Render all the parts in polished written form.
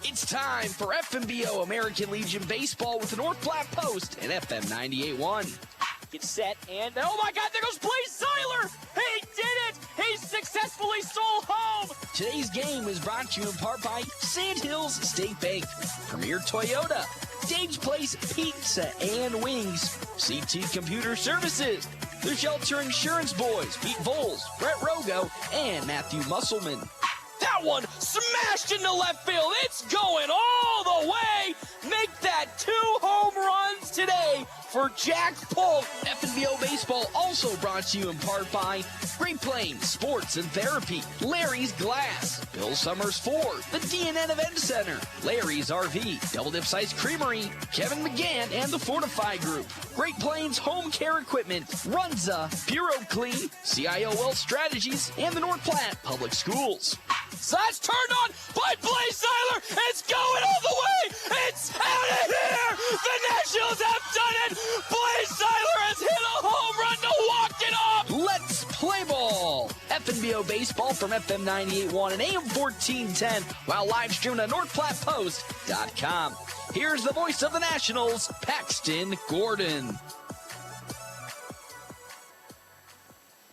It's time for FNBO American Legion Baseball with the North Platte Post and FM 98.1. Get set, and oh my God, there goes Blaze Seiler! He did it! He successfully stole home! Today's game is brought to you in part by Sandhills State Bank, Premier Toyota, Dave's Place Pizza and Wings, CT Computer Services, The Shelter Insurance Boys, Pete Voles, Brett Rogo, and Matthew Musselman. That one smashed into left field. It's going all the way. Make that 2 home runs today for Jack Polk. FNBO Baseball also brought to you in part by Great Plains Sports and Therapy, Larry's Glass, Bill Summers Ford, the DNN Event Center, Larry's RV, Double Dips Ice Creamery, Kevin McGann and the Fortify Group, Great Plains Home Care Equipment, Runza, Bureau Clean, CIO Wealth Strategies, and the North Platte Public Schools. Sides turned on by Blaze Seiler. It's going all the way. It's out of here. The Nationals have done it. Blaze Seiler has hit a home run to walk it off. Let's play ball. FNBO Baseball from FM 98.1 and AM 1410 while live streaming at NorthPlattePost.com. Here's the voice of the Nationals, Paxton Gordon.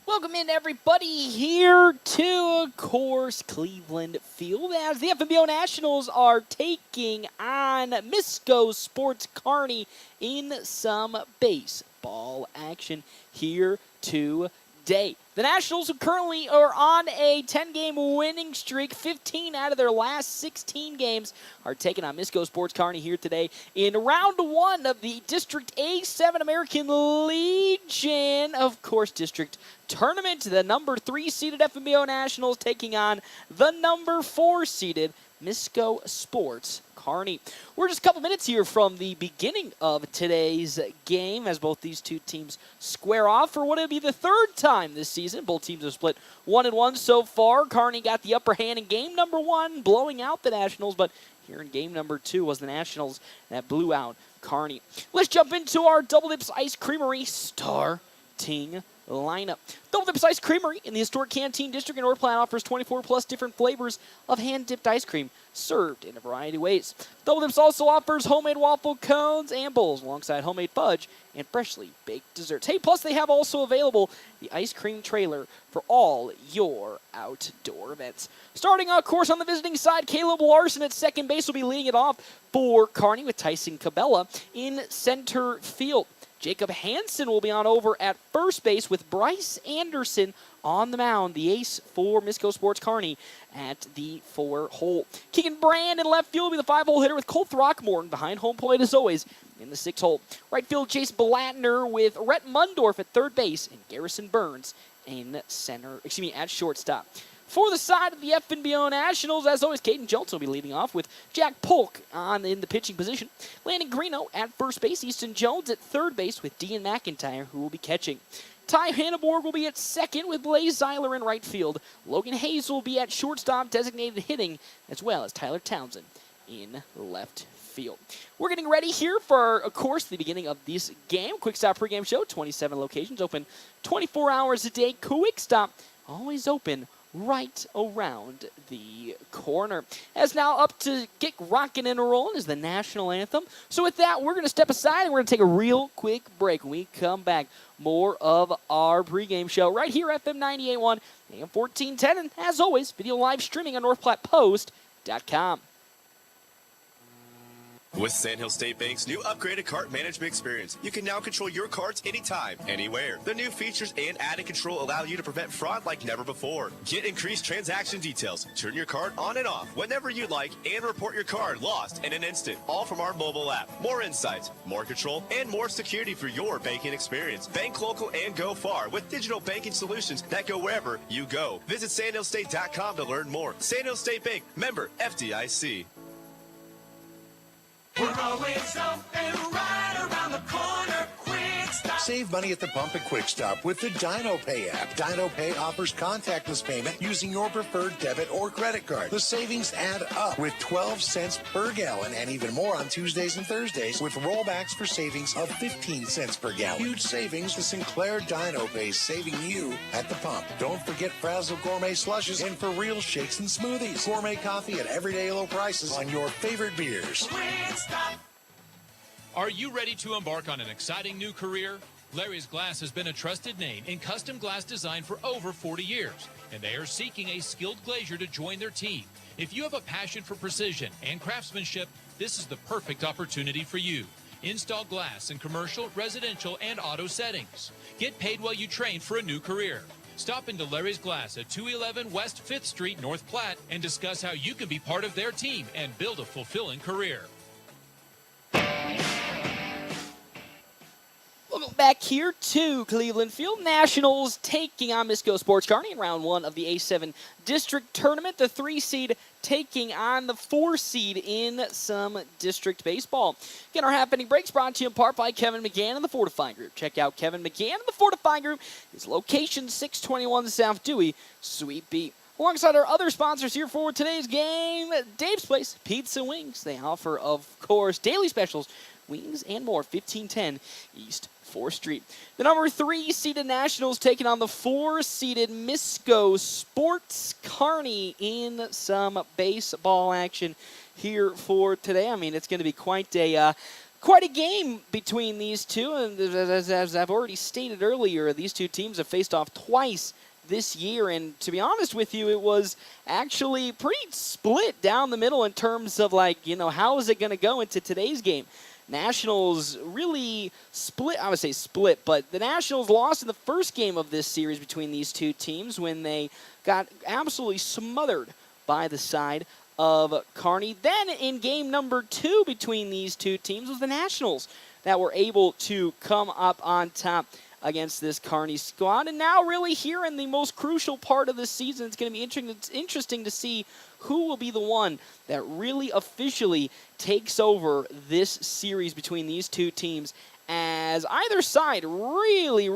Welcome in, everybody, here to, of course, Cleveland Field as the FNBO Nationals are taking on Misko Sports Kearney in some baseball action here today. The Nationals currently are on a 10-game winning streak. 15 out of their last 16 games are taking on Misko Sports Kearney here today in round 1 of the District A7 American Legion, of course, District Tournament. The number 3-seeded FNBO Nationals taking on the number 4-seeded Misko Sports Kearney. We're just a couple minutes here from the beginning of today's game as both these two teams square off for what will be the 3rd time this season. Both teams have split 1-1 so far. Kearney got the upper hand in game number 1, blowing out the Nationals, but here in game number 2 was the Nationals that blew out Kearney. Let's jump into our Double Dips Ice Creamery starting lineup. Double Dips Ice Creamery in the historic Canteen District in North Platte offers 24 plus different flavors of hand-dipped ice cream served in a variety of ways. Double Dips also offers homemade waffle cones and bowls alongside homemade fudge and freshly baked desserts. Hey, plus they have also available the ice cream trailer for all your outdoor events. Starting, of course, on the visiting side, Caleb Larson at second base will be leading it off for Kearney with Tyson Cabela in center field. Jacob Hansen will be on over at first base with Bryce Anderson on the mound, the ace for Misko Sports Kearney at the 4-hole. Keegan Brand in left field will be the 5-hole hitter with Cole Throckmorton behind home plate as always in the 6-hole. Right field, Chase Blattner with Rhett Mundorf at third base and Garrison Burns at shortstop. For the side of the FNBO Nationals, as always, Caden Jones will be leading off with Jack Polk in the pitching position. Landon Greeno at first base. Easton Jones at third base with Dean McIntyre, who will be catching. Ty Hanneborg will be at second with Blaze Seiler in right field. Logan Hayes will be at shortstop, designated hitting, as well as Tyler Townsend in left field. We're getting ready here for, of course, the beginning of this game. Quick Stop pregame show, 27 locations, open 24 hours a day. Quick Stop, always open right around the corner. As now up to get rocking and rolling is the national anthem. So with that, we're going to step aside and we're going to take a real quick break. When we come back, more of our pregame show right here at FM 98.1, AM 1410, and as always, video live streaming on NorthPlattePost.com. With Sandhill State Bank's new upgraded cart management experience, you can now control your carts anytime, anywhere. The new features and added control allow you to prevent fraud like never before. Get increased transaction details, turn your card on and off whenever you'd like, and report your card lost in an instant, all from our mobile app. More insights, more control, and more security for your banking experience. Bank local and go far with digital banking solutions that go wherever you go. Visit sandhillstate.com to learn more. Sandhill State Bank, member FDIC. We're always open right around the corner. Quick Save money at the pump at Quick Stop with the Dino Pay app. Dino Pay offers contactless payment using your preferred debit or credit card. The savings add up with 12 cents per gallon and even more on Tuesdays and Thursdays with rollbacks for savings of 15 cents per gallon. Huge savings. The Sinclair Dino Pay saving you at the pump. Don't forget Frazzle Gourmet Slushes and for real shakes and smoothies. Gourmet coffee at everyday low prices on your favorite beers. Are you ready to embark on an exciting new career? Larry's Glass has been a trusted name in custom glass design for over 40 years, and they are seeking a skilled glazier to join their team. If you have a passion for precision and craftsmanship, this is the perfect opportunity for you. Install glass in commercial, residential, and auto settings. Get paid while you train for a new career. Stop into Larry's Glass at 211 West 5th Street, North Platte, and discuss how you can be part of their team and build a fulfilling career. Welcome back here to Cleveland Field. Nationals taking on Misko Sports Kearney in round one of the A7 district tournament. The 3 seed taking on the 4 seed in some district baseball. Again, our happening breaks brought to you in part by Kevin McGann and the Fortify Group. Check out Kevin McGann and the Fortify Group. His location 621 South Dewey, Suite B. Alongside our other sponsors here for today's game, Dave's Place Pizza Wings. They offer, of course, daily specials, wings and more, 1510 East 4th Street. The number 3 seeded Nationals taking on the 4 seeded Misko Sports Kearney in some baseball action here for today. I mean, it's going to be quite a game between these two. And as I've already stated earlier, these two teams have faced off twice this year, and to be honest with you, it was actually pretty split down the middle in terms of, like, you know, how is it going to go into today's game. Nationals really split, I would say split, but the Nationals lost in the first game of this series between these two teams when they got absolutely smothered by the side of Kearney. Then in game number 2 between these two teams was the Nationals that were able to come up on top against this Kearney squad. And now really here in the most crucial part of the season, it's going to be interesting to see who will be the one that really officially takes over this series between these two teams, as either side really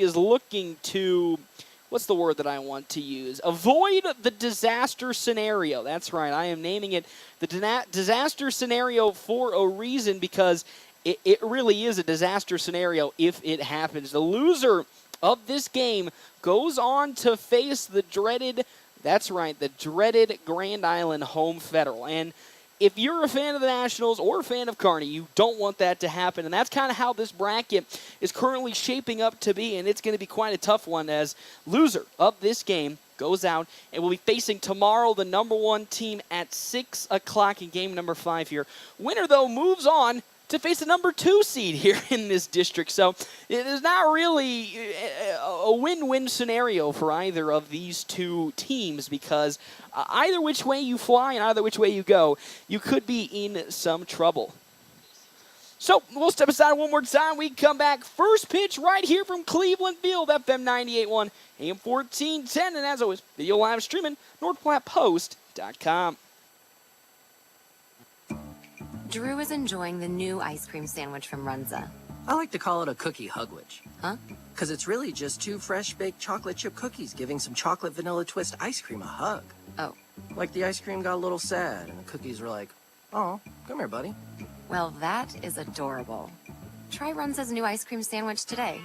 is looking to, what's the word that I want to use? Avoid the disaster scenario. That's right, I am naming it the disaster scenario for a reason, because it really is a disaster scenario if it happens. The loser of this game goes on to face the dreaded, that's right, the dreaded Grand Island Home Federal. And if you're a fan of the Nationals or a fan of Kearney, you don't want that to happen. And that's kind of how this bracket is currently shaping up to be. And it's going to be quite a tough one, as loser of this game goes out and will be facing tomorrow the number 1 team at 6 o'clock in game number 5 here. Winner, though, moves on to face the number 2 seed here in this district. So it is not really a win-win scenario for either of these two teams, because either which way you fly and either which way you go, you could be in some trouble. So we'll step aside one more time. We come back. First pitch right here from Cleveland Field, FM 98.1, AM 1410. And as always, video live streaming, NorthPlattePost.com. Drew is enjoying the new ice cream sandwich from Runza. I like to call it a cookie hugwich. Huh? Because it's really just 2 fresh baked chocolate chip cookies giving some chocolate vanilla twist ice cream a hug. Oh. Like the ice cream got a little sad and the cookies were like, "Oh, come here, buddy." Well, that is adorable. Try Runza's new ice cream sandwich today.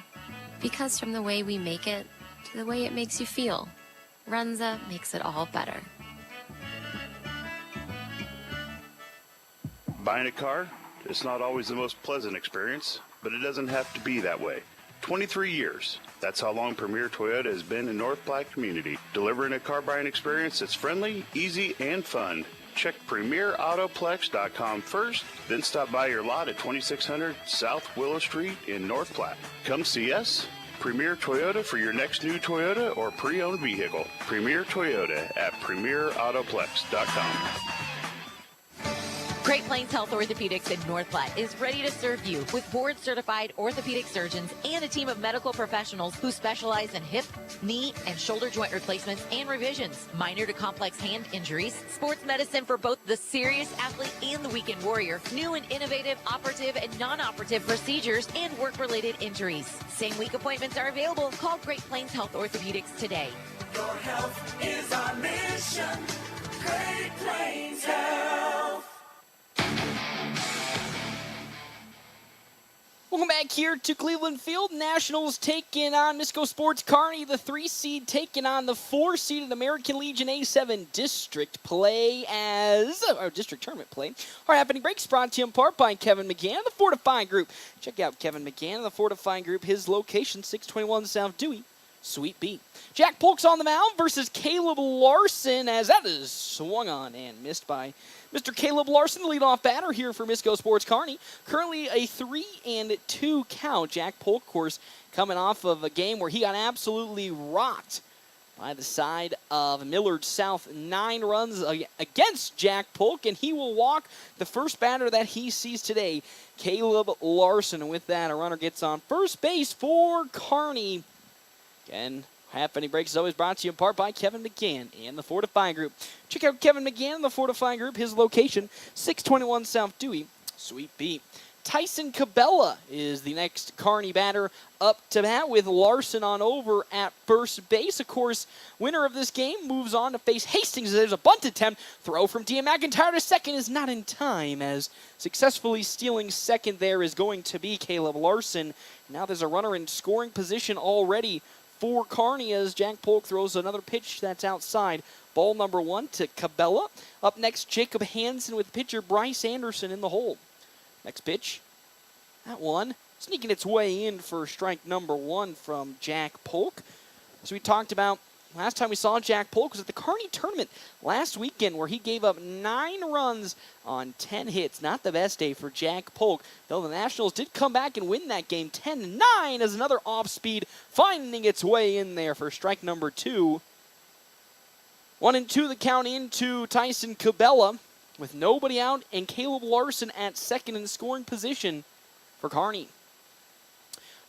Because from the way we make it to the way it makes you feel, Runza makes it all better. Buying a car, it's not always the most pleasant experience, but it doesn't have to be that way. 23 years. That's how long Premier Toyota has been in North Platte community, delivering a car buying experience that's friendly, easy, and fun. Check PremierAutoplex.com first, then stop by your lot at 2600 South Willow Street in North Platte. Come see us. Premier Toyota for your next new Toyota or pre-owned vehicle. Premier Toyota at PremierAutoplex.com. Great Plains Health Orthopedics in North Platte is ready to serve you with board-certified orthopedic surgeons and a team of medical professionals who specialize in hip, knee, and shoulder joint replacements and revisions, minor to complex hand injuries, sports medicine for both the serious athlete and the weekend warrior, new and innovative operative and non-operative procedures, and work-related injuries. Same-week appointments are available. Call Great Plains Health Orthopedics today. Your health is our mission. Great Plains Health. Welcome back here to Cleveland Field. Nationals taking on Misko Sports Kearney, the 3 seed taking on the 4 seeded American Legion A7 district tournament play. Our happening breaks brought to you in part by Kevin McGann, the Fortifying Group. Check out Kevin McGann, the Fortifying Group. His location, 621 South Dewey, Suite B. Jack Polk's on the mound versus Caleb Larson, as that is swung on and missed by Mr. Caleb Larson, the leadoff batter here for Misko Sports Kearney. Currently a 3-2 count. Jack Polk, of course, coming off of a game where he got absolutely rocked by the side of Millard South. 9 runs against Jack Polk, and he will walk the first batter that he sees today, Caleb Larson. And with that, a runner gets on first base for Kearney. Again, Half Inning Breaks is always brought to you in part by Kevin McGann and the Fortifying Group. Check out Kevin McGann and the Fortifying Group. His location, 621 South Dewey, Suite B. Tyson Cabela is the next Kearney batter up to bat with Larson on over at first base. Of course, winner of this game moves on to face Hastings. There's a bunt attempt. Throw from Dean McIntyre to second is not in time, as successfully stealing second there is going to be Caleb Larson. Now there's a runner in scoring position already for Kearney as Jack Polk throws another pitch that's outside. Ball number 1 to Cabela. Up next, Jacob Hansen with pitcher Bryce Anderson in the hole. Next pitch, that one sneaking its way in for strike number 1 from Jack Polk. As we talked about, last time we saw Jack Polk was at the Kearney tournament last weekend, where he gave up 9 runs on 10 hits. Not the best day for Jack Polk, though the Nationals did come back and win that game 10-9 as another off-speed finding its way in there for strike number 2. 1-2 the count into Tyson Cabela, with nobody out and Caleb Larson at second in scoring position for Kearney.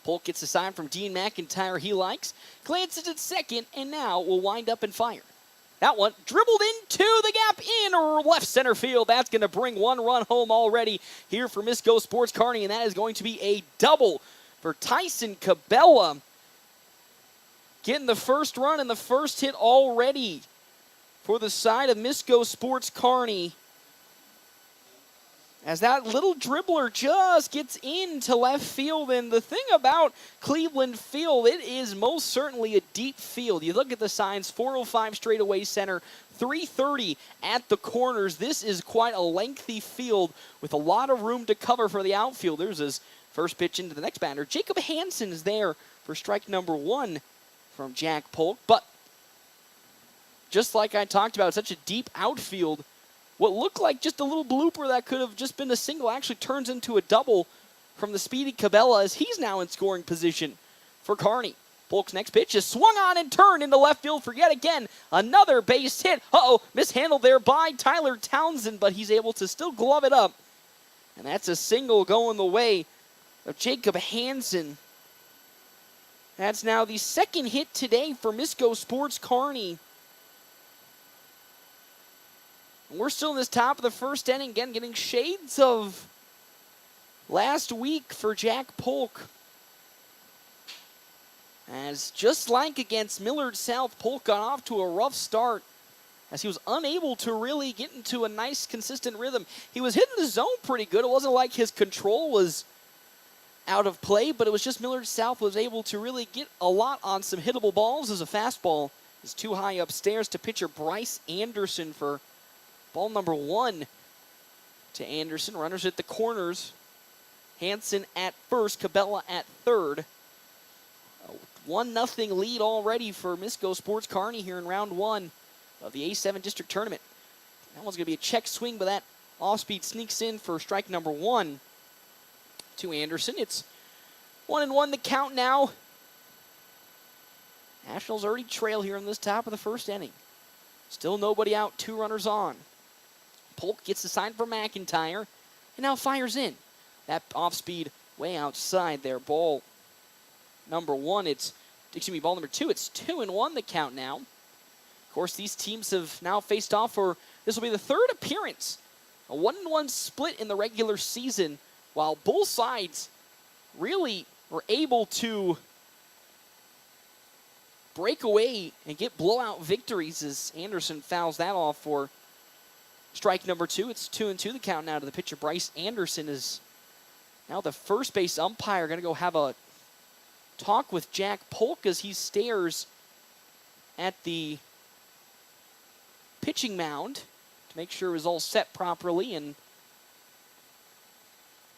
Polk gets a sign from Dean McIntyre he likes, glances at second, and now will wind up and fire. That one dribbled into the gap in left center field. That's going to bring 1 run home already here for Misko Sports Kearney, and that is going to be a double for Tyson Cabela. Getting the first run and the first hit already for the side of Misko Sports Kearney, as that little dribbler just gets into left field. And the thing about Cleveland Field, it is most certainly a deep field. You look at the signs, 405 straightaway center, 330 at the corners. This is quite a lengthy field with a lot of room to cover for the outfielders. As first pitch into the next batter, Jacob Hansen is there for strike number 1 from Jack Polk. But just like I talked about, such a deep outfield, what looked like just a little blooper that could have just been a single actually turns into a double from the speedy Cabela, as he's now in scoring position for Kearney. Polk's next pitch is swung on and turned into left field for yet again another base hit. Mishandled there by Tyler Townsend, but he's able to still glove it up. And that's a single going the way of Jacob Hansen. That's now the second hit today for Misko Sports Kearney. We're still in this top of the first inning, again getting shades of last week for Jack Polk. As just like against Millard South, Polk got off to a rough start as he was unable to really get into a nice consistent rhythm. He was hitting the zone pretty good. It wasn't like his control was out of play, but it was just Millard South was able to really get a lot on some hittable balls, as a fastball is too high upstairs to pitcher Bryce Anderson for ball number 1 to Anderson. Runners at the corners. Hansen at first, Cabela at third. 1-0 lead already for Misko Sports Kearney here in round 1 of the A7 District Tournament. That one's going to be a check swing, but that off-speed sneaks in for strike number 1 to Anderson. It's 1-1 the count now. Nationals already trail here in this top of the first inning. Still nobody out, 2 runners on. Polk gets the sign for McIntyre and now fires in. That off-speed way outside there. Ball number 1. Ball number 2. It's 2-1 the count now. Of course, these teams have now faced off for, this will be the third appearance. A 1-1 split in the regular season, while both sides really were able to break away and get blowout victories as Anderson fouls that off for strike number 2. It's 2-2 the count now to the pitcher. Bryce Anderson is now the first base umpire. Going to go have a talk with Jack Polk as he stares at the pitching mound to make sure it was all set properly and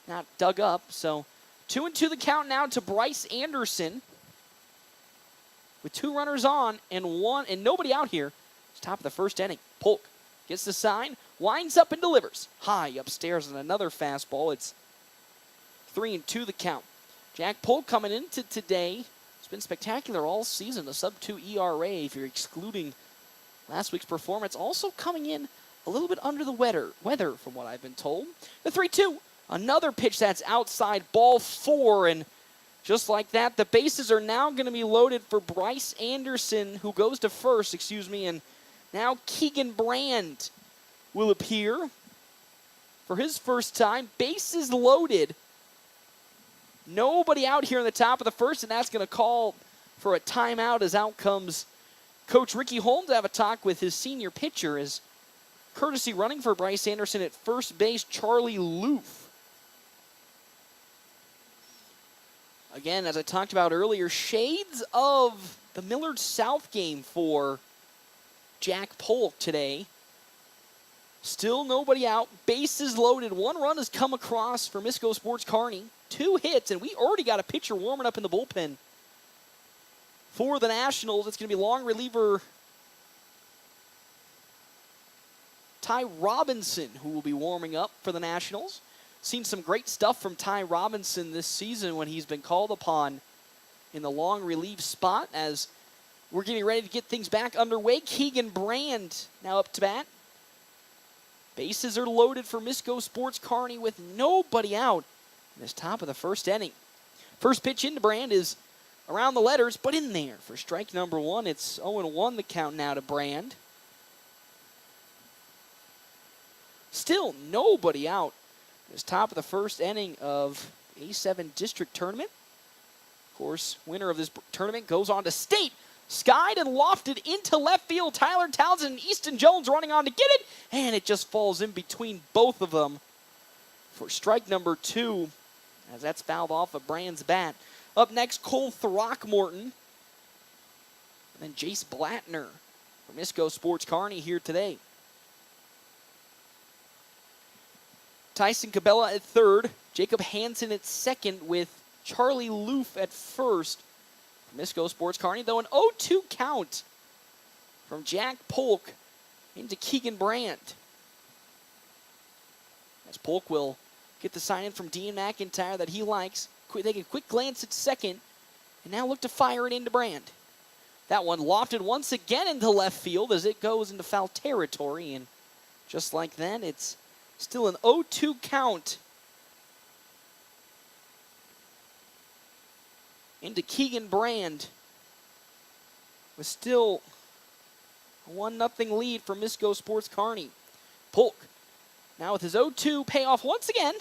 not dug up. So 2-2 the count now to Bryce Anderson with 2 runners on and nobody out here. It's top of the first inning. Polk gets the sign, winds up and delivers high upstairs on another fastball. It's 3-2 the count. Jack Polk coming into today. It's been spectacular all season. A sub-2 ERA if you're excluding last week's performance. Also coming in a little bit under the weather from what I've been told. The 3-2. Another pitch that's outside, ball 4, and just like that, the bases are now going to be loaded for Bryce Anderson, who goes to first, and now Keegan Brand will appear for his first time. Bases loaded. Nobody out here in the top of the first, and that's going to call for a timeout as out comes Coach Ricky Holmes to have a talk with his senior pitcher as courtesy running for Bryce Anderson at first base, Charlie Loof. Again, as I talked about earlier, shades of the Millard South game for Jack Polk today. Still nobody out. Bases loaded. 1 run has come across for Misko Sports Kearney. 2 hits, and we already got a pitcher warming up in the bullpen for the Nationals. It's going to be long reliever Ty Robinson who will be warming up for the Nationals. Seen some great stuff from Ty Robinson this season when he's been called upon in the long relief spot as we're getting ready to get things back underway. Keegan Brand now up to bat. Bases are loaded for Misko Sports Kearney with nobody out in this top of the first inning. First pitch into Brand is around the letters, but in there for strike number 1. It's 0-1 the count now to Brand. Still nobody out. This top of the first inning of A7 District Tournament. Of course, winner of this tournament goes on to state. Skied and lofted into left field. Tyler Townsend and Easton Jones running on to get it. And it just falls in between both of them for strike number 2 as that's fouled off of Brand's bat. Up next, Cole Throckmorton. And then Jace Blattner from Misko Sports Kearney here today. Tyson Cabela at third. Jacob Hansen at second with Charlie Loof at first. Misko Sports Kearney, though, an 0-2 count from Jack Polk into Keegan Brand. As Polk will get the sign in from Dean McIntyre that he likes. Take a quick glance at second, and now look to fire it into Brand. That one lofted once again into left field as it goes into foul territory, and just like that, it's still an 0-2 count into Keegan Brand with still a 1-0 lead for Misko Sports Kearney. Polk now with his 0-2 payoff once again.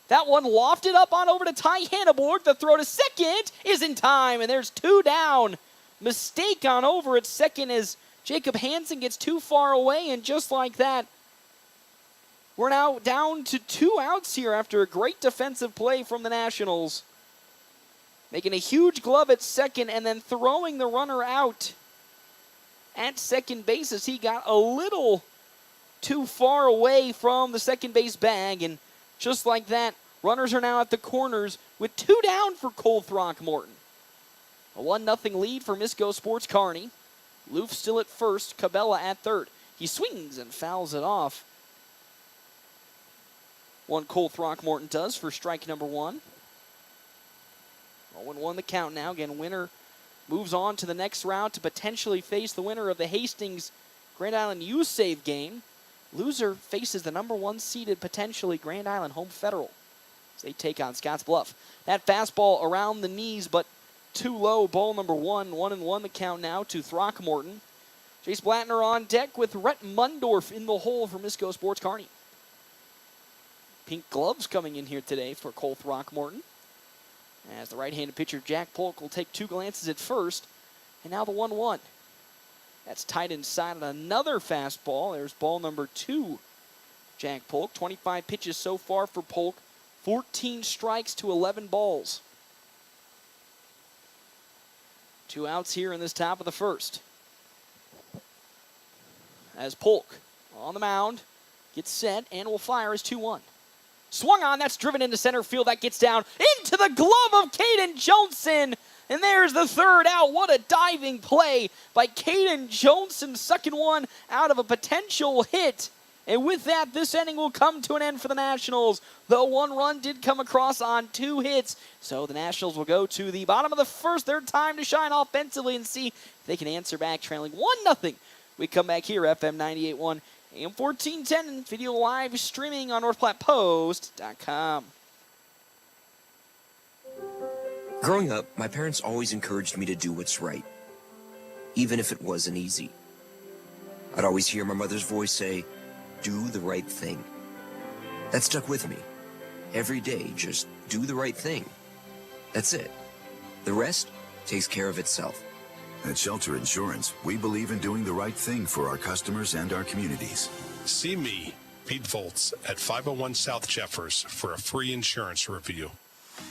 That one lofted up on over to Ty Hanneborg. The throw to second is in time, and there's 2 down. Mistake on over at second as Jacob Hansen gets too far away, and just like that, we're now down to 2 outs here after a great defensive play from the Nationals. Making a huge glove at second and then throwing the runner out at second base as he got a little too far away from the second base bag. And just like that, runners are now at the corners with 2 down for Cole Throckmorton. A 1-0 lead for Misko Sports Kearney. Loof still at first, Cabela at third. He swings and fouls it off. One Cole Throckmorton does for strike number 1. 0-1 the count now. Again, winner moves on to the next round to potentially face the winner of the Hastings Grand Island U-Save game. Loser faces the number 1 seeded, potentially, Grand Island Home Federal as they take on Scotts Bluff. That fastball around the knees, but too low. Ball number 1, 1-1 the count now to Throckmorton. Chase Blattner on deck with Rhett Mundorf in the hole for Misko Sports Kearney. Pink gloves coming in here today for Cole Throckmorton, as the right-handed pitcher Jack Polk will take 2 glances at first. And now the 1-1. That's tight inside on another fastball. There's ball number 2, Jack Polk. 25 pitches so far for Polk. 14 strikes to 11 balls. 2 outs here in this top of the first. As Polk on the mound, gets set, and will fire as 2-1. Swung on, that's driven into center field. That gets down into the glove of Caden Johnson. And there's the 3rd out. What a diving play by Caden Johnson. Second one out of a potential hit. And with that, this inning will come to an end for the Nationals. Though 1 run did come across on 2 hits. So the Nationals will go to the bottom of the first. Their time to shine offensively and see if they can answer back, trailing 1-0. We come back here, FM 98.1, AM 1410, and video live streaming on NorthPlattePost.com. Growing up, my parents always encouraged me to do what's right, even if it wasn't easy. I'd always hear my mother's voice say, "Do the right thing." That stuck with me. Every day, just do the right thing. That's it. The rest takes care of itself. At Shelter Insurance, we believe in doing the right thing for our customers and our communities. See me, Pete Volz, at 501 South Jeffers for a free insurance review.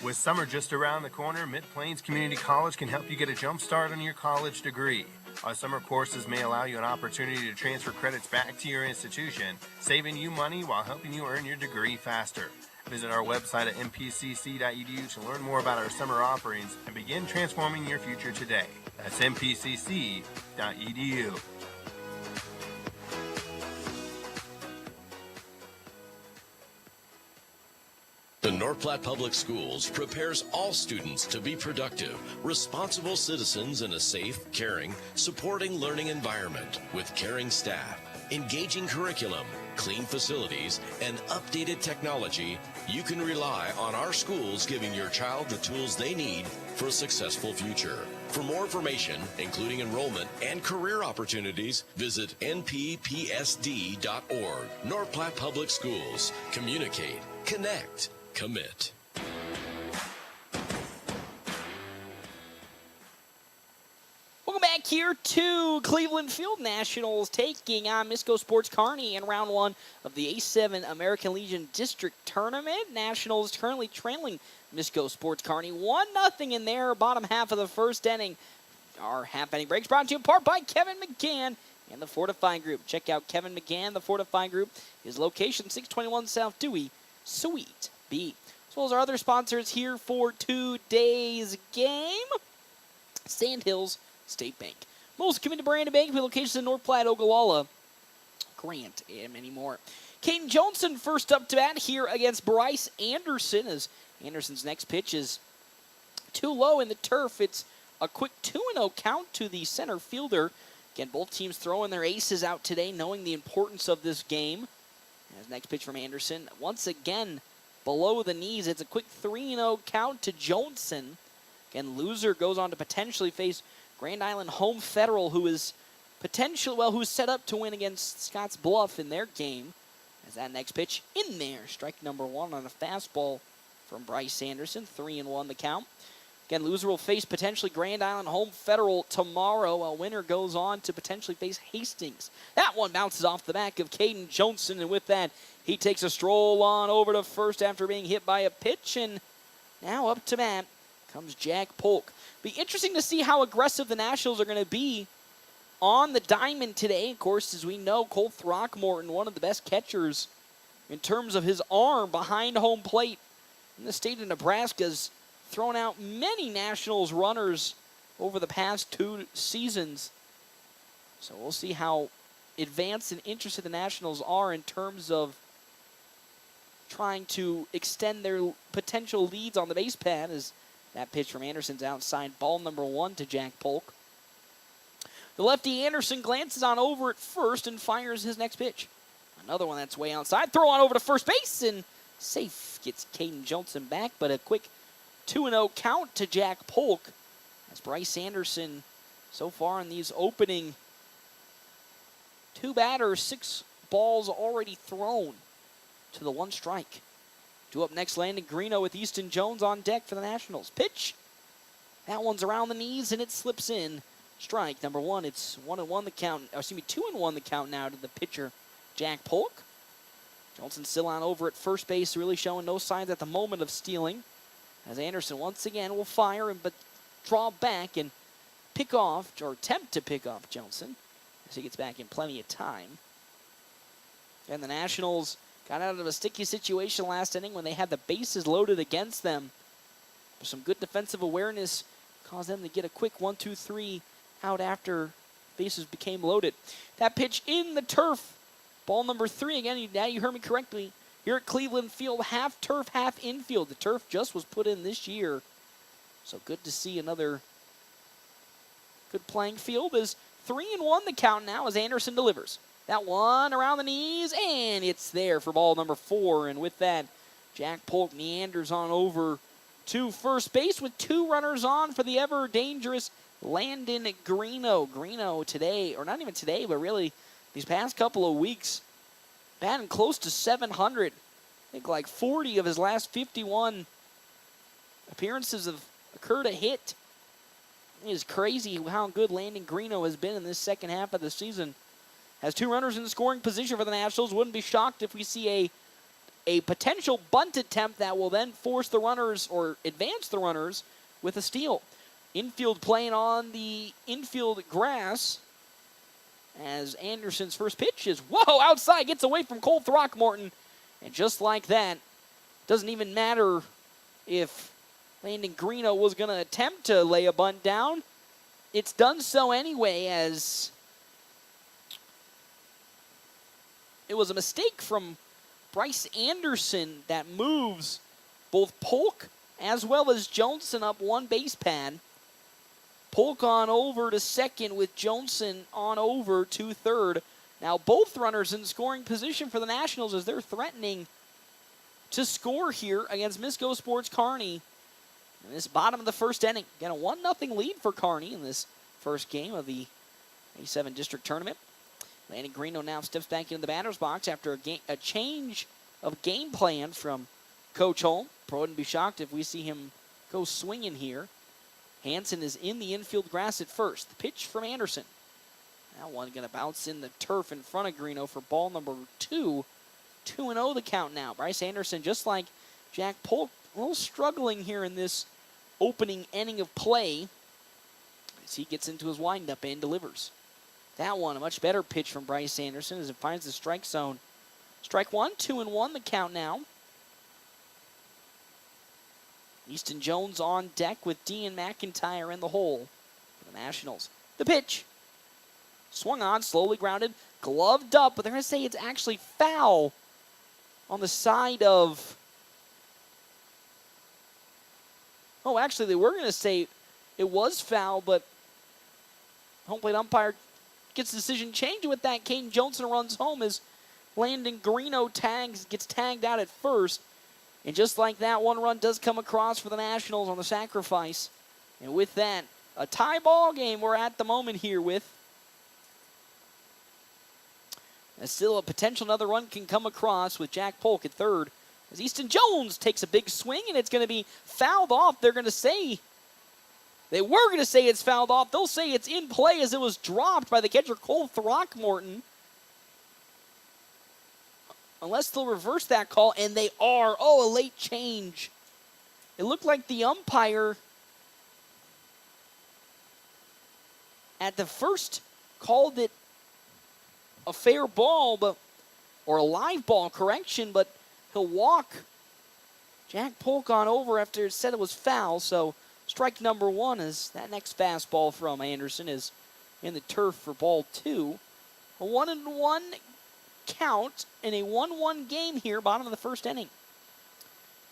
With summer just around the corner, Mid-Plains Community College can help you get a jump start on your college degree. Our summer courses may allow you an opportunity to transfer credits back to your institution, saving you money while helping you earn your degree faster. Visit our website at mpcc.edu to learn more about our summer offerings and begin transforming your future today. That's mpcc.edu. The North Platte Public Schools prepares all students to be productive, responsible citizens in a safe, caring, supporting learning environment with caring staff, engaging curriculum, clean facilities, and updated technology. You can rely on our schools giving your child the tools they need for a successful future. For more information, including enrollment and career opportunities, visit nppsd.org. North Platte Public Schools. Communicate, connect, commit. Welcome back here to Cleveland Field. Nationals taking on Misko Sports Kearney in round 1 of the A7 American Legion District Tournament. Nationals currently trailing Misko Sports Kearney 1-0 in their bottom half of the first inning. Our half-inning breaks brought to you in part by Kevin McGann and the Fortifying Group. Check out Kevin McGann, the Fortifying Group. His location, 621 South Dewey, Suite B. As well as our other sponsors here for today's game. Sandhills State Bank. Most committed brand bank with locations in North Platte, Ogallala, Grant, and many more. Caden Johnson first up to bat here against Bryce Anderson, as Anderson's next pitch is too low in the turf. It's a quick 2-0 count to the center fielder. Again, both teams throwing their aces out today, knowing the importance of this game. As next pitch from Anderson, once again below the knees. It's a quick 3-0 count to Johnson. Again, loser goes on to potentially face Grand Island Home Federal, who is who's set up to win against Scotts Bluff in their game. As that next pitch in there, strike number 1 on a fastball from Bryce Anderson. 3-1 the count. Again, loser will face potentially Grand Island Home Federal tomorrow, while winner goes on to potentially face Hastings. That one bounces off the back of Caden Johnson, and with that, he takes a stroll on over to first after being hit by a pitch, and now up to bat comes Jack Polk. Be interesting to see how aggressive the Nationals are going to be on the diamond today. Of course, as we know, Cole Throckmorton, one of the best catchers in terms of his arm behind home plate in the state of Nebraska, has thrown out many Nationals runners over the past 2 seasons. So we'll see how advanced and interested the Nationals are in terms of trying to extend their potential leads on the base pad, as that pitch from Anderson's outside. Ball number 1 to Jack Polk. The lefty Anderson glances on over at first and fires his next pitch. Another one that's way outside. Throw on over to first base, and safe. Gets Caden Johnson back, but a quick 2-0 count to Jack Polk. As Bryce Anderson, so far in these opening 2 batters, 6 balls already thrown to the 1 strike. 2 up next, Landon Greeno with Easton Jones on deck for the Nationals. Pitch. That one's around the knees, and it slips in. Strike number 1. It's 1-1 the count. Or excuse me, 2-1 the count now to the pitcher, Jack Polk. Johnson still on over at first base, really showing no signs at the moment of stealing. As Anderson once again will fire but draw back and pick off, or attempt to pick off Johnson, as he gets back in plenty of time. And the Nationals got out of a sticky situation last inning when they had the bases loaded against them. But some good defensive awareness caused them to get a quick 1-2-3 out after bases became loaded. That pitch in the turf. Ball number 3. Again, now you heard me correctly. Here at Cleveland Field, half turf, half infield. The turf just was put in this year. So good to see another good playing field. Is 3-1 the count now as Anderson delivers. That one around the knees, and it's there for ball number 4. And with that, Jack Polk meanders on over to first base with 2 runners on for the ever-dangerous Landon Greeno. Greeno today, or not even today, but really these past couple of weeks, batting close to 700. I think like 40 of his last 51 appearances have occurred a hit. It is crazy how good Landon Greeno has been in this second half of the season. Has 2 runners in scoring position for the Nationals. Wouldn't be shocked if we see a potential bunt attempt that will then force the runners or advance the runners with a steal. Infield playing on the infield grass as Anderson's first pitch is, whoa, outside, gets away from Cole Throckmorton. And just like that, doesn't even matter if Landon Greeno was going to attempt to lay a bunt down. It's done so anyway, as it was a mistake from Bryce Anderson that moves both Polk as well as Johnson up 1 base pad. Polk on over to second with Johnson on over to third. Now both runners in scoring position for the Nationals as they're threatening to score here against Misko Sports Kearney in this bottom of the first inning. Again, a 1-0 lead for Kearney in this first game of the A7 District Tournament. Landon Greeno now steps back into the batter's box after a change of game plan from Coach Holm. Pro wouldn't be shocked if we see him go swinging here. Hansen is in the infield grass at first. The pitch from Anderson. That one going to bounce in the turf in front of Greeno for ball number 2. 2-0 the count now. Bryce Anderson, just like Jack Polk, a little struggling here in this opening inning of play as he gets into his windup and delivers. That one, a much better pitch from Bryce Anderson as it finds the strike zone. Strike 1, 2-1 the count now. Easton Jones on deck with Dean McIntyre in the hole for the Nationals. The pitch. Swung on, slowly grounded, gloved up, but they're going to say it's actually foul on the side of... Oh, actually, they were going to say it was foul, but home plate umpire gets the decision changed with that. Caden Johnson runs home as Landon Greeno gets tagged out at first. And just like that, 1 run does come across for the Nationals on the sacrifice. And with that, a tie ball game we're at the moment here with. And still a potential another run can come across with Jack Polk at third. As Easton Jones takes a big swing, and it's going to be fouled off. They were going to say it's fouled off. They'll say it's in play as it was dropped by the catcher, Cole Throckmorton. Unless they'll reverse that call, and they are. Oh, a late change. It looked like the umpire at the first called it a fair ball, or a live ball, correction, but he'll walk Jack Polk on over after it said it was foul. So strike number 1 is that next fastball from Anderson is in the turf for ball 2. A 1-1 count in a 1-1 game here, bottom of the first inning.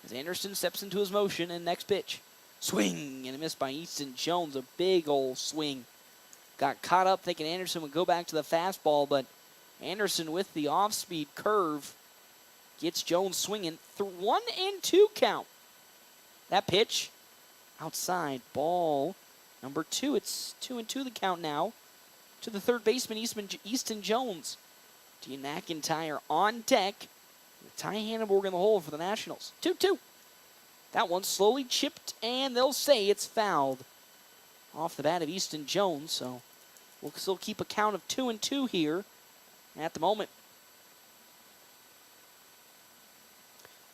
As Anderson steps into his motion and next pitch. Swing, and a miss by Easton Jones. A big old swing. Got caught up thinking Anderson would go back to the fastball, but Anderson with the off-speed curve gets Jones swinging. 1-2 count. That pitch outside. Ball number 2. It's 2-2 the count now to the third baseman, Easton Jones. Dean McIntyre on deck with Ty Hannenborg in the hole for the Nationals. 2-2. That one slowly chipped, and they'll say it's fouled off the bat of Easton Jones. So we'll still keep a count of 2-2 here at the moment.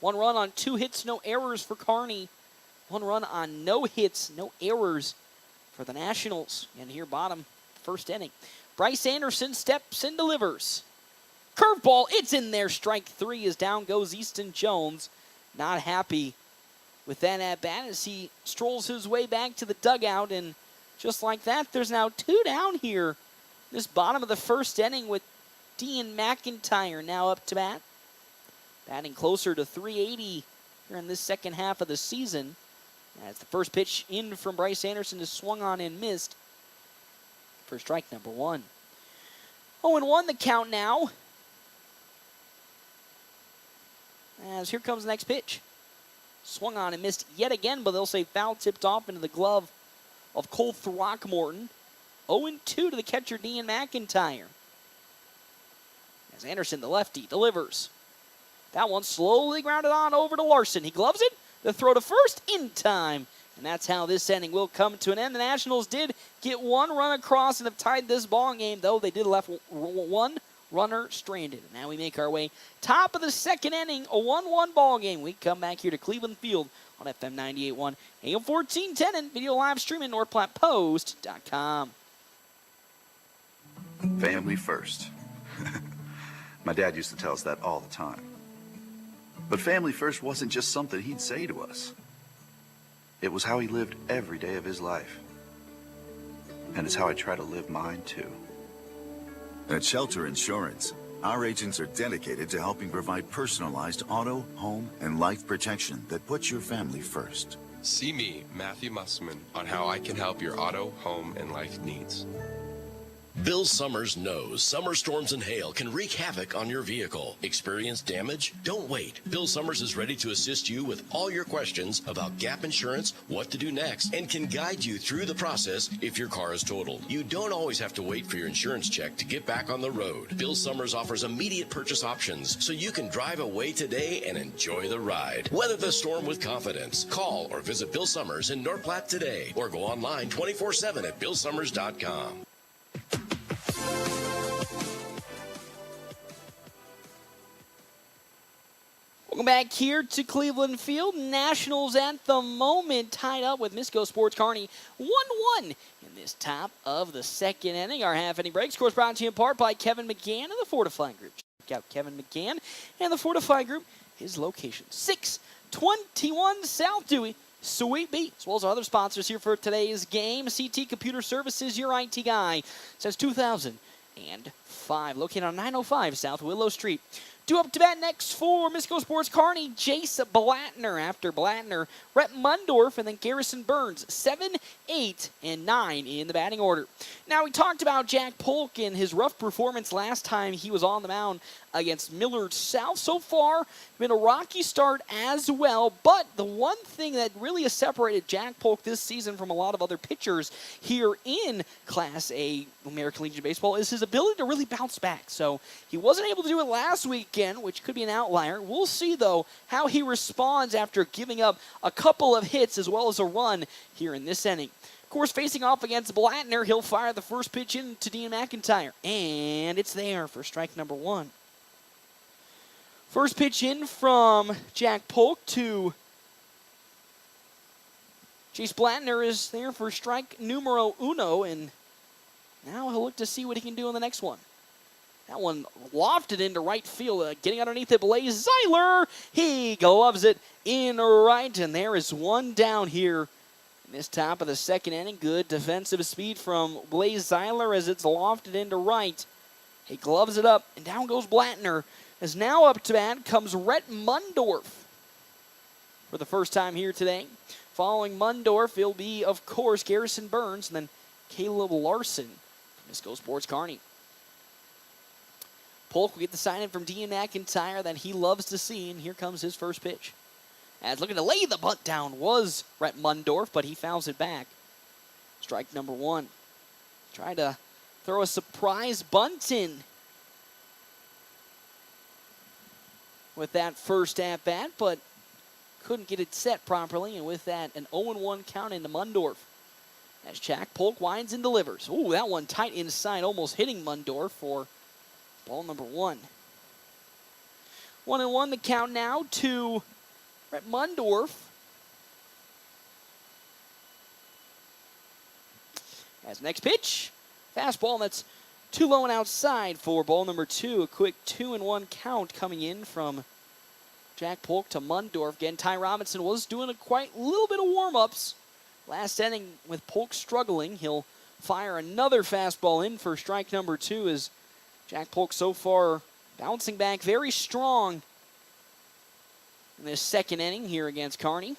1 run on 2 hits, no errors for Kearney. 1 run on no hits, no errors for the Nationals. And here bottom, first inning. Bryce Anderson steps and delivers. Curveball, it's in there. Strike 3 as down goes Easton Jones. Not happy with that at-bat as he strolls his way back to the dugout. And just like that, there's now 2 down here. This bottom of the first inning with Dean McIntyre now up to bat. Batting closer to 380 here in this second half of the season. As the first pitch in from Bryce Anderson is swung on and missed for strike number 1. 0-1 the count now. As here comes the next pitch. Swung on and missed yet again, but they'll say foul tipped off into the glove of Cole Throckmorton. 0-2 to the catcher, Dean McIntyre. As Anderson, the lefty, delivers. That one slowly grounded on over to Larson. He gloves it. The throw to first in time. And that's how this inning will come to an end. The Nationals did get 1 run across and have tied this ball game, though they did left 1 runner stranded. And now we make our way top of the second inning, a 1-1 ball game. We come back here to Cleveland Field on FM 98.1, AM 1410, and video live streaming NorthPlattePost.com. Family first. My dad used to tell us that all the time. But family first wasn't just something he'd say to us. It was how he lived every day of his life. And it's how I try to live mine too. At Shelter Insurance, our agents are dedicated to helping provide personalized auto, home, and life protection that puts your family first. See me, Matthew Musselman, on how I can help your auto, home, and life needs. Bill Summers knows summer storms and hail can wreak havoc on your vehicle. Experience damage? Don't wait. Bill Summers is ready to assist you with all your questions about gap insurance, what to do next, and can guide you through the process if your car is totaled. You don't always have to wait for your insurance check to get back on the road. Bill Summers offers immediate purchase options so you can drive away today and enjoy the ride. Weather the storm with confidence. Call or visit Bill Summers in North Platte today or go online 24/7 at BillSummers.com. Welcome back here to Cleveland Field. Nationals at the moment tied up with Misko Sports Kearney 1-1 in this top of the second inning. Our half inning breaks, of course, brought to you in part by Kevin McGann and the Fortify Group. Check out Kevin McGann and the Fortify Group. His location, 621 South Dewey, Suite B, as well as our other sponsors here for today's game. CT Computer Services, your IT guy, since 2005, located on 905 South Willow Street. Due up to bat next for Misko Sports Kearney, Jace Blattner. After Blattner, Rhett Mundorf, and then Garrison Burns. 7, 8, and 9 in the batting order. Now, we talked about Jack Polk and his rough performance last time he was on the mound against Millard South. So far, been a rocky start as well, but the one thing that really has separated Jack Polk this season from a lot of other pitchers here in Class A American Legion Baseball is his ability to really bounce back. So he wasn't able to do it last weekend, which could be an outlier. We'll see, though, how he responds after giving up a couple of hits as well as a run here in this inning. Of course, facing off against Blattner, he'll fire the first pitch in to Dean McIntyre, and it's there for strike number 1. First pitch in from Jack Polk to Jace Blattner is there for strike numero 1, and now he'll look to see what he can do in the next one. That one lofted into right field, getting underneath it, Blaze Zeiler. He gloves it in right, and there is one down here in this top of the second inning. Good defensive speed from Blaze Zeiler as it's lofted into right. He gloves it up, and down goes Blattner. As now up to bat comes Rhett Mundorf for the first time here today. Following Mundorf, it'll be, of course, Garrison Burns and then Caleb Larson from Misko Sports Kearney. Polk will get the sign in from Dean McIntyre that he loves to see, and here comes his first pitch. As looking to lay the bunt down was Rhett Mundorf, but he fouls it back. Strike number 1. Tried to throw a surprise bunt in with that first at-bat, but couldn't get it set properly, and with that, an 0-1 count into Mundorf. As Jack Polk winds and delivers. Ooh, that one tight inside, almost hitting Mundorf for ball number 1. 1-1 the count now to Rhett Mundorf. As next pitch, fastball that's too low and outside for ball number 2. A quick 2-1 count coming in from Jack Polk to Mundorf. Again, Ty Robinson was doing a quite little bit of warm-ups. Last inning with Polk struggling. He'll fire another fastball in for strike number 2 as Jack Polk so far bouncing back very strong in this second inning here against Kearney.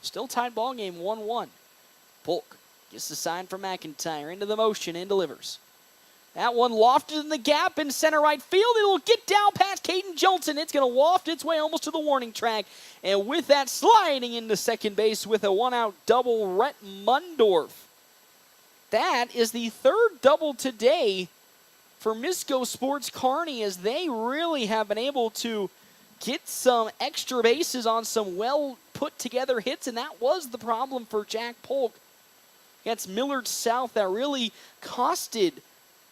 Still tied ball game 1-1. Polk gets the sign from McIntyre into the motion and delivers. That one lofted in the gap in center right field. It'll get down past Caden Johnson. It's going to waft its way almost to the warning track. And with that, sliding into second base with a one-out double, Rhett Mundorf. That is the third double today for Misko Sports Kearney, as they really have been able to get some extra bases on some well-put-together hits, and that was the problem for Jack Polk against Millard South that really costed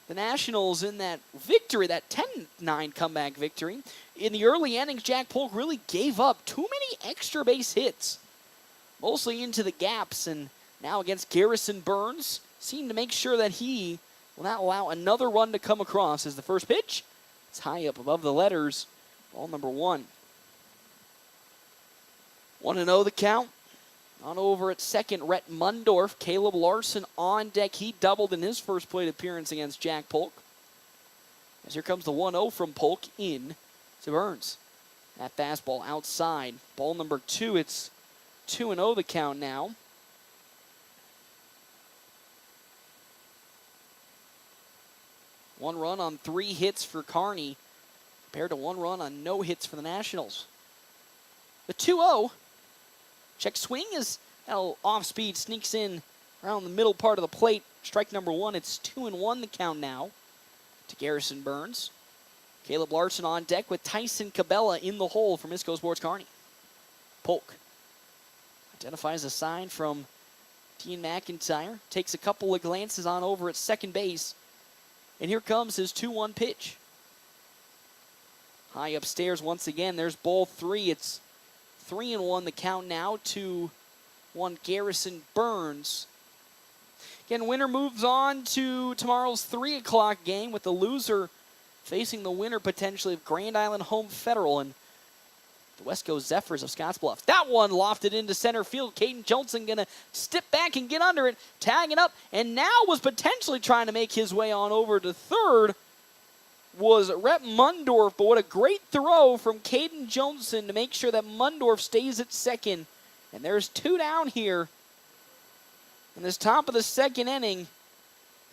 the Nationals in that victory, that 10-9 comeback victory. In the early innings, Jack Polk really gave up too many extra base hits, mostly into the gaps, and now against Garrison Burns, seemed to make sure that he will not allow another run to come across as the first pitch. It's high up above the letters, ball number 1. 1-0 the count. On over at second, Rhett Mundorf. Caleb Larson on deck. He doubled in his first plate appearance against Jack Polk. As here comes the 1-0 from Polk in to Burns. That fastball outside. Ball number 2. It's 2-0 the count now. One run on 3 hits for Kearney, compared to 1 run on no hits for the Nationals. The 2-0. Check swing is off speed, sneaks in around the middle part of the plate. Strike number 1. It's 2-1 the count now to Garrison Burns. Caleb Larson on deck with Tyson Cabela in the hole for Misko Sports Kearney. Polk identifies a sign from Dean McIntyre. Takes a couple of glances on over at second base. And here comes his 2-1 pitch. High upstairs once again. There's ball 3. It's 3-1 the count now to 1 Garrison Burns. Again, winner moves on to tomorrow's 3 o'clock game with the loser facing the winner potentially of Grand Island Home Federal and the West Coast Zephyrs of Scottsbluff. That one lofted into center field. Caden Johnson going to step back and get under it, tagging up, and now was potentially trying to make his way on over to third was Rhett Mundorf, but what a great throw from Caden Johnson to make sure that Mundorf stays at second. And there's 2 down here in this top of the second inning.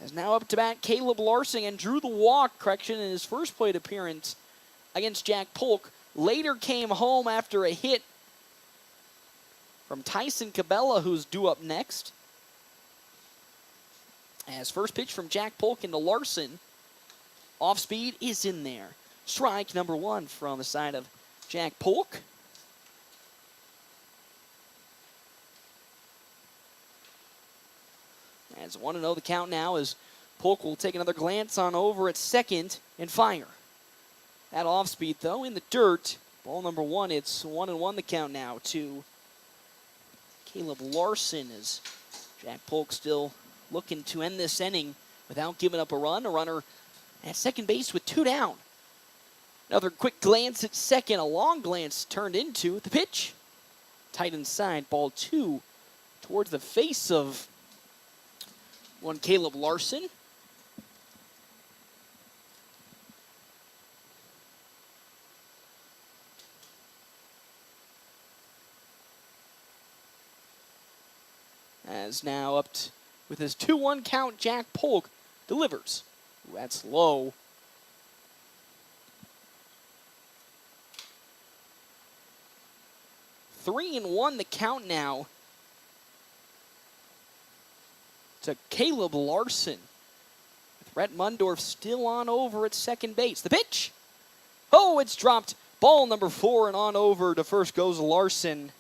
As now up to bat Caleb Larson, and drew the walk, correction, in his first plate appearance against Jack Polk. Later came home after a hit from Tyson Cabela, who's due up next. As first pitch from Jack Polk into Larson. Off speed is in there. Strike number 1 from the side of Jack Polk. As 1-0 the count now, as Polk will take another glance on over at second and fire. That off speed though in the dirt. Ball number 1. It's 1-1 the count now to Caleb Larson, as Jack Polk still looking to end this inning without giving up a run. A runner at second base with 2 down. Another quick glance at second. A long glance turned into the pitch. Tight inside. Ball 2 towards the face of 1 Caleb Larson. As now up with his 2-1 count, Jack Polk delivers. Ooh, that's low. 3-1 the count now to Caleb Larson. With Rhett Mundorf still on over at second base. The pitch. Oh, it's dropped. Ball number 4 and on over to first goes Larson.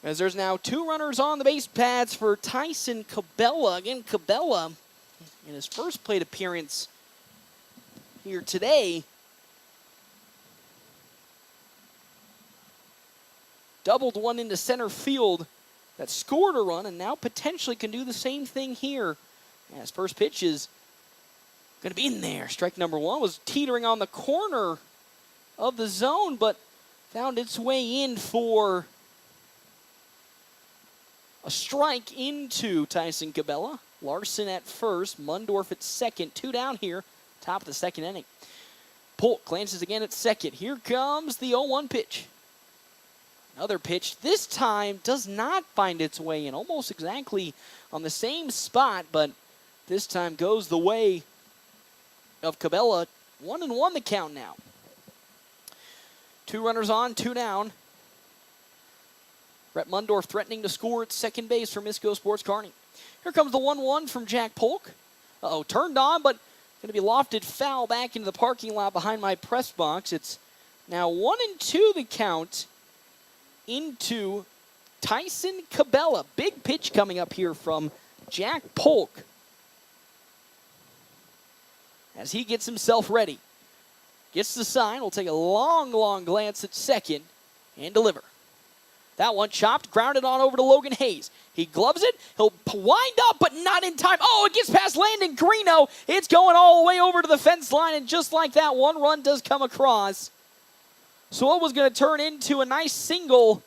As there's now 2 runners on the base paths for Tyson Cabela. Again, Cabela, in his first plate appearance here today, doubled one into center field that scored a run and now potentially can do the same thing here. As first pitch is going to be in there. Strike number 1 was teetering on the corner of the zone, but found its way in for a strike into Tyson Cabela. Larson at first, Mundorf at second. 2 down here, top of the second inning. Polk glances again at second. Here comes the 0-1 pitch. Another pitch, this time does not find its way in. Almost exactly on the same spot, but this time goes the way of Cabela. 1-1 the count now. 2 runners on, 2 down. Rhett Mundorf threatening to score at second base for Misko Sports Kearney. Here comes the 1-1 from Jack Polk. Turned on, but going to be lofted foul back into the parking lot behind my press box. It's now 1-2 the count into Tyson Cabela. Big pitch coming up here from Jack Polk as he gets himself ready. Gets the sign. Will take a long, long glance at second and deliver. That one chopped, grounded on over to Logan Hayes. He gloves it. He'll wind up, but not in time. Oh, it gets past Landon Greeno. It's going all the way over to the fence line, and just like that, 1 run does come across. So what was going to turn into a nice single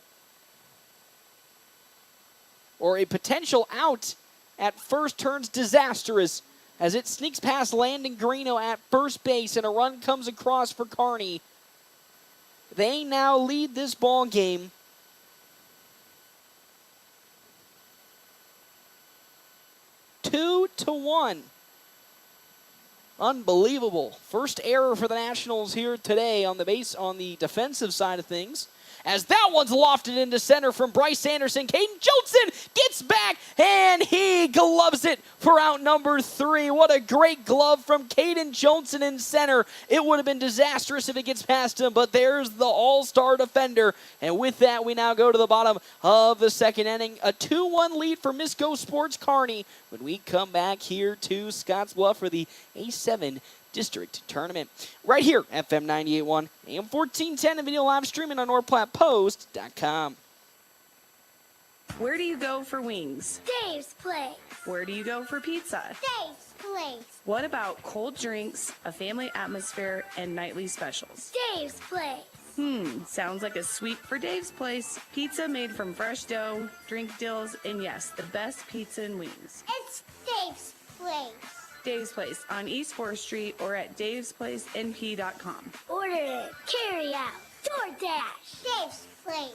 or a potential out at first turns disastrous as it sneaks past Landon Greeno at first base, and a run comes across for Kearney. They now lead this ball game 2-1. Unbelievable. First error for the Nationals here today on the base on the defensive side of things. As that one's lofted into center from Bryce Anderson. Caden Johnson gets back, and he gloves it for out number 3. What a great glove from Caden Johnson in center. It would have been disastrous if it gets past him, but there's the all-star defender. And with that, we now go to the bottom of the second inning. A 2-1 lead for Misko Sports Kearney when we come back here to Scottsbluff for the A7 District Tournament. Right here, FM 98.1, AM 1410, and video live streaming on NorthPlattePost.com. Where do you go for wings? Dave's Place. Where do you go for pizza? Dave's Place. What about cold drinks, a family atmosphere, and nightly specials? Dave's Place. Sounds like a sweep for Dave's Place. Pizza made from fresh dough, drink deals, and yes, the best pizza and wings. It's Dave's Place. Dave's Place on East 4th Street or at davesplacenp.com. Order it, carry out, DoorDash. Dave's Place.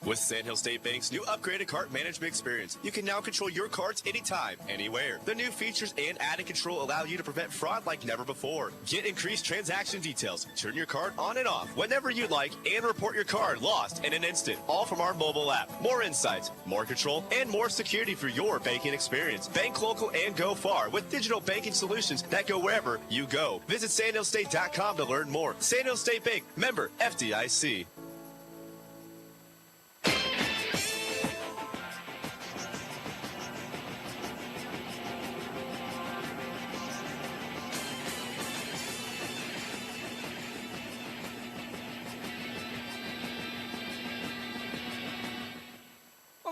With Sandhill State Bank's new upgraded cart management experience, you can now control your carts anytime, anywhere. The new features and added control allow you to prevent fraud like never before. Get increased transaction details, turn your card on and off whenever you'd like, and report your card lost in an instant, all from our mobile app. More insights, more control, and more security for your banking experience. Bank local and go far with digital banking solutions that go wherever you go. Visit sandhillstate.com to learn more. Sandhill State Bank, member FDIC.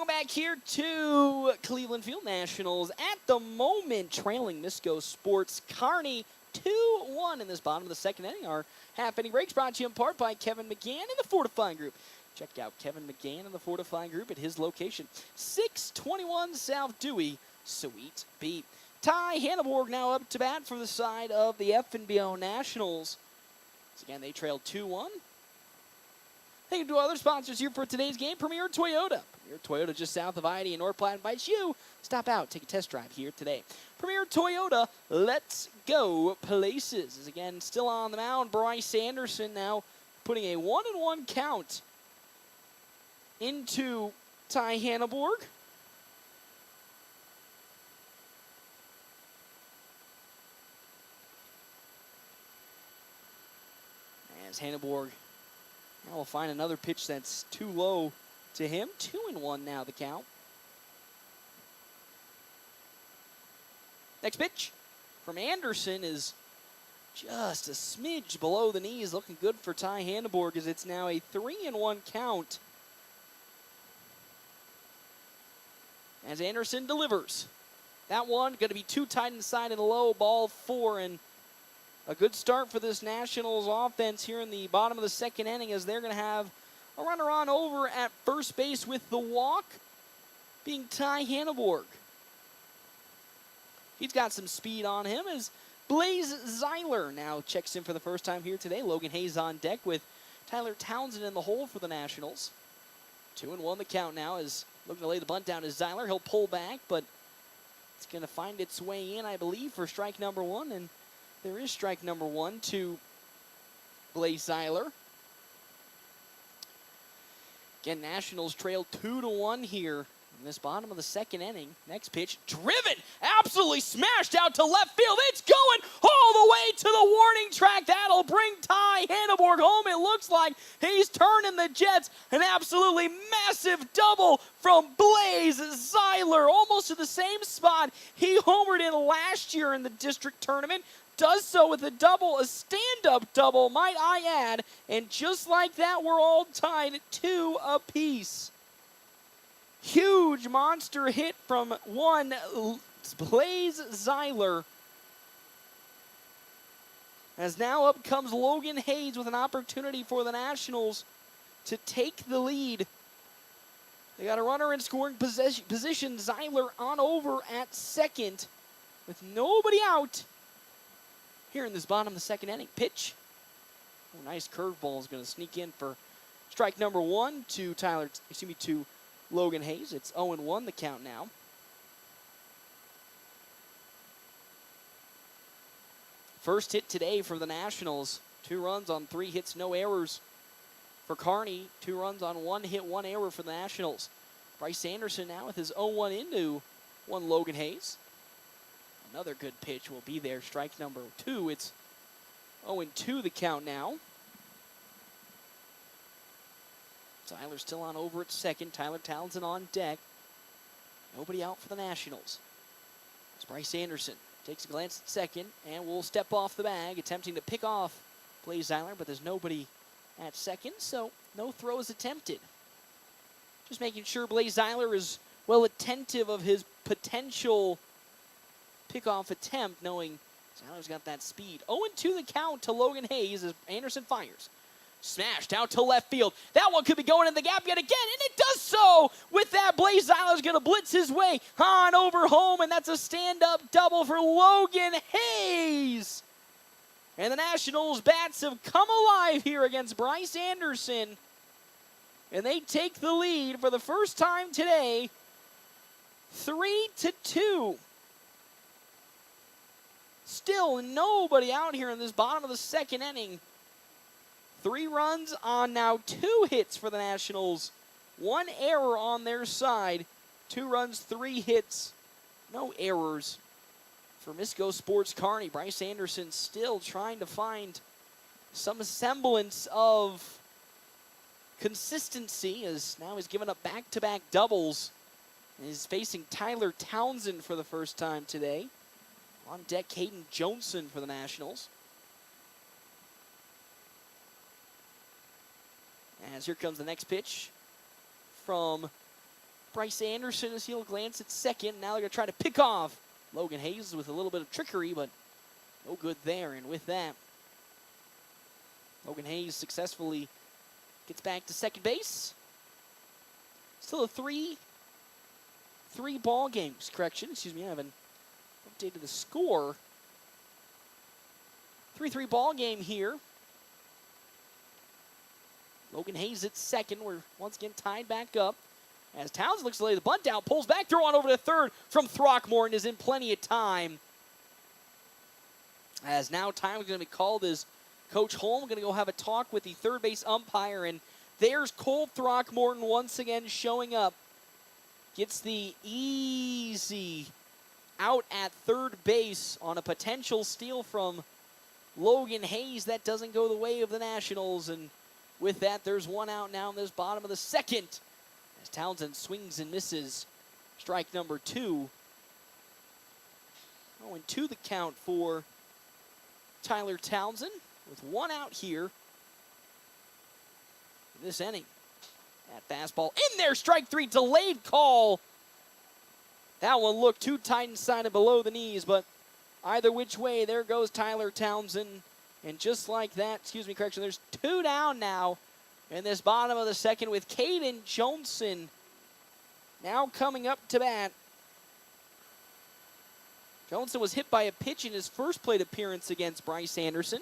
Back here to Cleveland Field. Nationals at the moment trailing Misko Sports Kearney 2-1 in this bottom of the second inning. Our half inning breaks brought to you in part by Kevin McGann and the Fortifying Group. Check out Kevin McGann and the Fortifying Group at his location, 621 South Dewey, Suite B. Ty Hanneborg now up to bat for the side of the FNBO Nationals. So again, they trailed 2-1. Thank you to other sponsors here for today's game. Premier Toyota. Premier Toyota just south of I-80 in North Platte invites you. Stop out, take a test drive here today. Premier Toyota, let's go places. Is again still on the mound. Bryce Anderson now putting a 1-1 count into Ty Hanneborg. As Hanneborg now will find another pitch that's too low to him. 2-1 now the count. Next pitch from Anderson is just a smidge below the knees. Looking good for Ty Hanneborg as it's now a 3-1 count. As Anderson delivers. That one going to be too tight inside and low. Ball 4, and a good start for this Nationals offense here in the bottom of the second inning as they're going to have a runner on over at first base with the walk being Ty Hanneborg. He's got some speed on him as Blaze Zeiler now checks in for the first time here today. Logan Hayes on deck with Tyler Townsend in the hole for the Nationals. 2-1 the count now is looking to lay the bunt down to Zeiler. He'll pull back, but it's going to find its way in, I believe, for strike number 1. And there is strike number 1 to Blaze Zeiler. Again, Nationals trail 2-1 here in this bottom of the second inning. Next pitch, driven, absolutely smashed out to left field. It's going all the way to the warning track. That'll bring Ty Hanneborg home. It looks like he's turning the Jets. An absolutely massive double from Blaze Zeiler, almost to the same spot he homered in last year in the district tournament. Does so with a double, a stand-up double, might I add. And just like that, we're all tied 2 apiece. Huge monster hit from one Blaze Zeiler. As now up comes Logan Hayes with an opportunity for the Nationals to take the lead. They got a runner in scoring position. Zeiler on over at second with nobody out here in this bottom of the second inning. Pitch. Oh, nice curveball is going to sneak in for strike number 1 to to Logan Hayes. It's 0-1 the count now. First hit today for the Nationals. 2 runs on 3 hits, no errors for Kearney. 2 runs on 1 hit, 1 error for the Nationals. Bryce Anderson now with his 0-1 into one Logan Hayes. Another good pitch will be there. Strike number 2. It's 0-2 the count now. Zeiler still on over at second. Tyler Townsend on deck. Nobody out for the Nationals. As Bryce Anderson takes a glance at second and will step off the bag, attempting to pick off Blaze Zeiler, but there's nobody at second, so no throws attempted. Just making sure Blaze Zeiler is well attentive of his potential pickoff attempt, knowing Zeiler's got that speed. 0-2 the count to Logan Hayes as Anderson fires. Smashed out to left field. That one could be going in the gap yet again, and it does so. With that, Blaze Zeiler's going to blitz his way on over home, and that's a stand-up double for Logan Hayes. And the Nationals' bats have come alive here against Bryce Anderson, and they take the lead for the first time today, 3-2. Still nobody out here in this bottom of the second inning. 3 runs on now 2 hits for the Nationals. 1 error on their side. 2 runs, 3 hits. No errors for Misko Sports Kearney. Bryce Anderson still trying to find some semblance of consistency as now he's given up back-to-back doubles. And he's facing Tyler Townsend for the first time today. On deck, Caden Johnson for the Nationals. As here comes the next pitch from Bryce Anderson as he'll glance at second. Now they're going to try to pick off Logan Hayes with a little bit of trickery, but no good there. And with that, Logan Hayes successfully gets back to second base. Still a 3 ball games. Correction, excuse me, I haven't updated the score. 3-3 ball game here. Logan Hayes at second. We're once again tied back up. As Townsend looks to lay the bunt down, pulls back, throw on over to third from Throckmorton is in plenty of time. As now time is going to be called as Coach Holm going to go have a talk with the third base umpire, and there's Cole Throckmorton once again showing up. Gets the easy out at third base on a potential steal from Logan Hayes. That doesn't go the way of the Nationals, and with that, there's one out now in this bottom of the second as Townsend swings and misses. Strike number 2. 0-2 the count for Tyler Townsend with one out here in this inning. That fastball in there, strike 3, delayed call. That one looked too tight inside and below the knees, but either which way, there goes Tyler Townsend. And just like that, there's 2 down now in this bottom of the second with Caden Johnson now coming up to bat. Johnson was hit by a pitch in his first plate appearance against Bryce Anderson.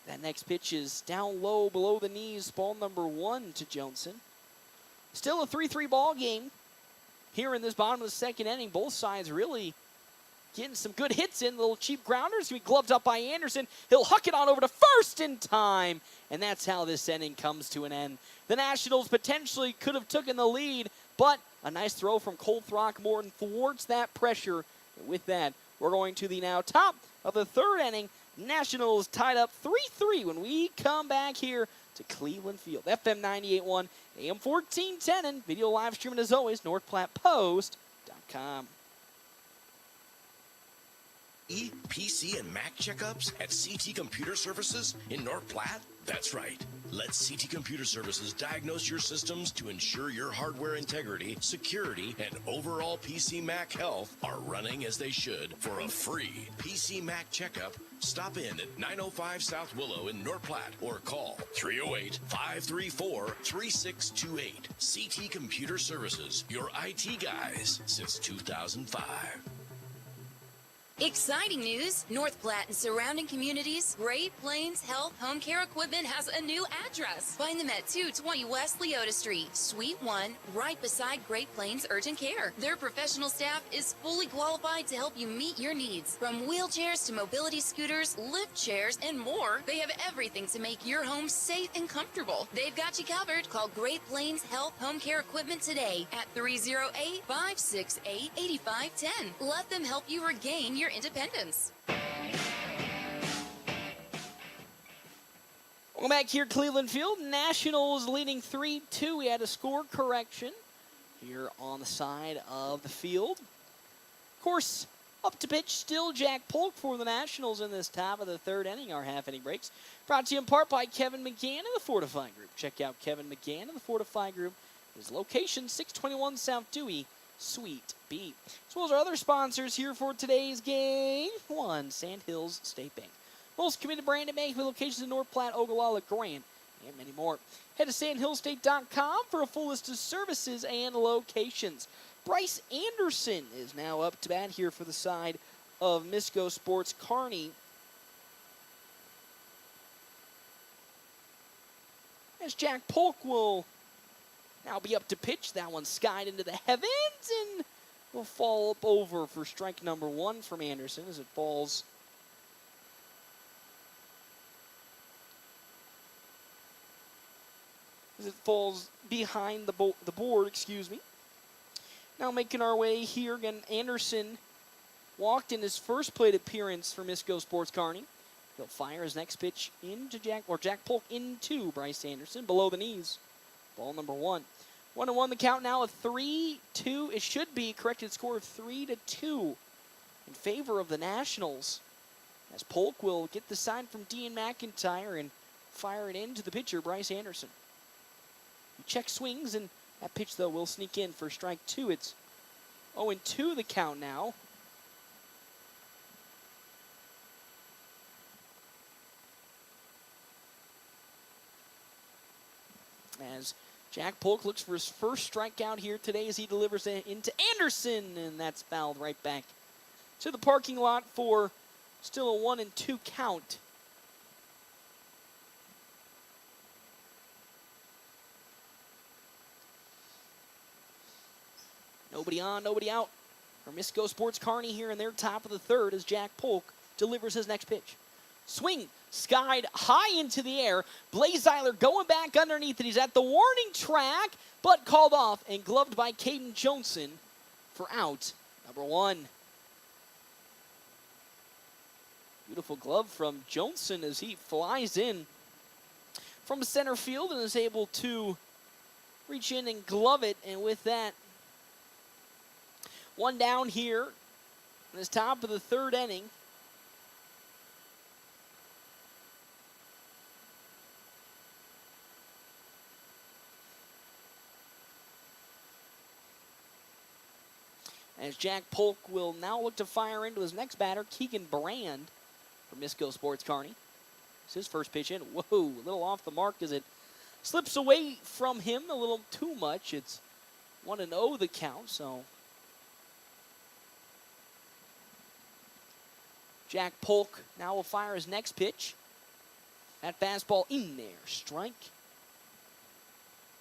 That next pitch is down low below the knees, ball number 1 to Johnson. Still a 3-3 ball game here in this bottom of the second inning. Both sides really getting some good hits in. Little cheap grounders. Going to be gloved up by Anderson. He'll huck it on over to first in time. And that's how this inning comes to an end. The Nationals potentially could have taken the lead, but a nice throw from Cole Throckmorton thwarts that pressure. And with that, we're going to the now top of the third inning. Nationals tied up 3-3 when we come back here to Cleveland Field. FM 98.1, AM 1410, and video live streaming as always, NorthPlattePost.com. PC and Mac checkups at CT Computer Services in North Platte? That's right. Let CT Computer Services diagnose your systems to ensure your hardware integrity, security, and overall PC Mac health are running as they should. For a free PC Mac checkup, stop in at 905 South Willow in North Platte or call 308-534-3628. CT Computer Services, your IT guys since 2005. Exciting news! North Platte and surrounding communities, Great Plains Health Home Care Equipment has a new address. Find them at 220 West Leota Street, Suite 1, right beside Great Plains Urgent Care. Their professional staff is fully qualified to help you meet your needs. From wheelchairs to mobility scooters, lift chairs, and more, they have everything to make your home safe and comfortable. They've got you covered. Call Great Plains Health Home Care Equipment today at 308-568-8510. Let them help you regain your independence. Welcome back here, Cleveland Field. Nationals leading 3-2. We had a score correction here on the side of the field. Of course, up to pitch still Jack Polk for the Nationals in this top of the third inning. Our half inning breaks brought to you in part by Kevin McGann and the Fortify Group. Check out Kevin McGann and the Fortify Group. His location, 621 South Dewey, Suite B. As well as our other sponsors here for today's game. 1, Sandhills State Bank. Most committed branded bank with locations in North Platte, Ogallala, Grant, and many more. Head to sandhillstate.com for a full list of services and locations. Bryce Anderson is now up to bat here for the side of Misko Sports Kearney. As Jack Polk will now be up to pitch. That one skied into the heavens and will fall up over for strike number 1 from Anderson as it falls behind the board, Now making our way here again, Anderson walked in his first plate appearance for Misko Sports Kearney. He'll fire his next pitch into Jack Polk into Bryce Anderson below the knees. Ball number 1. 1-1 the count now, a 3-2. It should be corrected score of 3-2 in favor of the Nationals. As Polk will get the sign from Dean McIntyre and fire it into the pitcher, Bryce Anderson. He check swings, and that pitch, though, will sneak in for strike 2. It's 0-2 the count now. As Jack Polk looks for his first strikeout here today as he delivers it into Anderson, and that's fouled right back to the parking lot for still a 1-2 count. Nobody on, nobody out for Misko Sports Kearney here in their top of the third as Jack Polk delivers his next pitch. Swing skied high into the air. Blaze Eiler going back underneath it. He's at the warning track, but called off and gloved by Caden Johnson for out number 1. Beautiful glove from Johnson as he flies in from center field and is able to reach in and glove it. And with that, 1 down here in this top of the 3rd inning. As Jack Polk will now look to fire into his next batter, Keegan Brand from Misko Sports Kearney. It's his first pitch in. Whoa, a little off the mark as it slips away from him a little too much. It's 1-0 the count, so Jack Polk now will fire his next pitch. That fastball in there. Strike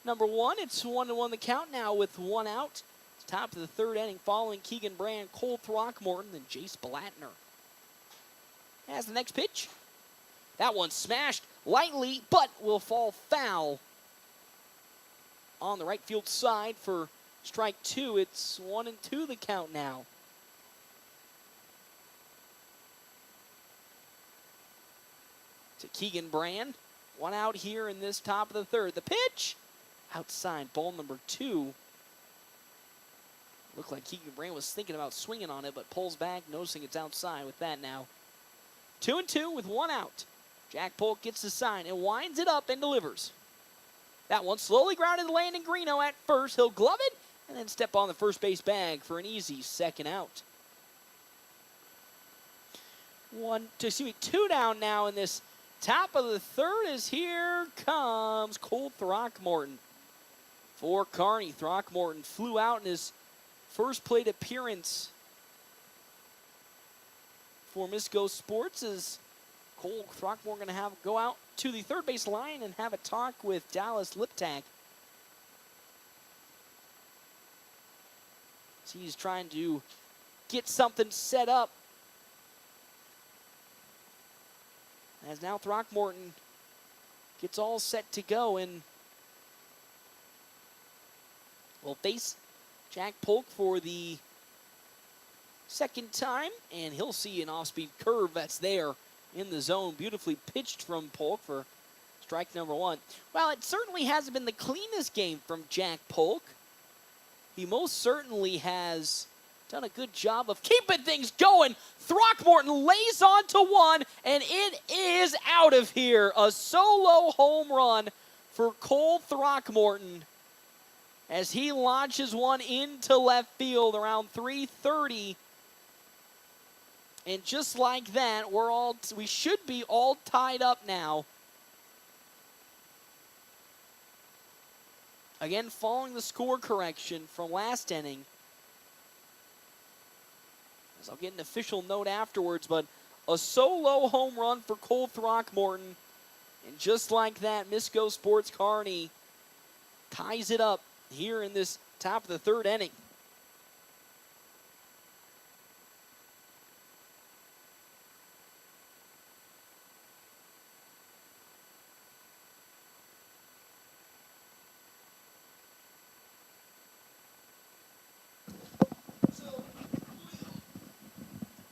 number 1. It's 1-1 the count now with 1 out. Top of the 3rd inning following Keegan Brand, Cole Throckmorton, and Jace Blattner. As the next pitch. That one smashed lightly, but will fall foul on the right field side for strike 2. It's 1-2 the count now. To Keegan Brand. 1 out here in this top of the 3rd. The pitch outside, ball number 2. Looked like Keegan Brand was thinking about swinging on it, but pulls back, noticing it's outside with that now. 2-2 with 1 out. Jack Polk gets the sign and winds it up and delivers. That one slowly grounded to Landon Greeno at first. He'll glove it and then step on the first base bag for an easy 2nd out. 2 down now in this top of the 3rd as here comes Cole Throckmorton. For Kearney, Throckmorton flew out in his first plate appearance for Misko Sports as Cole Throckmorton going to go out to the 3rd base line and have a talk with Dallas Liptak. So he's trying to get something set up. As now Throckmorton gets all set to go and will face Jack Polk for the 2nd time, and he'll see an off-speed curve that's there in the zone. Beautifully pitched from Polk for strike number 1. Well, it certainly hasn't been the cleanest game from Jack Polk. He most certainly has done a good job of keeping things going. Throckmorton lays on to 1, and it is out of here. A solo home run for Cole Throckmorton as he launches one into left field around 3:30. And just like that, we should be all tied up now. Again, following the score correction from last inning. As I'll get an official note afterwards, but a solo home run for Cole Throckmorton. And just like that, Misko Sports Kearney ties it up here in this top of the 3rd inning.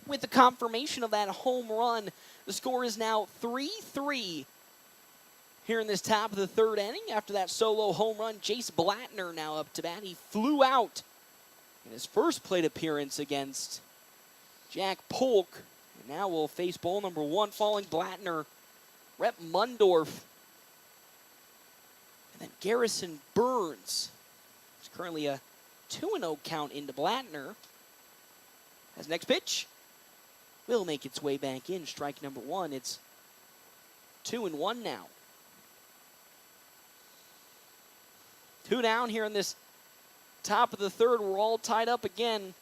With the confirmation of that home run, the score is now 3-3 here in this top of the 3rd inning. After that solo home run, Jace Blattner now up to bat. He flew out in his first plate appearance against Jack Polk. And now we'll face ball number 1 following Blattner, Rep Mundorf, and then Garrison Burns. It's currently a 2-0 count into Blattner. As next pitch will make its way back in. Strike number 1. It's 2-1 now. 2 down here in this top of the 3rd. We're all tied up again.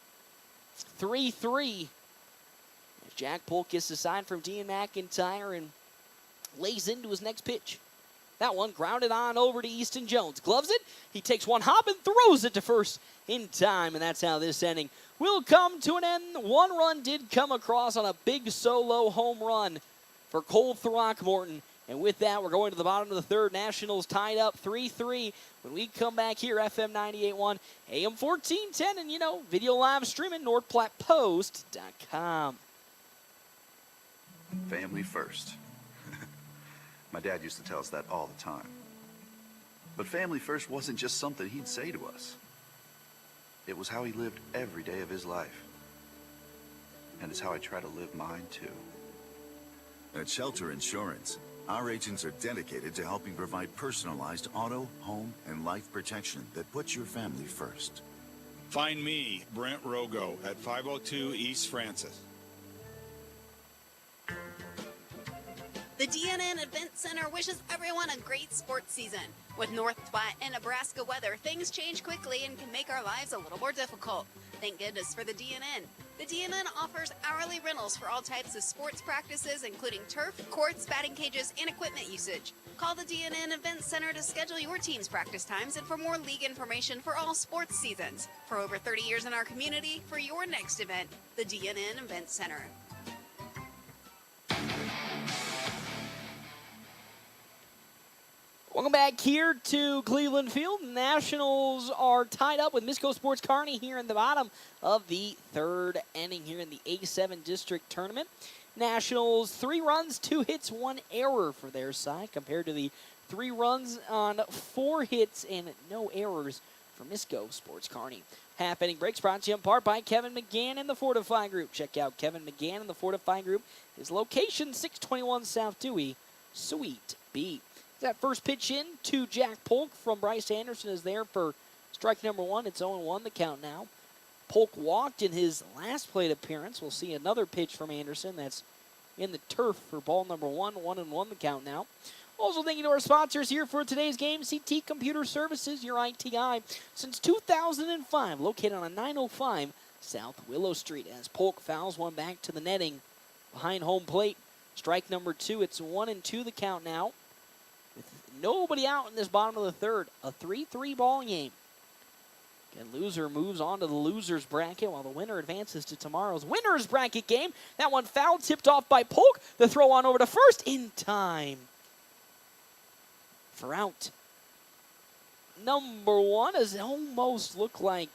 3-3. As Jack Polk gets the sign from Dean McIntyre and lays into his next pitch. That one grounded on over to Easton Jones. Gloves it. He takes one hop and throws it to first in time. And that's how this inning will come to an end. 1 run did come across on a big solo home run for Cole Throckmorton. And with that, we're going to the bottom of the third. Nationals tied up 3-3. When we come back here, FM 98.1, AM 1410, and, video live streaming, NorthPlattePost.com. Family first. My dad used to tell us that all the time. But family first wasn't just something he'd say to us. It was how he lived every day of his life. And it's how I try to live mine, too. At Shelter Insurance, our agents are dedicated to helping provide personalized auto, home, and life protection that puts your family first. Find me, Brent Rogo, at 502 East Francis. The DNN Event Center wishes everyone a great sports season. With North Platte and Nebraska weather, things change quickly and can make our lives a little more difficult. Thank goodness for the DNN. The DNN offers hourly rentals for all types of sports practices, including turf, courts, batting cages, and equipment usage. Call the DNN Event Center to schedule your team's practice times and for more league information for all sports seasons. For over 30 years in our community, for your next event, the DNN Event Center. Welcome back here to Cleveland Field. Nationals are tied up with Misko Sports Kearney here in the bottom of the third inning here in the A7 District Tournament. Nationals 3 runs, 2 hits, 1 error for their side compared to the 3 runs on 4 hits and no errors for Misko Sports Kearney. Half inning breaks brought to you in part by Kevin McGann and the Fortify Group. Check out Kevin McGann and the Fortify Group. His location, 621 South Dewey, Suite B. That first pitch in to Jack Polk from Bryce Anderson is there for strike number 1. It's 0-1 the count now. Polk walked in his last plate appearance. We'll see another pitch from Anderson that's in the turf for ball number 1. 1-1 the count now. Also thank you to our sponsors here for today's game. CT Computer Services, your IT guy since 2005, located on 905 South Willow Street. As Polk fouls one back to the netting behind home plate. Strike number 2. It's 1-2 the count now. With nobody out in this bottom of the third. A 3-3 ball game. Again, loser moves on to the loser's bracket while the winner advances to tomorrow's winner's bracket game. That one foul tipped off by Polk. The throw on over to first in time. For out number 1, as it almost looked like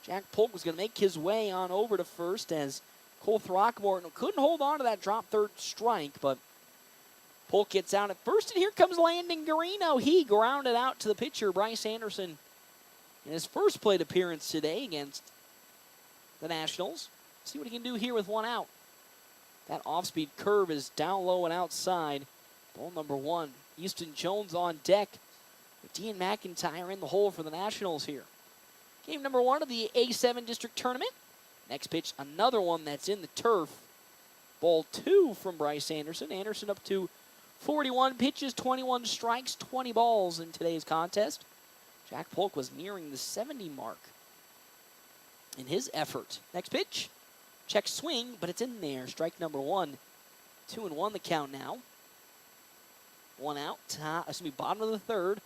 Jack Polk was going to make his way on over to first as Cole Throckmorton couldn't hold on to that drop third strike, but Polk gets out at first, and here comes Landon Garino. He grounded out to the pitcher, Bryce Anderson, in his first plate appearance today against the Nationals. See what he can do here with 1 out. That off-speed curve is down low and outside. Ball number 1. Easton Jones on deck with Dean McIntyre in the hole for the Nationals here. Game number 1 of the A7 District Tournament. Next pitch, another one that's in the turf. Ball 2 from Bryce Anderson. Anderson up to 41 pitches, 21 strikes, 20 balls in today's contest. Jack Polk was nearing the 70 mark in his effort. Next pitch, check swing, but it's in there. Strike number 1. 2-1 the count now. 1 out. Bottom of the third.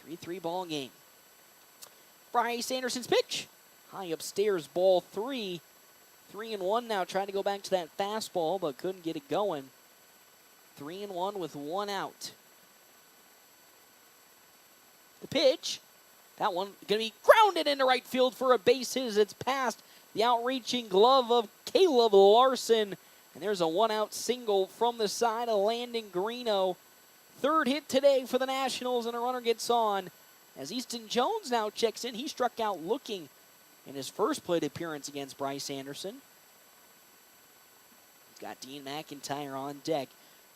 3-3 ball game. Bryce Anderson's pitch. High upstairs, ball 3. 3-1 now. Trying to go back to that fastball, but couldn't get it going. 3-1 with 1 out. The pitch. That one going to be grounded into right field for a base hit as it's past the outreaching glove of Caleb Larson. And there's a 1-out single from the side of Landon Garino. Third hit today for the Nationals, and a runner gets on. As Easton Jones now checks in, he struck out looking in his first plate appearance against Bryce Anderson. He's got Dean McIntyre on deck.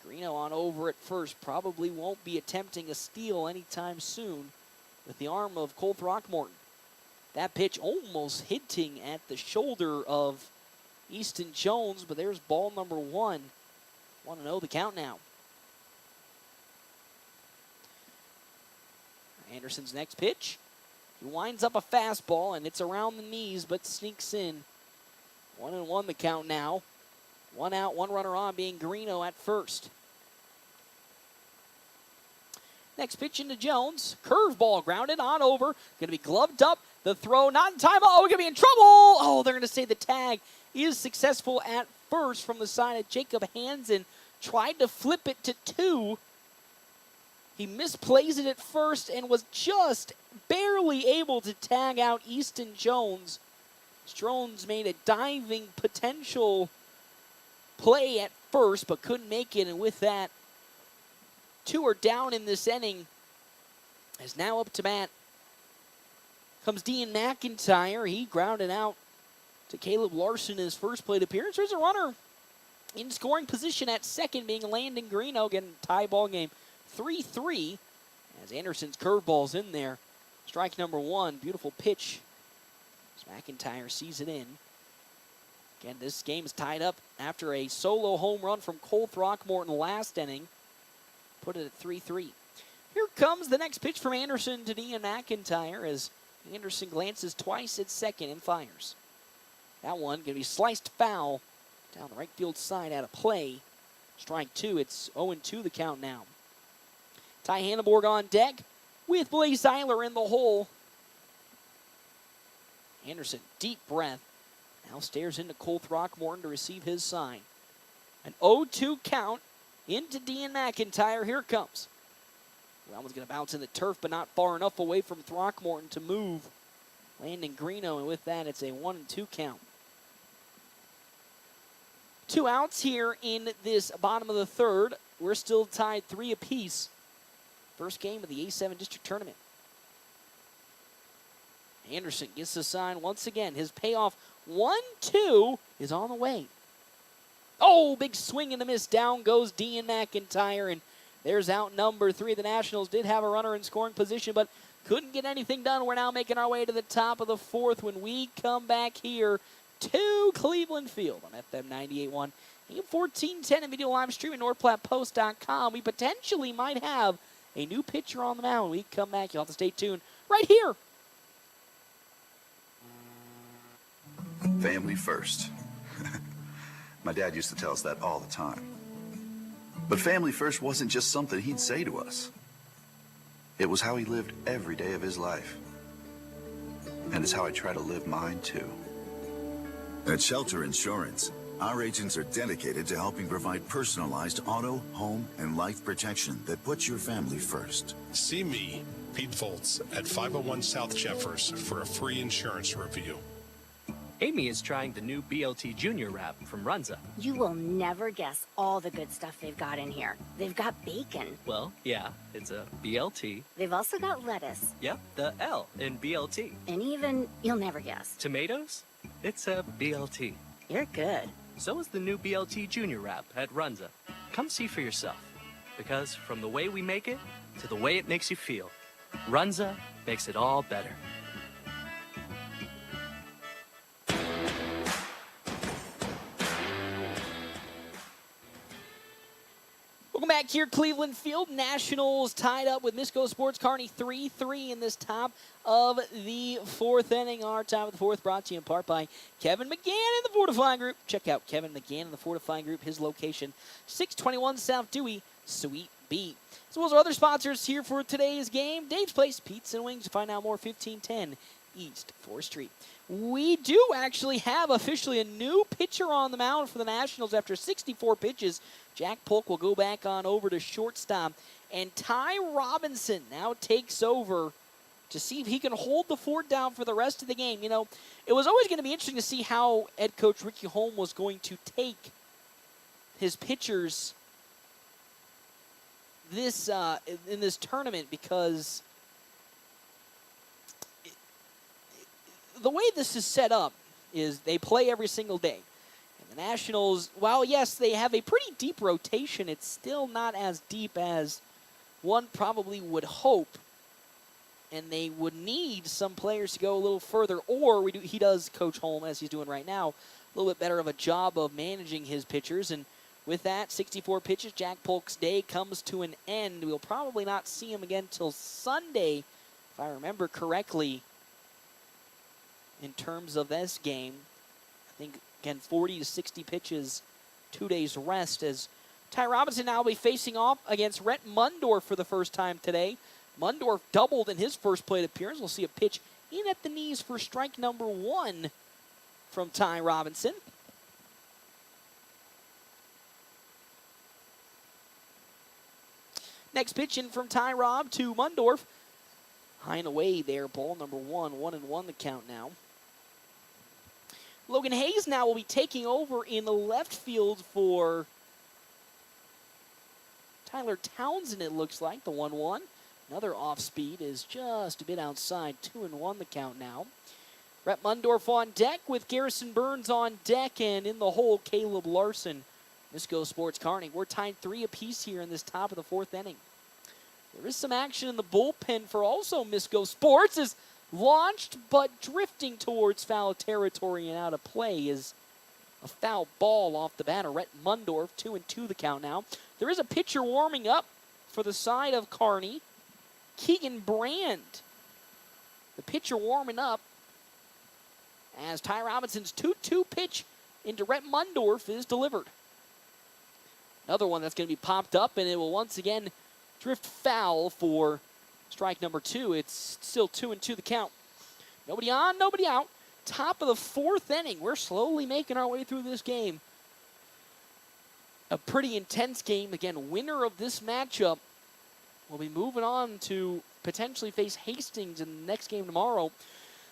Garino on over at first. Probably won't be attempting a steal anytime soon with the arm of Cole Throckmorton. That pitch almost hitting at the shoulder of Easton Jones, but there's ball number 1. 1-0 the count now. Anderson's next pitch. He winds up a fastball, and it's around the knees, but sneaks in. 1-1 the count now. 1 out, 1 runner on, being Garino at first. Next pitch into Jones. Curveball grounded on over. Going to be gloved up. The throw not in time. Oh, going to be in trouble. Oh, they're going to say the tag is successful at first from the side of Jacob Hansen. tried to flip it to 2. He misplays it at first and was just barely able to tag out Easton Jones. Jones made a diving potential play at first, but couldn't make it, and with that, 2 are down in this inning. As now up to bat comes Dean McIntyre. He grounded out to Caleb Larson in his first plate appearance. There's a runner in scoring position at second, being Landon Greeno, getting a tie ball game 3-3 as Anderson's curveball's in there. Strike number 1, beautiful pitch as McIntyre sees it in. Again, this game is tied up after a solo home run from Cole Throckmorton last inning. Put it at 3-3. Here comes the next pitch from Anderson to Dean McIntyre as Anderson glances twice at second and fires. That one going to be sliced foul down the right field side out of play. Strike 2. It's 0-2 the count now. Ty Hanneborg on deck with Blaze Eiler in the hole. Anderson, deep breath. Now stares into Cole Throckmorton to receive his sign. An 0-2 count into Dean McIntyre. Here it comes. That one's going to bounce in the turf, but not far enough away from Throckmorton to move Landon Greeno, and with that, it's a 1-2 count. 2 outs here in this bottom of the third. We're still tied 3 apiece. First game of the A7 District Tournament. Anderson gets the sign once again. His payoff 1-2 is on the way. Oh, big swing and a miss. Down goes Dean McIntyre, and there's out number 3. The Nationals did have a runner in scoring position, but couldn't get anything done. We're now making our way to the top of the 4th when we come back here to Cleveland Field on FM 98.1. AM 1410 and video live stream at NorthPlattePost.com. We potentially might have a new pitcher on the mound. When we come back, you'll have to stay tuned right here. Family first. My dad used to tell us that all the time. But family first wasn't just something he'd say to us. It was how he lived every day of his life. And it's how I try to live mine, too. At Shelter Insurance, our agents are dedicated to helping provide personalized auto, home, and life protection that puts your family first. See me, Pete Volz, at 501 South Jeffers for a free insurance review. Amy is trying the new BLT Junior wrap from Runza. You will never guess all the good stuff they've got in here. They've got bacon. Well, yeah, it's a BLT. They've also got lettuce. Yep, the L in BLT. And even, you'll never guess. Tomatoes? It's a BLT. You're good. So is the new BLT Junior wrap at Runza. Come see for yourself. Because from the way we make it to the way it makes you feel, Runza makes it all better. Welcome back here, Cleveland Field. Nationals tied up with Misko Sports Kearney 3-3 in this top of the 4th inning. Our time of the 4th brought to you in part by Kevin McGann and the Fortifying Group. Check out Kevin McGann and the Fortifying Group. His location, 621 South Dewey, Suite B. As well as our other sponsors here for today's game, Dave's Place Pizza and Wings. To find out more, 1510 East 4th Street. We do actually have officially a new pitcher on the mound for the Nationals after 64 pitches. Jack Polk will go back on over to shortstop. And Ty Robinson now takes over to see if he can hold the fort down for the rest of the game. You know, it was always going to be interesting to see how head coach Ricky Holm was going to take his pitchers this in this tournament, because the way this is set up is they play every single day. And the Nationals, while yes, they have a pretty deep rotation, it's still not as deep as one probably would hope. And they would need some players to go a little further, or he does, Coach Holm, as he's doing right now, a little bit better of a job of managing his pitchers. And with that, 64 pitches, Jack Polk's day comes to an end. We'll probably not see him again till Sunday, if I remember correctly, in terms of this game. I think, again, 40 to 60 pitches, 2 days rest, as Ty Robinson now will be facing off against Rhett Mundorf for the first time today. Mundorf doubled in his first plate appearance. We'll see a pitch in at the knees for strike number 1 from Ty Robinson. Next pitch in from Ty Robb to Mundorf. High and away there, ball number 1, 1-1 the count now. Logan Hayes now will be taking over in the left field for Tyler Townsend, it looks like, the 1-1. Another off-speed is just a bit outside, 2-1 the count now. Rhett Mundorf on deck with Garrison Burns on deck, and in the hole, Caleb Larson. Misko Sports Kearney. We're tied 3 apiece here in this top of the 4th inning. There is some action in the bullpen for also Misko Sports, is launched but drifting towards foul territory and out of play is a foul ball off the batter. Rhett Mundorf, 2-2 the count now. There is a pitcher warming up for the side of Kearney. Keegan Brand, the pitcher warming up as Ty Robinson's 2-2 pitch into Rhett Mundorf is delivered. Another one that's going to be popped up, and it will once again drift foul for strike number 2. It's still 2-2 the count. Nobody on, nobody out. Top of the 4th inning. We're slowly making our way through this game. A pretty intense game. Again, winner of this matchup will be moving on to potentially face Hastings in the next game tomorrow,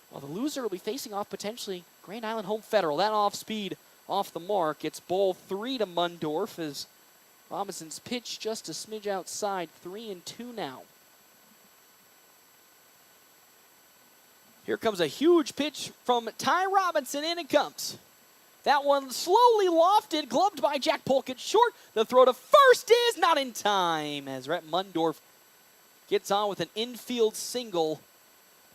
while the loser will be facing off potentially Grand Island Home Federal. That off speed off the mark. It's ball 3 to Mundorf as Robinson's pitch just a smidge outside. 3-2 now. Here comes a huge pitch from Ty Robinson. In it comes. That one slowly lofted, gloved by Jack Polkett short. The throw to first is not in time as Rhett Mundorf gets on with an infield single.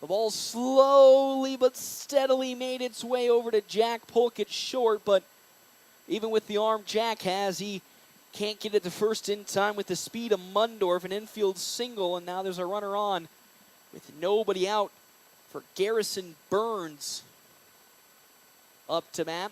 The ball slowly but steadily made its way over to Jack Polkett short, but even with the arm Jack has, he can't get it to first in time with the speed of Mundorf. An infield single, and now there's a runner on with nobody out for Garrison Burns up to bat.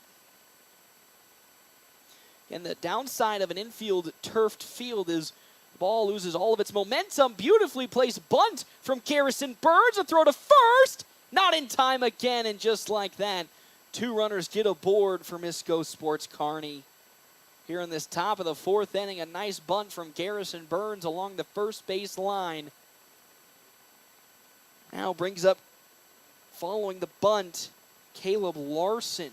And the downside of an infield turfed field is the ball loses all of its momentum. Beautifully placed bunt from Garrison Burns. A throw to first. Not in time again, and just like that, 2 runners get aboard for Misko Sports Kearney. Here in this top of the 4th inning, a nice bunt from Garrison Burns along the first base line. Now brings up, following the bunt, Caleb Larson.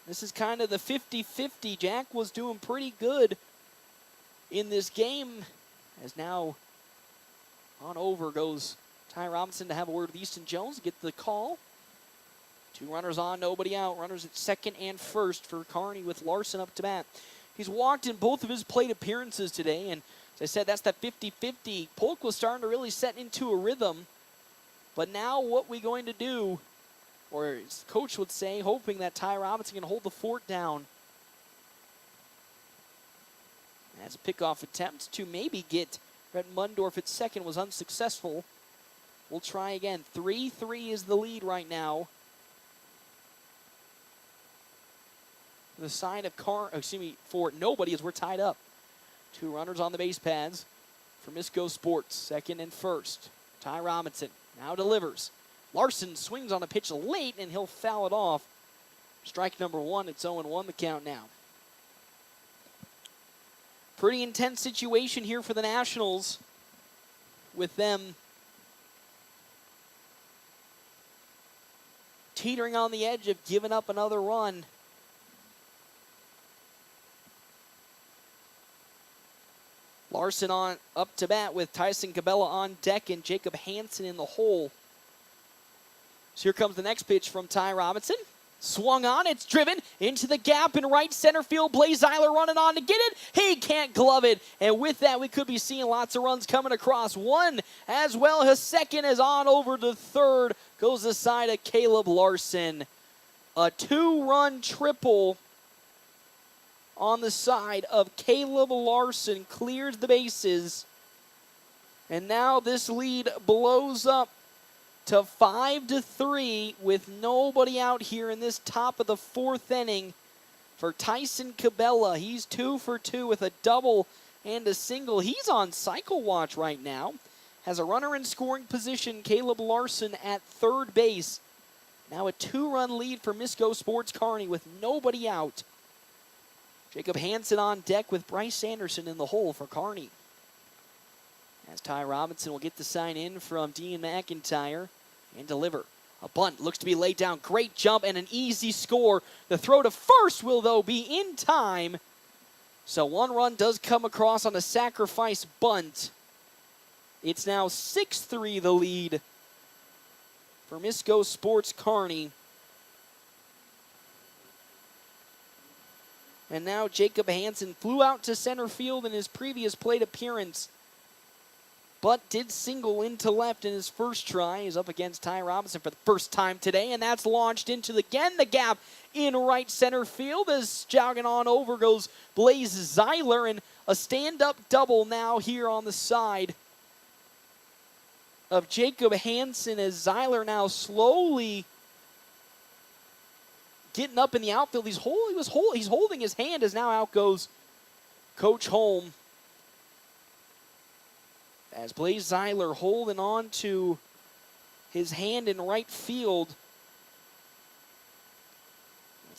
This is kind of the 50-50. Jack was doing pretty good in this game, as now on over goes Ty Robinson to have a word with Easton Jones, get the call. 2 runners on, nobody out. Runners at second and first for Kearney with Larson up to bat. He's walked in both of his plate appearances today, and as I said, that's that 50-50. Polk was starting to really set into a rhythm, but now what we going to do, or as coach would say, hoping that Ty Robinson can hold the fort down. As a pickoff attempt to maybe get Rhett Mundorf at second was unsuccessful. We'll try again. 3-3 is the lead right now. The side of for nobody as we're tied up. 2 runners on the base paths for Misko Sports. Second and first. Ty Robinson now delivers. Larson swings on a pitch late, and he'll foul it off. Strike number 1. It's 0-1 the count now. Pretty intense situation here for the Nationals, with them teetering on the edge of giving up another run. Larson on up to bat with Tyson Cabela on deck and Jacob Hansen in the hole. So here comes the next pitch from Ty Robinson. Swung on, it's driven into the gap in right center field. Blaze Eiler running on to get it. He can't glove it. And with that, we could be seeing lots of runs coming across. One as well. His second is on over to third. Goes the side of Caleb Larson. A 2-run triple on the side of Caleb Larson. Clears the bases. And now this lead blows up to 5-3 with nobody out here in this top of the 4th inning for Tyson Cabela. He's 2 for 2 with a double and a single. He's on cycle watch right now. Has a runner in scoring position, Caleb Larson at third base. Now a 2-run lead for Misko Sports Kearney with nobody out. Jacob Hansen on deck with Bryce Anderson in the hole for Kearney. As Ty Robinson will get the sign in from Dean McIntyre and deliver. A bunt looks to be laid down. Great jump and an easy score. The throw to first will, though, be in time. So one run does come across on a sacrifice bunt. It's now 6-3 the lead for Misko Sports Kearney. And now Jacob Hansen flew out to center field in his previous plate appearance, but did single into left in his first try. He's up against Ty Robinson for the first time today, and that's launched into, again, the gap in right center field. As jogging on over goes Blaze Zeiler, and a stand-up double now here on the side of Jacob Hansen, as Zeiler now slowly getting up in the outfield. He's holding his hand as now out goes Coach Holm. As Blaze Zeiler holding on to his hand in right field.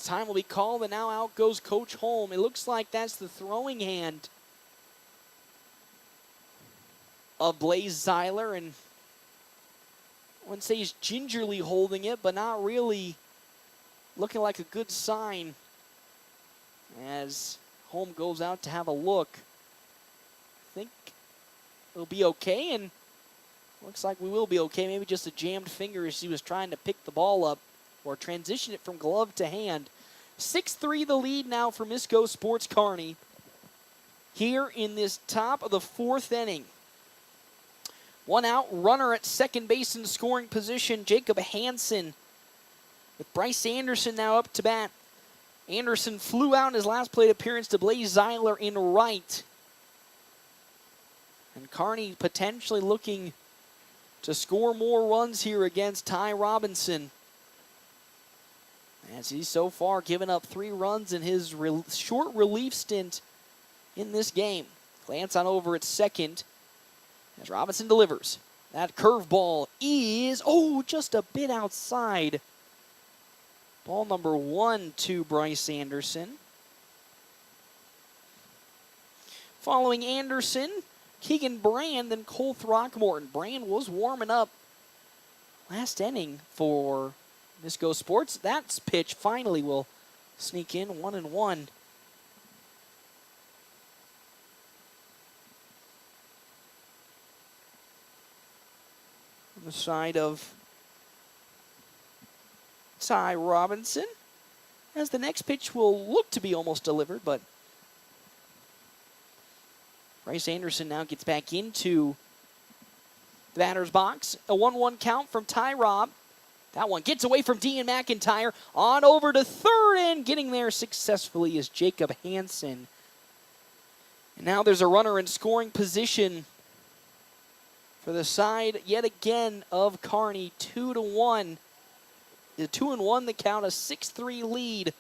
Time will be called, and now out goes Coach Holm. It looks like that's the throwing hand of Blaze Zeiler, and I wouldn't say he's gingerly holding it, but not really looking like a good sign as Holm goes out to have a look. I think it'll be okay, and looks like we will be okay. Maybe just a jammed finger as he was trying to pick the ball up or transition it from glove to hand. 6-3 the lead now for Misko Sports Kearney here in this top of the fourth inning. One out, runner at second base in scoring position, Jacob Hansen, with Bryce Anderson now up to bat. Anderson flew out in his last plate appearance to Blaze Zeiler in right. And Kearney potentially looking to score more runs here against Ty Robinson, as he's so far given up 3 runs in his short relief stint in this game. Glance on over at second as Robinson delivers. That curveball is, just a bit outside. Ball number 1 to Bryce Anderson. Following Anderson, Keegan Brand and Cole Throckmorton. Brand was warming up last inning for Misko Sports. That pitch finally will sneak in, 1-1. On the side of Ty Robinson, as the next pitch will look to be almost delivered, but Bryce Anderson now gets back into the batter's box. A 1-1 count from Ty Rob. That one gets away from Dean McIntyre. On over to third, and getting there successfully is Jacob Hansen. And now there's a runner in scoring position for the side yet again of Kearney. 2-1. The 2-1 the count, a 6-3 lead.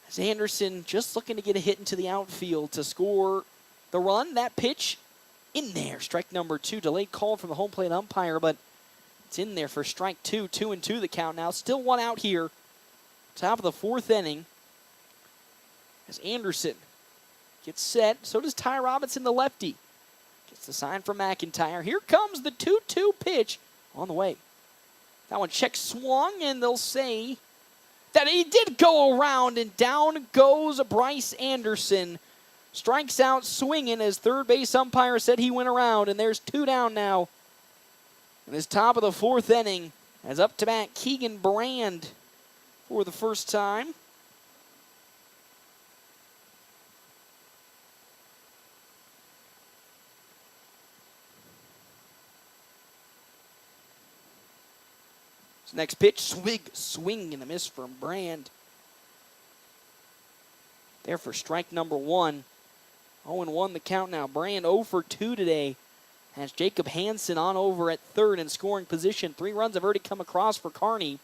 As Anderson just looking to get a hit into the outfield to score the run. That pitch in there. Strike number 2. Delayed call from the home plate umpire, but it's in there for strike 2. 2-2 the count now. Still one out here. Top of the fourth inning. As Anderson gets set. So does Ty Robinson, the lefty. Gets the sign from McIntyre. Here comes the 2-2 pitch on the way. That one check swung, and they'll say that he did go around, and down goes Bryce Anderson. Strikes out swinging as third base umpire said he went around, and there's 2 down now. In this top of the fourth inning, as up to bat Keegan Brand for the first time. Next pitch, swing and a miss from Brand. There for strike number 1. 0-1 the count now. Brand 0 for 2 today. Has Jacob Hansen on over at third in scoring position. 3 runs have already come across for Kearney.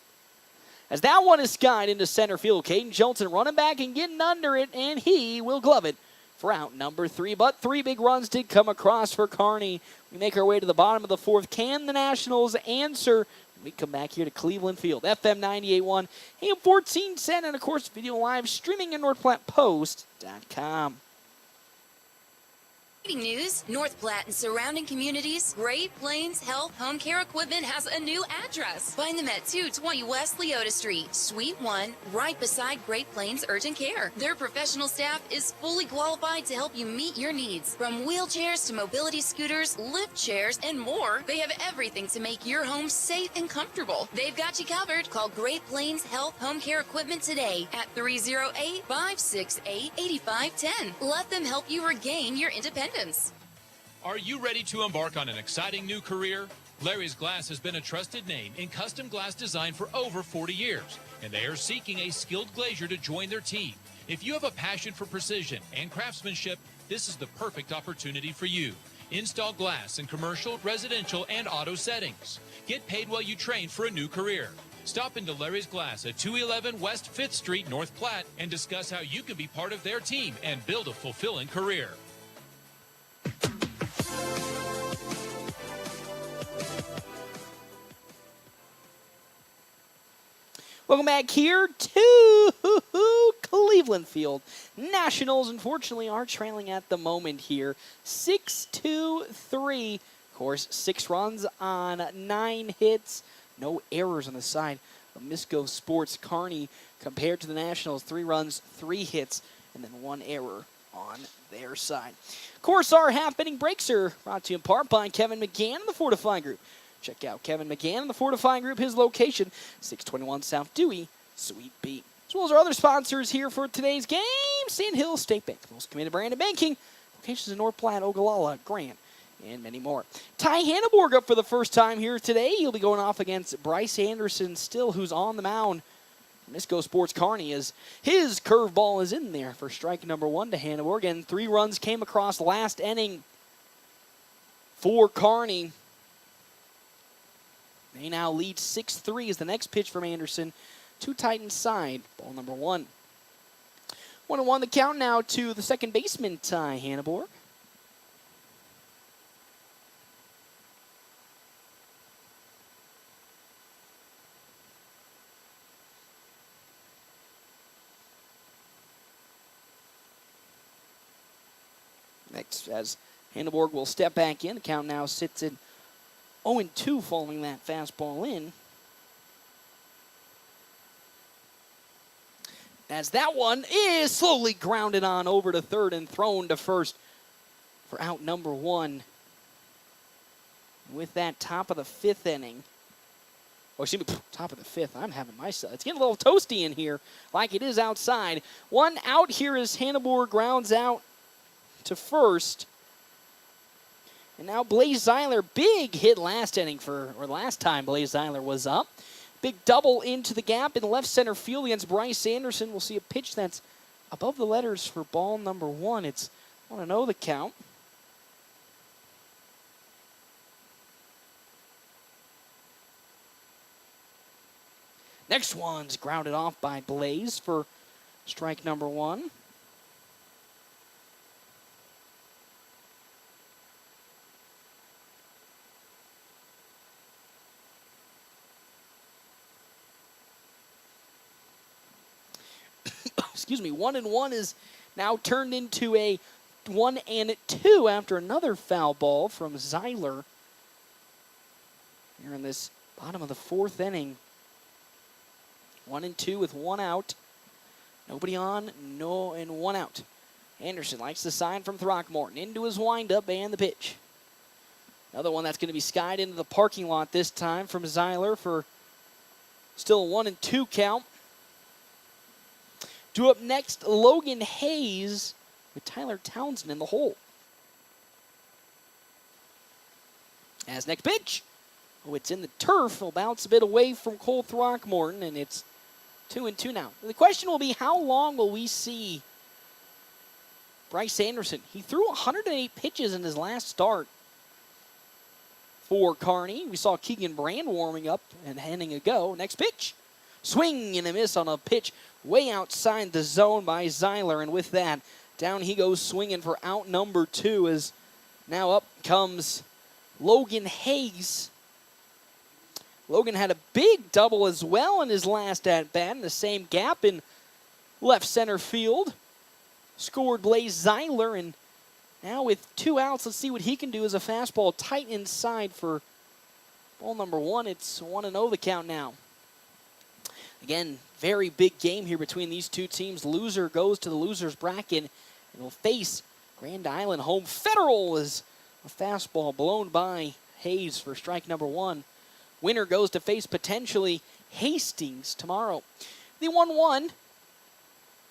As that one is skied into center field. Caden Johnson running back and getting under it, and he will glove it for out number 3. But 3 big runs did come across for Kearney. We make our way to the bottom of the fourth. Can the Nationals answer? We come back here to Cleveland Field. FM 98.1, AM 1410, and of course, video live streaming at NorthPlattePost.com. Breaking news, North Platte and surrounding communities, Great Plains Health Home Care Equipment has a new address. Find them at 220 West Leota Street, Suite 1, right beside Great Plains Urgent Care. Their professional staff is fully qualified to help you meet your needs. From wheelchairs to mobility scooters, lift chairs, and more, they have everything to make your home safe and comfortable. They've got you covered. Call Great Plains Health Home Care Equipment today at 308-568-8510. Let them help you regain your independence. Are you ready to embark on an exciting new career? Larry's Glass has been a trusted name in custom glass design for over 40 years, and they are seeking a skilled glazier to join their team. If you have a passion for precision and craftsmanship, this is the perfect opportunity for you. Install glass in commercial, residential, and auto settings. Get paid while you train for a new career. Stop into Larry's Glass at 211 West 5th Street, North Platte, and discuss how you can be part of their team and build a fulfilling career. Welcome back here to Cleveland Field. Nationals, unfortunately, are trailing at the moment here. 6-2-3. Of course, 6 runs on 9 hits. No errors on the side of Misko Sports Kearney compared to the Nationals. 3 runs, 3 hits, and then 1 error on their side. Of course, our half-inning breaks are brought to you in part by Kevin McGann and the Fortifying Group. Check out Kevin McGann and the Fortifying Group. His location, 621 South Dewey, Suite B. As well as our other sponsors here for today's game, Sand Hill State Bank, the most committed brand of banking. Locations in North Platte, Ogallala, Grant, and many more. Ty Hanneborg up for the first time here today. He'll be going off against Bryce Anderson still, who's on the mound. Misko Sports Kearney, as his curveball is in there for strike number 1 to Hanneborg. And 3 runs came across last inning for Kearney. They now lead 6-3 as the next pitch from Anderson to Titans side. Ball number 1. 1-1 the count now to the second baseman, Ty Hanneborg. Next, as Hanneborg will step back in, the count now sits at 0-2 following that fastball in. As that one is slowly grounded on over to third and thrown to first for out number 1. With that top of the 5th inning. Oh, excuse me, top of the 5th. I'm having myself. It's getting a little toasty in here like it is outside. 1 out here as Hanneborg grounds out to first. And now Blaze Zeiler, big hit last inning last time Blaze Zeiler was up. Big double into the gap in left center field against Bryce Anderson. We'll see a pitch that's above the letters for ball number 1. It's 1-0 the count. Next one's grounded off by Blaze for strike number 1. Excuse me, 1-1 is now turned into a 1-2 after another foul ball from Zeiler. Here in this bottom of the 4th inning. 1-2 with 1 out. Nobody on, and 1 out. Anderson likes the sign from Throckmorton into his windup and the pitch. Another one that's going to be skied into the parking lot this time from Zeiler for still a 1-2 count. Due up next, Logan Hayes with Tyler Townsend in the hole. As next pitch, it's in the turf. It'll bounce a bit away from Cole Throckmorton, and it's 2-2 now. The question will be, how long will we see Bryce Anderson? He threw 108 pitches in his last start for Kearney. We saw Keegan Brand warming up and handing a go. Next pitch. Swing and a miss on a pitch way outside the zone by Zeiler. And with that, down he goes swinging for out number 2 as now up comes Logan Hayes. Logan had a big double as well in his last at-bat in the same gap in left center field. Scored Blaze Zeiler, and Now with 2 outs, let's see what he can do as a fastball tight inside for ball number 1. It's 1-0 the count now. Again, very big game here between these two teams. Loser goes to the loser's bracket and will face Grand Island home. Federal is a fastball blown by Hayes for strike number 1. Winner goes to face potentially Hastings tomorrow. The 1-1.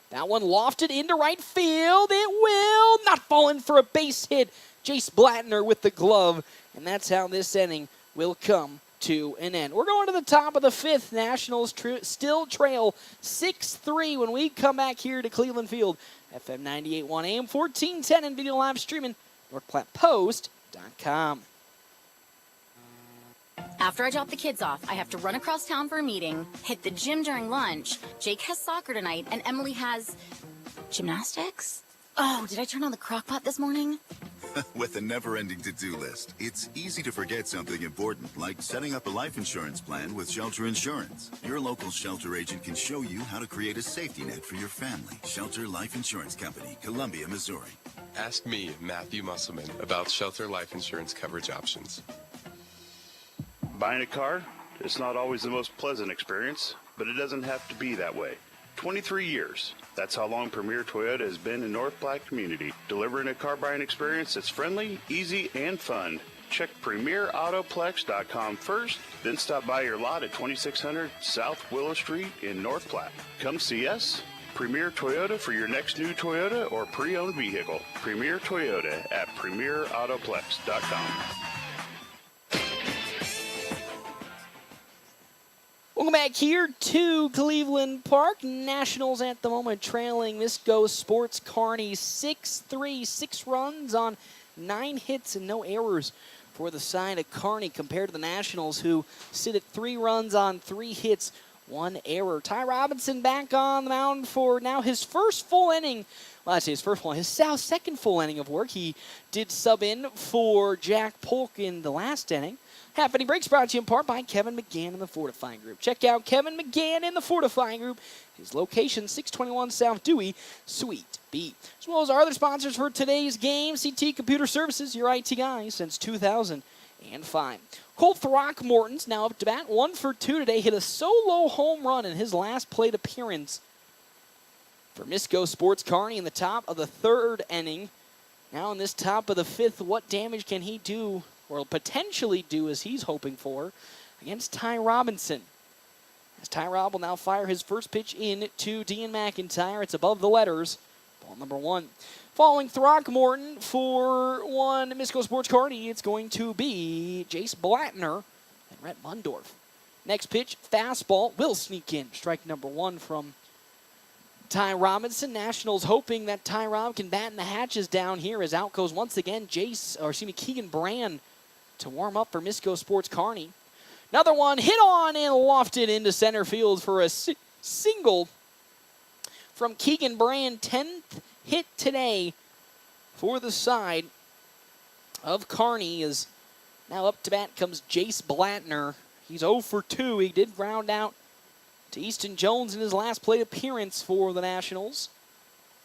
That one lofted into right field. It will not fall in for a base hit. Jace Blattner with the glove. And that's how this inning will come to an end. We're going to the top of the 5th. Nationals still trail 6-3 when we come back here to Cleveland Field. FM 98.1 AM 1410 and video live streaming NorthPlattePost.com. After I drop the kids off, I have to run across town for a meeting, hit the gym during lunch. Jake has soccer tonight, and Emily has gymnastics? Oh, did I turn on the crock pot this morning? With a never-ending to-do list, it's easy to forget something important, like setting up a life insurance plan with Shelter Insurance. Your local Shelter agent can show you how to create a safety net for your family. Shelter Life Insurance Company, Columbia, Missouri. Ask me, Matthew Musselman, about Shelter Life Insurance coverage options. Buying a car, it's not always the most pleasant experience, but it doesn't have to be that way. 23 years. That's how long Premier Toyota has been in North Platte community, delivering a car buying experience that's friendly, easy, and fun. Check PremierAutoplex.com first, then stop by your lot at 2600 South Willow Street in North Platte. Come see us. Premier Toyota for your next new Toyota or pre-owned vehicle. Premier Toyota at PremierAutoplex.com. Welcome back here to Cleveland Park. Nationals at the moment trailing Misko Sports Kearney 6-3. 6 runs on 9 hits and no errors for the side of Kearney compared to the Nationals, who sit at 3 runs on 3 hits, 1 error. Ty Robinson back on the mound for now his first full inning. Well, I say his first full, his second full inning of work. He did sub in for Jack Polk in the last inning. Half inning breaks brought to you in part by Kevin McGann in the Fortifying Group. Check out Kevin McGann in the Fortifying Group. His location, 621 South Dewey, Suite B. As well as our other sponsors for today's game, CT Computer Services, your IT guy since 2005. Colt Throckmorton's now up to bat, 1 for 2 today. Hit a solo home run in his last plate appearance for Misko Sports Kearney in the top of the 3rd inning. Now in this top of the 5th, what damage can he do, or potentially do as he's hoping for, against Ty Robinson? As Ty Rob will now fire his first pitch in to Dean McIntyre. It's above the letters. Ball number 1. Following Throckmorton for one Misko Sports Kearney, it's going to be Jace Blattner and Rhett Mundorf. Next pitch, fastball, will sneak in. Strike number 1 from Ty Robinson. Nationals hoping that Ty Rob can batten the hatches down here as out goes once again Keegan Brand to warm up for Misko Sports Kearney. Another one hit on and lofted into center field for a single from Keegan Brand. 10th hit today for the side of Kearney. Is now up to bat comes Jace Blattner. He's 0 for 2. He did ground out to Easton Jones in his last plate appearance for the Nationals.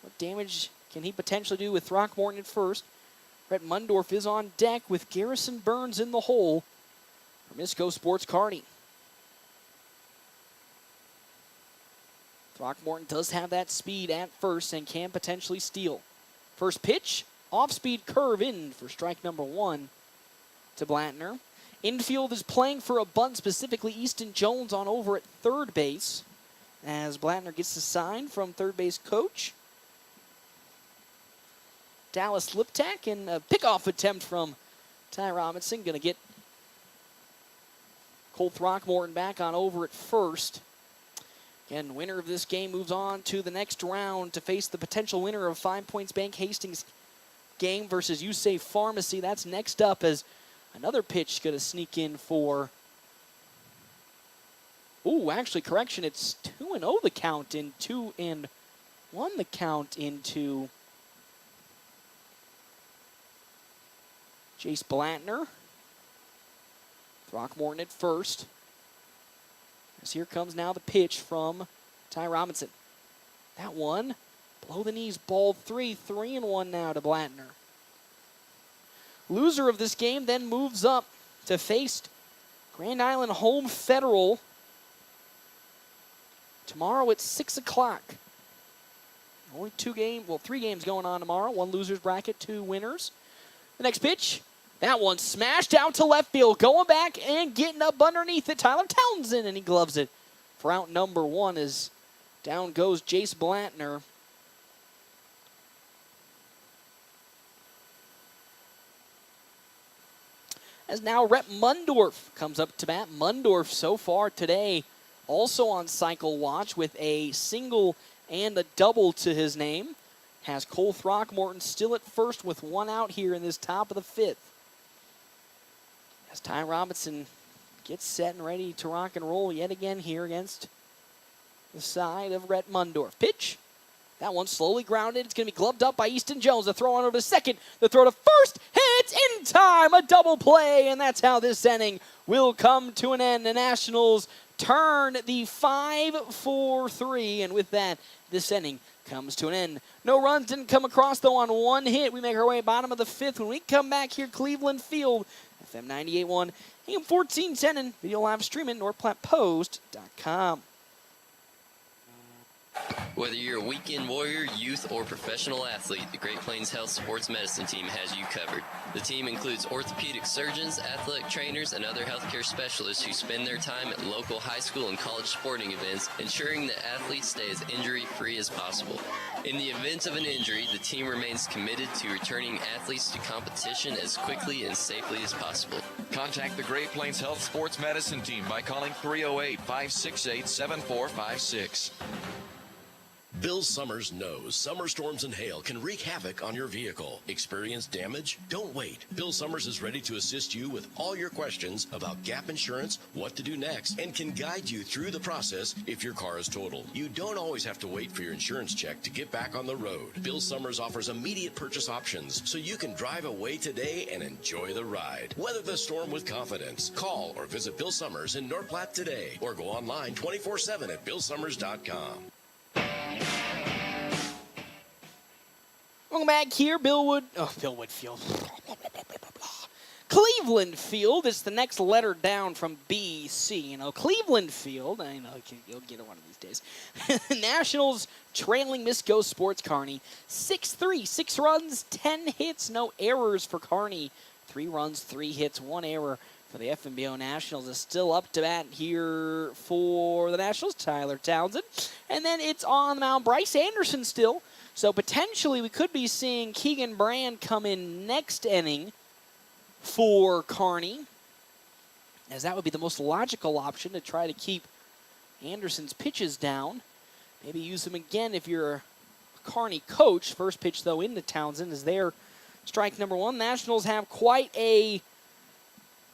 What damage can he potentially do with Throckmorton at first? Rhett Mundorf is on deck with Garrison Burns in the hole for Misko Sports Kearney. Throckmorton does have that speed at first and can potentially steal. First pitch, off-speed curve in for strike number 1 to Blattner. Infield is playing for a bunt, specifically Easton Jones on over at third base, as Blattner gets the sign from third base coach Dallas Liptak, and a pickoff attempt from Ty Robinson. Going to get Colt Throckmorton back on over at first. Again, winner of this game moves on to the next round to face the potential winner of 5 Points Bank Hastings game versus USAFE Pharmacy. That's next up, as another pitch going to sneak in for... Ooh, actually, correction, it's 2-0 the count, and 2-1 the count into Jace Blattner. Throckmorton at first. As here comes now the pitch from Ty Robinson. That one, below the knees, ball 3. 3-1 now to Blattner. Loser of this game then moves up to face Grand Island Home Federal tomorrow at 6 o'clock. Only 3 games going on tomorrow. 1 loser's bracket, 2 winners. The next pitch, that one smashed out to left field. Going back and getting up underneath it, Tyler Townsend, and he gloves it for out number 1 as down goes Jace Blattner. As now Rhett Mundorf comes up to bat. Mundorf so far today also on cycle watch with a single and a double to his name. Has Cole Throckmorton still at first with 1 out here in this top of the 5th. As Ty Robinson gets set and ready to rock and roll yet again here against the side of Rhett Mundorf. Pitch. That one slowly grounded. It's going to be gloved up by Easton Jones. The throw on over to second. The throw to first. Hits in time. A double play. And that's how this inning will come to an end. The Nationals turn the 5-4-3. And with that, this inning comes to an end. No runs didn't come across, though, on 1 hit. We make our way bottom of the 5th. When we come back here, Cleveland Field, FM 98.1, AM 1410, and video live streaming, NorthPlattePost.com. Whether you're a weekend warrior, youth, or professional athlete, the Great Plains Health Sports Medicine Team has you covered. The team includes orthopedic surgeons, athletic trainers, and other healthcare specialists who spend their time at local high school and college sporting events, ensuring that athletes stay as injury-free as possible. In the event of an injury, the team remains committed to returning athletes to competition as quickly and safely as possible. Contact the Great Plains Health Sports Medicine Team by calling 308-568-7456. Bill Summers knows summer storms and hail can wreak havoc on your vehicle. Experience damage? Don't wait. Bill Summers is ready to assist you with all your questions about gap insurance, what to do next, and can guide you through the process if your car is totaled. You don't always have to wait for your insurance check to get back on the road. Bill Summers offers immediate purchase options so you can drive away today and enjoy the ride. Weather the storm with confidence. Call or visit Bill Summers in North Platte today or go online 24/7 at billsummers.com. Welcome back here, Billwood Field. Cleveland Field is the next letter down from BC. Cleveland Field, I know you'll get it one of these days. Nationals trailing Misko Sports Kearney 6-3, 6 runs, 10 hits, no errors for Kearney. 3 runs, 3 hits, 1 error for the FNBO Nationals. Is still up to bat here for the Nationals, Tyler Townsend. And then it's on the mound, Bryce Anderson still. So potentially we could be seeing Keegan Brand come in next inning for Kearney, as that would be the most logical option to try to keep Anderson's pitches down. Maybe use him again if you're a Kearney coach. First pitch, though, into Townsend is there. Strike number 1. Nationals have quite a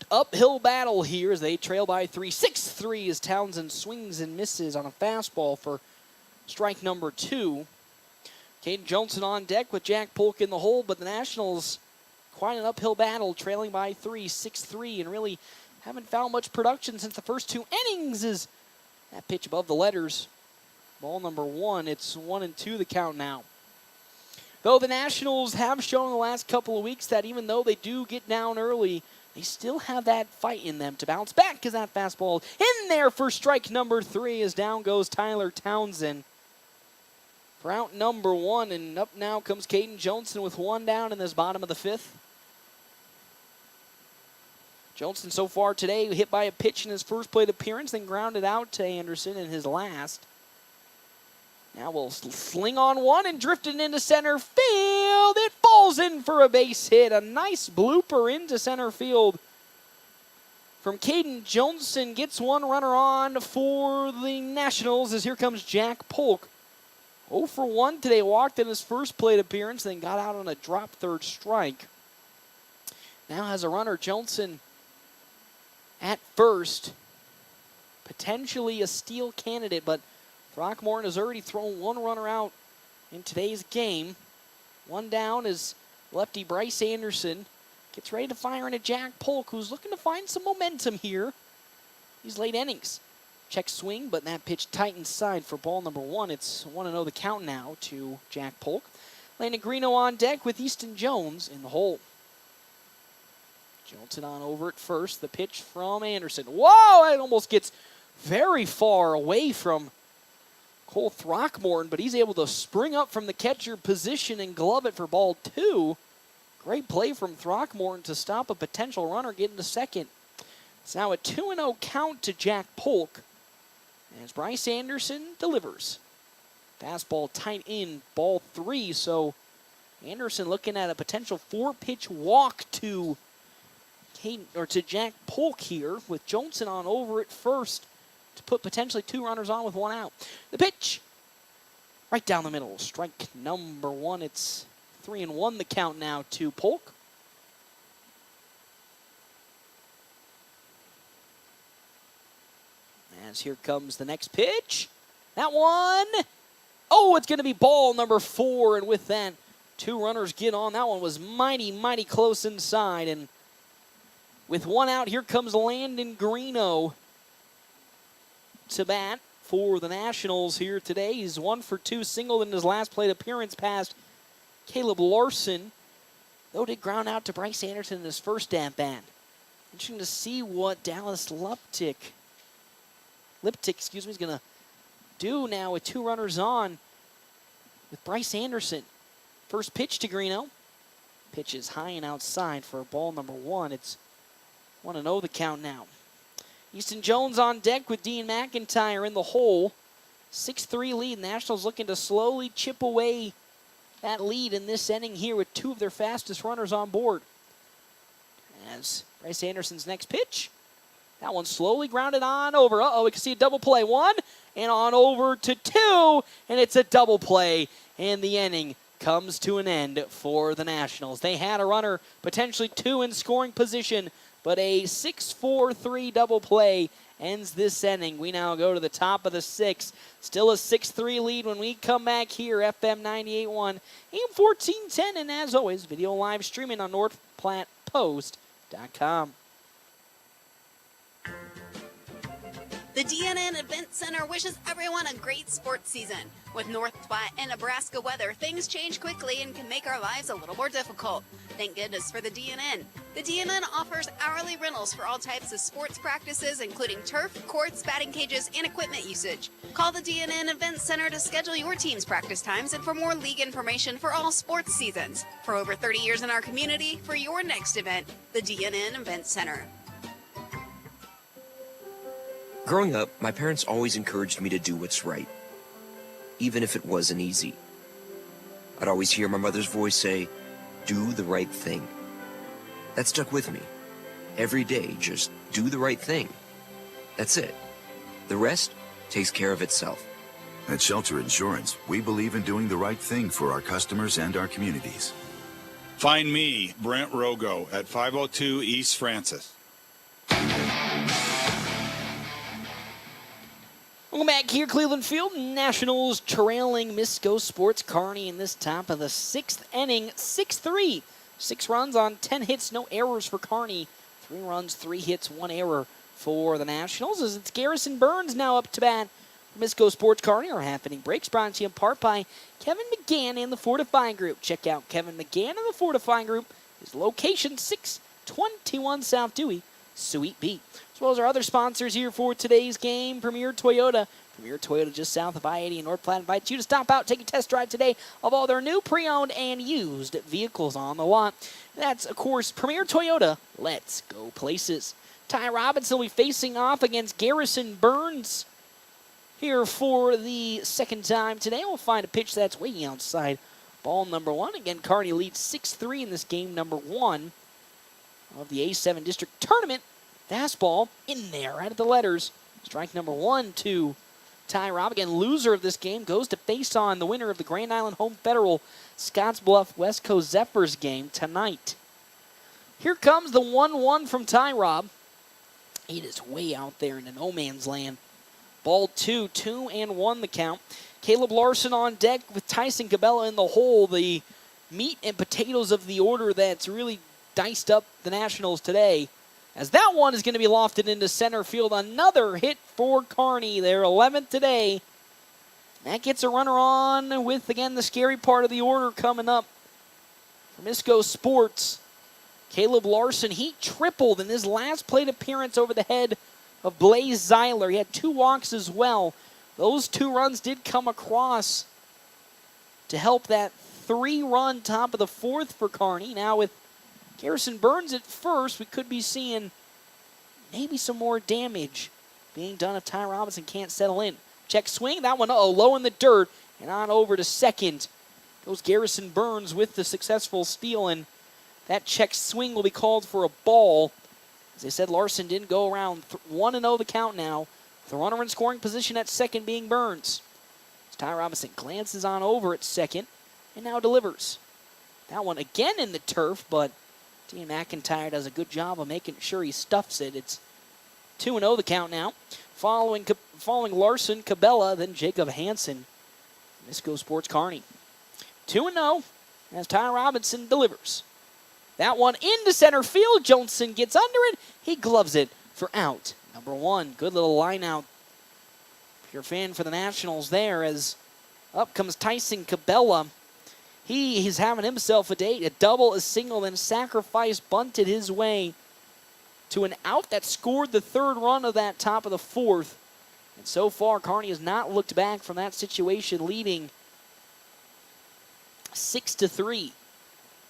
uphill battle here as they trail by 3. 6-3 as Townsend swings and misses on a fastball for strike number 2. Caden Johnson on deck with Jack Polk in the hole, but the Nationals quite an uphill battle, trailing by 3, 6-3, and really haven't found much production since the first 2 innings. Is that pitch above the letters. Ball number 1, it's 1-2 the count now. Though the Nationals have shown the last couple of weeks that even though they do get down early, they still have that fight in them to bounce back, as that fastball in there for strike number 3 as down goes Tyler Townsend. For out number 1, and up now comes Caden Johnson with 1 down in this bottom of the 5th. Johnson so far today hit by a pitch in his first plate appearance, then grounded out to Anderson in his last. Now we'll sling on one and drift it into center field. It falls in for a base hit. A nice blooper into center field from Caden Johnson. Gets 1 runner on for the Nationals as here comes Jack Polk. 0 for 1 today, walked in his first plate appearance, then got out on a drop third strike. Now has a runner, Johnson at first. Potentially a steal candidate, but Throckmorton has already thrown 1 runner out in today's game. 1 down is lefty Bryce Anderson. Gets ready to fire into Jack Polk, who's looking to find some momentum here. These late innings. Check swing, but that pitch tight inside for ball number 1. It's 1-0 the count now to Jack Polk. Landon Greeno on deck with Easton Jones in the hole. Johnson on over at first. The pitch from Anderson. Whoa! It almost gets very far away from Cole Throckmorton, but he's able to spring up from the catcher position and glove it for ball 2. Great play from Throckmorton to stop a potential runner getting to second. It's now a 2-0 count to Jack Polk as Bryce Anderson delivers. Fastball tight in, ball 3, so Anderson looking at a potential 4-pitch walk to Jack Polk here with Johnson on over at first to put potentially 2 runners on with 1 out. The pitch right down the middle. Strike number 1. It's 3-1 the count now to Polk. As here comes the next pitch. That one. Oh, it's going to be ball number 4. And with that, 2 runners get on. That one was mighty, mighty close inside. And with 1 out, here comes Landon Greeno to bat for the Nationals here today. He's 1 for 2 singled in his last plate appearance past Caleb Larson. Though did ground out to Bryce Anderson in his first at-bat. Interesting to see what Dallas Liptick is going to do now with 2 runners on with Bryce Anderson. First pitch to Greeno. Pitch is high and outside for ball number 1. It's 1-0 the count now. Easton Jones on deck with Dean McIntyre in the hole. 6-3 lead. Nationals looking to slowly chip away that lead in this inning here with 2 of their fastest runners on board. As Bryce Anderson's next pitch. That one slowly grounded on over. We can see a double play. 1 and on over to 2. And it's a double play. And the inning comes to an end for the Nationals. They had a runner, potentially 2 in scoring position, but a 6-4-3 double play ends this inning. We now go to the top of the 6th. Still a 6-3 lead when we come back here. FM 98.1, AM 1410, and as always, video live streaming on NorthPlattePost.com. The DNN Event Center wishes everyone a great sports season. With North Platte and Nebraska weather, things change quickly and can make our lives a little more difficult. Thank goodness for the DNN. The DNN offers hourly rentals for all types of sports practices, including turf, courts, batting cages, and equipment usage. Call the DNN Event Center to schedule your team's practice times and for more league information for all sports seasons. For over 30 years in our community, for your next event, the DNN Event Center. Growing up, my parents always encouraged me to do what's right, even if it wasn't easy. I'd always hear my mother's voice say, "Do the right thing." That stuck with me. Every day, just do the right thing. That's it. The rest takes care of itself. At Shelter Insurance, we believe in doing the right thing for our customers and our communities. Find me, Brent Rogo, at 502 East Francis. Welcome back here, Cleveland Field. Nationals trailing Misko Sports Kearney in this top of the 6th inning, 6-3. 6 runs on 10 hits, no errors for Kearney. 3 runs, 3 hits, 1 error for the Nationals. As it's Garrison Burns now up to bat for Misko Sports Kearney. Our happening breaks brought to you in part by Kevin McGann and the Fortifying Group. Check out Kevin McGann and the Fortifying Group. His location, 621 South Dewey, Suite B. As well as our other sponsors here for today's game, Premier Toyota. Premier Toyota just south of I-80 in North Platte invites you to stop out, take a test drive today of all their new pre-owned and used vehicles on the lot. That's, of course, Premier Toyota. Let's go places. Ty Robinson will be facing off against Garrison Burns here for the second time today. We'll find a pitch that's way outside. Ball number 1. Again, Kearney leads 6-3 in this game number 1 of the A7 District Tournament. Fastball in there, out of the letters. Strike number 1 to Ty Robb. Again, loser of this game goes to face on the winner of the Grand Island Home Federal Scottsbluff West Coast Zephyrs game tonight. Here comes the 1-1 from Ty Robb. It is way out there into no man's land. Ball 2, 2-1 the count. Caleb Larson on deck with Tyson Cabela in the hole. The meat and potatoes of the order that's really diced up the Nationals today. As that one is going to be lofted into center field. Another hit for Kearney. Their 11th today. That gets a runner on with, again, the scary part of the order coming up for Misko Sports. Caleb Larson, he tripled in his last plate appearance over the head of Blaze Zeiler. He had 2 walks as well. Those 2 runs did come across to help that 3-run top of the 4th for Kearney. Now with Garrison Burns at first, we could be seeing maybe some more damage being done if Ty Robinson can't settle in. Check swing, that one low in the dirt, and on over to second goes Garrison Burns with the successful steal, and that check swing will be called for a ball. As I said, Larson didn't go around. 1-0 the count now. The runner in scoring position at second being Burns. As Ty Robinson glances on over at second and now delivers. That one again in the turf, but Dean McIntyre does a good job of making sure he stuffs it. It's 2-0 the count now. Following Larson, Cabela, then Jacob Hansen. Misko Sports Kearney. 2-0 as Ty Robinson delivers. That one into center field. Johnson gets under it. He gloves it for out. Number 1. Good little line out. If you're a fan for the Nationals there, as up comes Tyson Cabela. He is having himself a day. A double, a single, then sacrifice bunted his way to an out that scored the 3rd run of that top of the 4th. And so far, Kearney has not looked back from that situation, leading 6-3.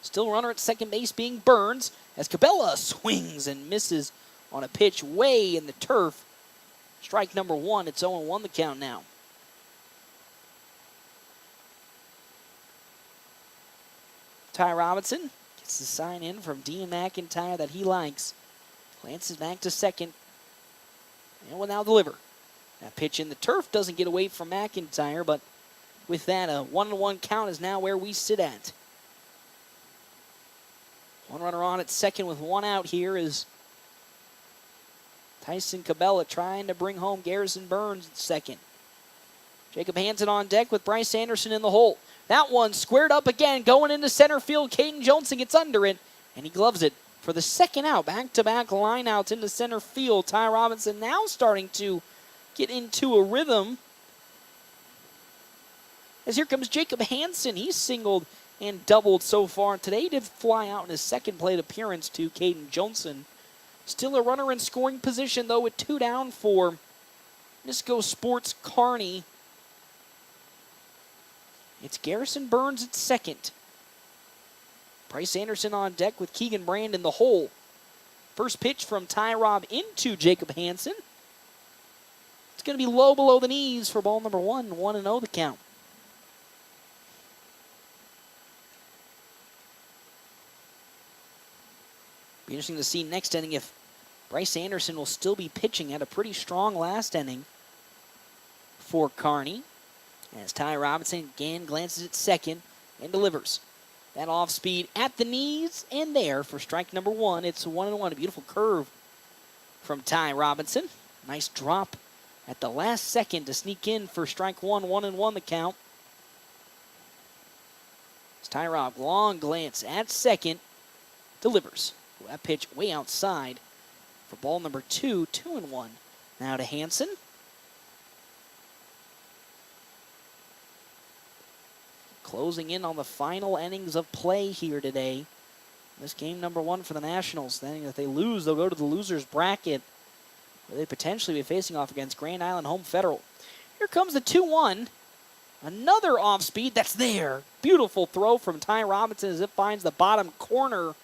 Still runner at second base being Burns, as Cabela swings and misses on a pitch way in the turf. Strike number 1. It's 0-1 the count now. Ty Robinson gets the sign in from Dean McIntyre that he likes. Glances back to second and will now deliver. That pitch in the turf doesn't get away from McIntyre, but with that, a 1-1 count is now where we sit at. 1 runner on at second with 1 out here is Tyson Cabela trying to bring home Garrison Burns at second. Jacob Hansen on deck with Bryce Anderson in the hole. That one squared up again, going into center field. Caden Johnson gets under it, and he gloves it for the 2nd out. Back-to-back line outs into center field. Ty Robinson now starting to get into a rhythm. As here comes Jacob Hansen. He's singled and doubled so far today. He did fly out in his 2nd plate appearance to Caden Johnson. Still a runner in scoring position, though, with 2 down for Misko Sports Kearney. It's Garrison Burns at second. Bryce Anderson on deck with Keegan Brand in the hole. First pitch from Ty Rob into Jacob Hansen. It's going to be low below the knees for ball number 1. 1-0 the count. Be interesting to see next inning if Bryce Anderson will still be pitching at a pretty strong last inning for Kearney. As Ty Robinson again glances at second and delivers. That off speed at the knees and there for strike number 1. It's 1-1. A beautiful curve from Ty Robinson. Nice drop at the last second to sneak in for strike 1. 1-1 the count. As Ty Rob, long glance at second, delivers. That pitch way outside for ball number 2. 2-1. Now to Hansen. Closing in on the final innings of play here today. This game number 1 for the Nationals. Then if they lose, they'll go to the loser's bracket, where they potentially be facing off against Grand Island Home Federal. Here comes the 2-1. Another off speed that's there. Beautiful throw from Ty Robinson as it finds the bottom corner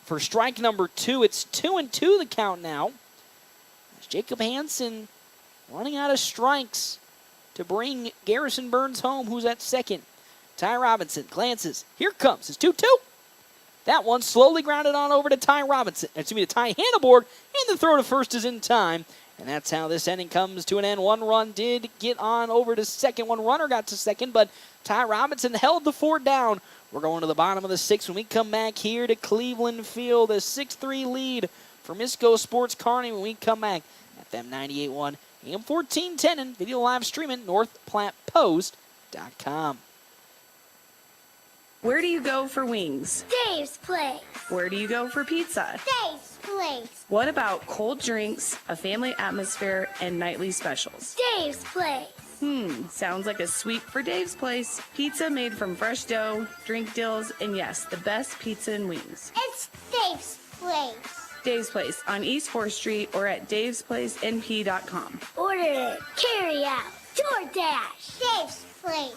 for strike number 2. It's 2-2 the count now. As Jacob Hansen running out of strikes to bring Garrison Burns home, who's at second. Ty Robinson glances. Here comes his 2-2. That one slowly grounded on over to Ty Robinson. To Ty Hanneborg, and the throw to first is in time. And that's how this inning comes to an end. 1 run did get on over to second. 1 runner got to second, but Ty Robinson held the 4 down. We're going to the bottom of the 6th when we come back here to Cleveland Field. A 6-3 lead for Misko Sports Kearney when we come back. FM 98.1, AM 1410, and video live streaming NorthPlattePost.com. Where do you go for wings? Dave's Place. Where do you go for pizza? Dave's Place. What about cold drinks, a family atmosphere, and nightly specials? Dave's Place. Sounds like a sweep for Dave's Place. Pizza made from fresh dough, drink dills, and yes, the best pizza and wings. It's Dave's Place. Dave's Place on East 4th Street or at davesplacenp.com. Order it, carry out, DoorDash. Dave's Place.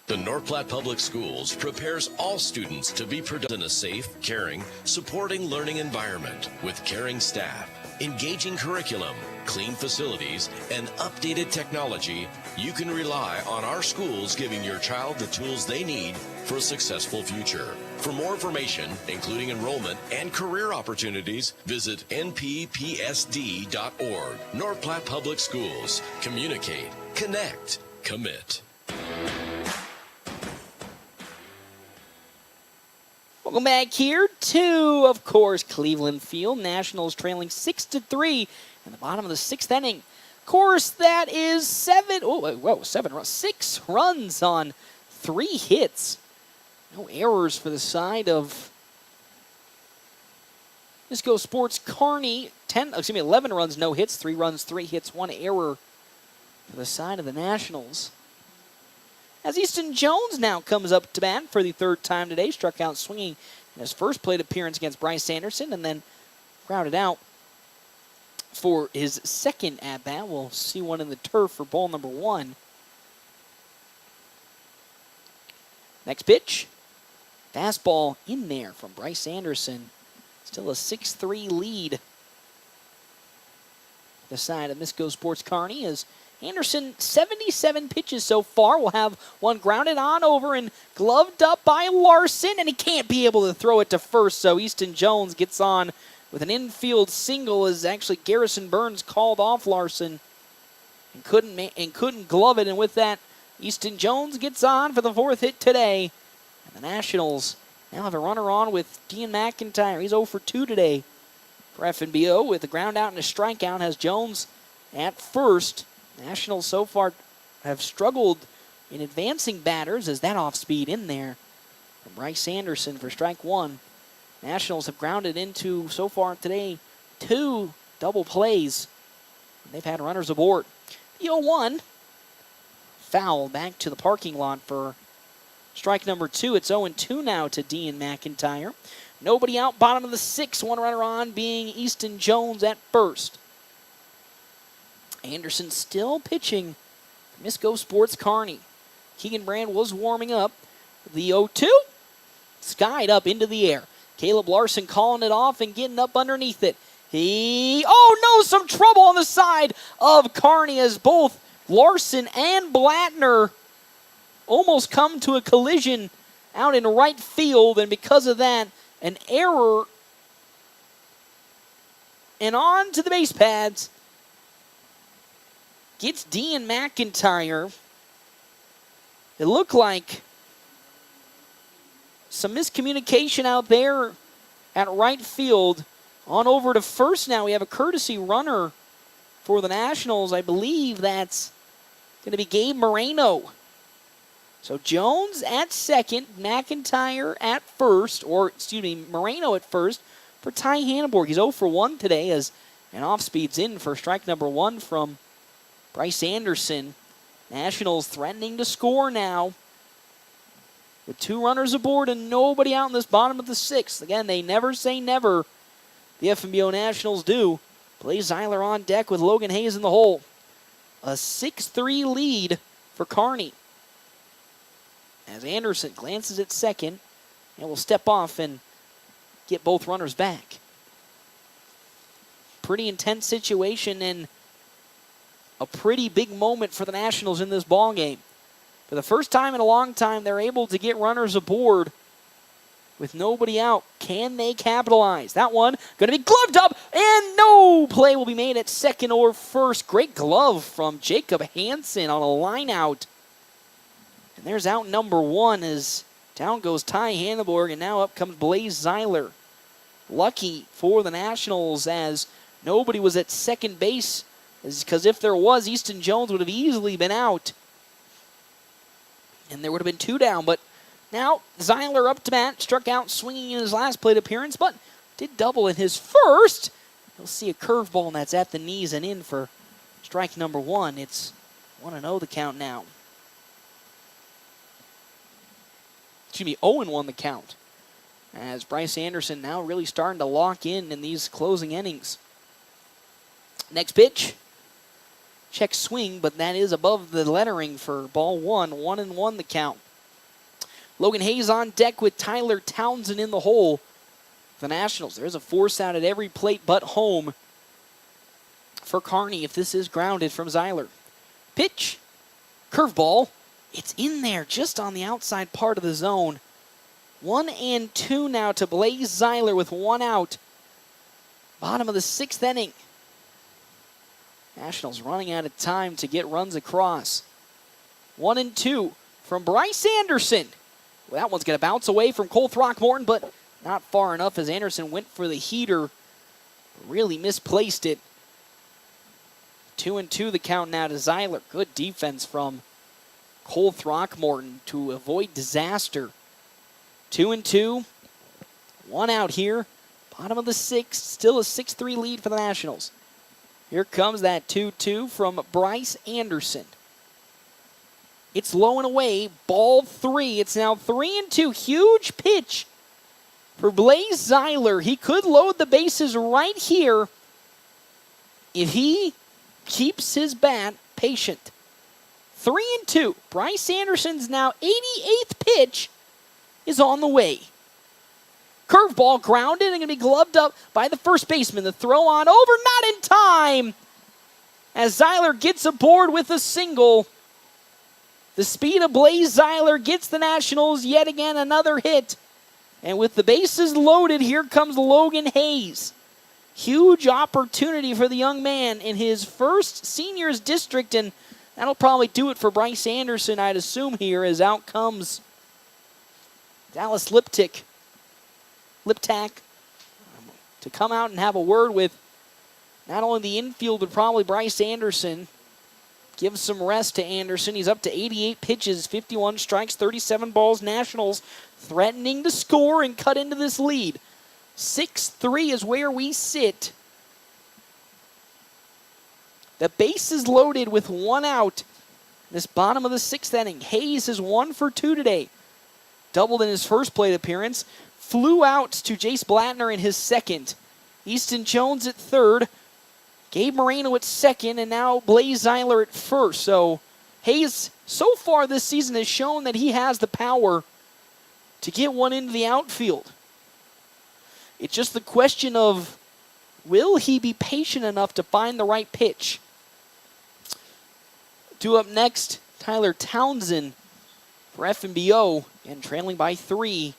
The North Platte Public Schools prepares all students to be productive in a safe, caring, supporting learning environment with caring staff, engaging curriculum, clean facilities, and updated technology. You can rely on our schools giving your child the tools they need for a successful future. For more information, including enrollment and career opportunities, visit nppsd.org. North Platte Public Schools. Communicate, connect, commit. Welcome back here to, of course, Cleveland Field. Nationals trailing 6-3 in the bottom of the 6th inning. Of course, that is 6 runs on 3 hits. No errors for the side of Misko Sports Kearney. 11 runs, no hits, 3 runs, 3 hits, 1 error for the side of the Nationals. As Easton Jones now comes up to bat for the 3rd time today, struck out swinging in his first plate appearance against Bryce Anderson and then grounded out for his 2nd at-bat. We'll see one in the turf for ball number 1. Next pitch, fastball in there from Bryce Anderson. Still a 6-3 lead. The side of Misko Sports Kearney is Anderson, 77 pitches so far. Will have one grounded on over and gloved up by Larson, and he can't be able to throw it to first, so Easton Jones gets on with an infield single as actually Garrison Burns called off Larson and couldn't glove it, and with that, Easton Jones gets on for the 4th hit today. And the Nationals now have a runner on with Dean McIntyre. He's 0 for 2 today for FNBO with a ground out and a strikeout. Has Jones at first. Nationals so far have struggled in advancing batters as that off-speed in there from Bryce Anderson for strike 1. Nationals have grounded into, so far today, 2 double plays. They've had runners aboard. The 0-1 foul back to the parking lot for strike number 2. It's 0-2 now to Dean McIntyre. Nobody out, bottom of the 6th. One runner on being Easton Jones at first. Anderson still pitching for Misko Sports Kearney. Keegan Brand was warming up. The 0-2 skied up into the air. Caleb Larson calling it off and getting up underneath it. Some trouble on the side of Kearney as both Larson and Blattner almost come to a collision out in right field, and because of that, an error. And on to the base pads. Gets Dean McIntyre. It looked like some miscommunication out there at right field. On over to first now. We have a courtesy runner for the Nationals. I believe that's going to be Gabe Moreno. So Jones at second, McIntyre at first, Moreno at first for Ty Hannenborg. He's 0 for 1 today as an off-speed's in for strike number 1 from Bryce Anderson. Nationals threatening to score now with 2 runners aboard and nobody out in this bottom of the 6th. Again, they never say never. The FNBO Nationals do. Blaze Zeiler on deck with Logan Hayes in the hole. A 6-3 lead for Kearney. As Anderson glances at second and will step off and get both runners back. Pretty intense situation and a pretty big moment for the Nationals in this ball game. For the first time in a long time, they're able to get runners aboard with nobody out. Can they capitalize? That one going to be gloved up, and no play will be made at second or first. Great glove from Jacob Hansen on a line out. And there's out number 1 as down goes Ty Hannenborg, and now up comes Blaze Zeiler. Lucky for the Nationals as nobody was at second base, because if there was, Easton Jones would have easily been out. And there would have been 2 down, but now Zeiler up to bat, struck out swinging in his last plate appearance, but did double in his first. You'll see a curveball, and that's at the knees and in for Strike number one. It's 1-0 the count now. Excuse me, 0-1 the count. As Bryce Anderson now really starting to lock in these closing innings. Next pitch. Check swing, but that is above the lettering for ball one. 1-1 the count. Logan Hayes on deck with Tyler Townsend in the hole. The Nationals, there's a force out at every plate but home for Kearney if this is grounded from Zeiler. Pitch. Curveball. It's in there just on the outside part of the zone. 1-2 now to Blaze Zeiler with one out. Bottom of the sixth inning. Nationals running out of time to get runs across. 1-2 from Bryce Anderson. Well, that one's going to bounce away from Cole Throckmorton, but not far enough as Anderson went for the heater. Really misplaced it. 2-2 the count now to Zeiler. Good defense from Cole Throckmorton to avoid disaster. 2-2. One out here. Bottom of the sixth. Still a 6-3 lead for the Nationals. Here comes that 2-2 from Bryce Anderson. It's low and away. Ball three. It's now 3-2. Huge pitch for Blaze Zeiler. He could load the bases right here if he keeps his bat patient. 3-2. Bryce Anderson's now 88th pitch is on the way. Curveball grounded and going to be gloved up by the first baseman. The throw on over, not in time. As Zeiler gets aboard with a single. The speed of Blaze Zeiler gets the Nationals yet again another hit. And with the bases loaded, here comes Logan Hayes. Huge opportunity for the young man in his first seniors district, and that'll probably do it for Bryce Anderson, I'd assume, here, as out comes Dallas Liptak to come out and have a word with not only the infield, but probably Bryce Anderson. Give some rest to Anderson. He's up to 88 pitches, 51 strikes, 37 balls. Nationals threatening to score and cut into this lead. 6-3 is where we sit. The base is loaded with one out. This bottom of the sixth inning. Hayes is 1 for 2 today. Doubled in his first plate appearance. Flew out to Jace Blattner in his second. Easton Jones at third. Gabe Moreno at second. And now Blaze Zeiler at first. So Hayes, so far this season, has shown that he has the power to get one into the outfield. It's just the question of, will he be patient enough to find the right pitch? Due up next, Tyler Townsend for FNBO, and trailing by 3.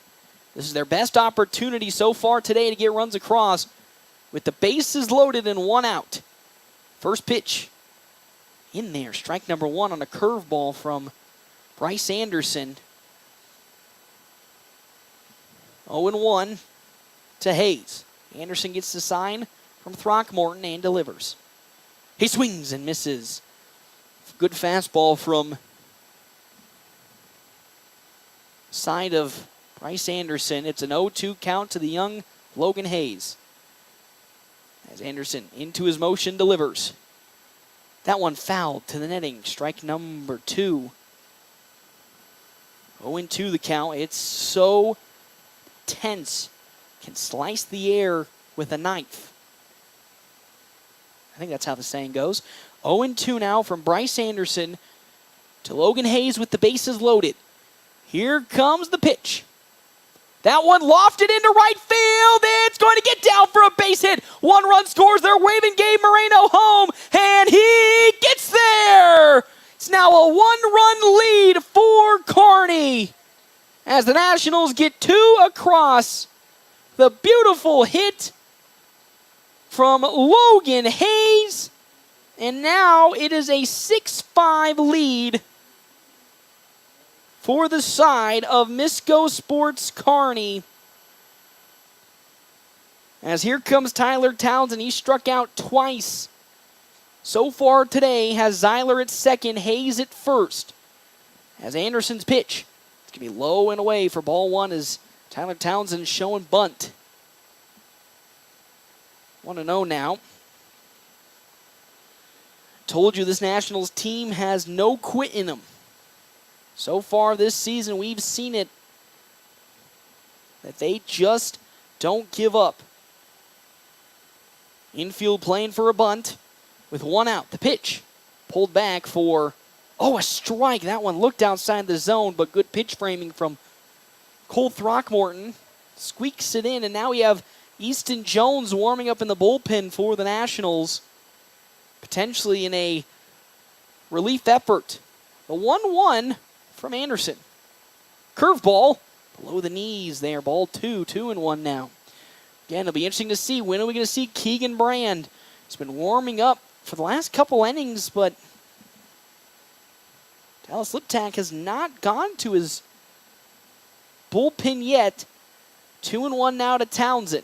This is their best opportunity so far today to get runs across with the bases loaded and one out. First pitch in there. Strike number 1 on a curveball from Bryce Anderson. 0-1 to Hayes. Anderson gets the sign from Throckmorton and delivers. He swings and misses. Good fastball from side of Bryce Anderson. It's an 0-2 count to the young Logan Hayes. As Anderson into his motion delivers. That one fouled to the netting. Strike number 2. 0-2 the count. It's so tense. Can slice the air with a knife. I think that's how the saying goes. 0-2 now from Bryce Anderson to Logan Hayes with the bases loaded. Here comes the pitch. That one lofted into right field. It's going to get down for a base hit. 1 run scores. They're waving Gabe Moreno home, and he gets there. It's now a 1-run lead for Kearney as the Nationals get 2 across. The beautiful hit from Logan Hayes. And now it is a 6-5 lead for the side of Misko Sports Kearney. As here comes Tyler Townsend. He struck out twice so far today. Has Zeiler at second, Hayes at first. As Anderson's pitch. It's going to be low and away for ball 1 as Tyler Townsend showing bunt. 1-0 now. Told you this Nationals team has no quit in them. So far this season, we've seen it, that they just don't give up. Infield playing for a bunt with one out. The pitch pulled back for, a strike. That one looked outside the zone, but good pitch framing from Cole Throckmorton. Squeaks it in, and now we have Easton Jones warming up in the bullpen for the Nationals, potentially in a relief effort. The 1-1 from Anderson. Curveball below the knees there. Ball 2, 2-1 now. Again, it'll be interesting to see. When are we going to see Keegan Brand? He's been warming up for the last couple innings, but Dallas Liptak has not gone to his bullpen yet. 2-1 now to Townsend.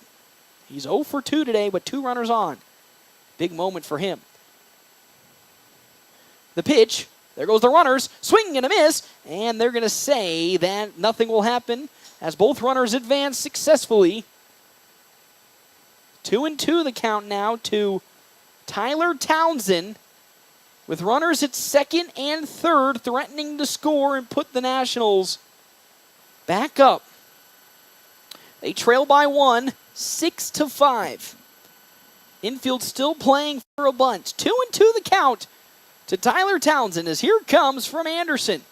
He's 0 for 2 today, but 2 runners on. Big moment for him. The pitch. There goes the runners. Swing and a miss. And they're going to say that nothing will happen as both runners advance successfully. 2-2 the count now to Tyler Townsend, with runners at second and third threatening to score and put the Nationals back up. They trail by 1, 6-5. Infield still playing for a bunt. 2-2 the count to Tyler Townsend as here comes from Anderson.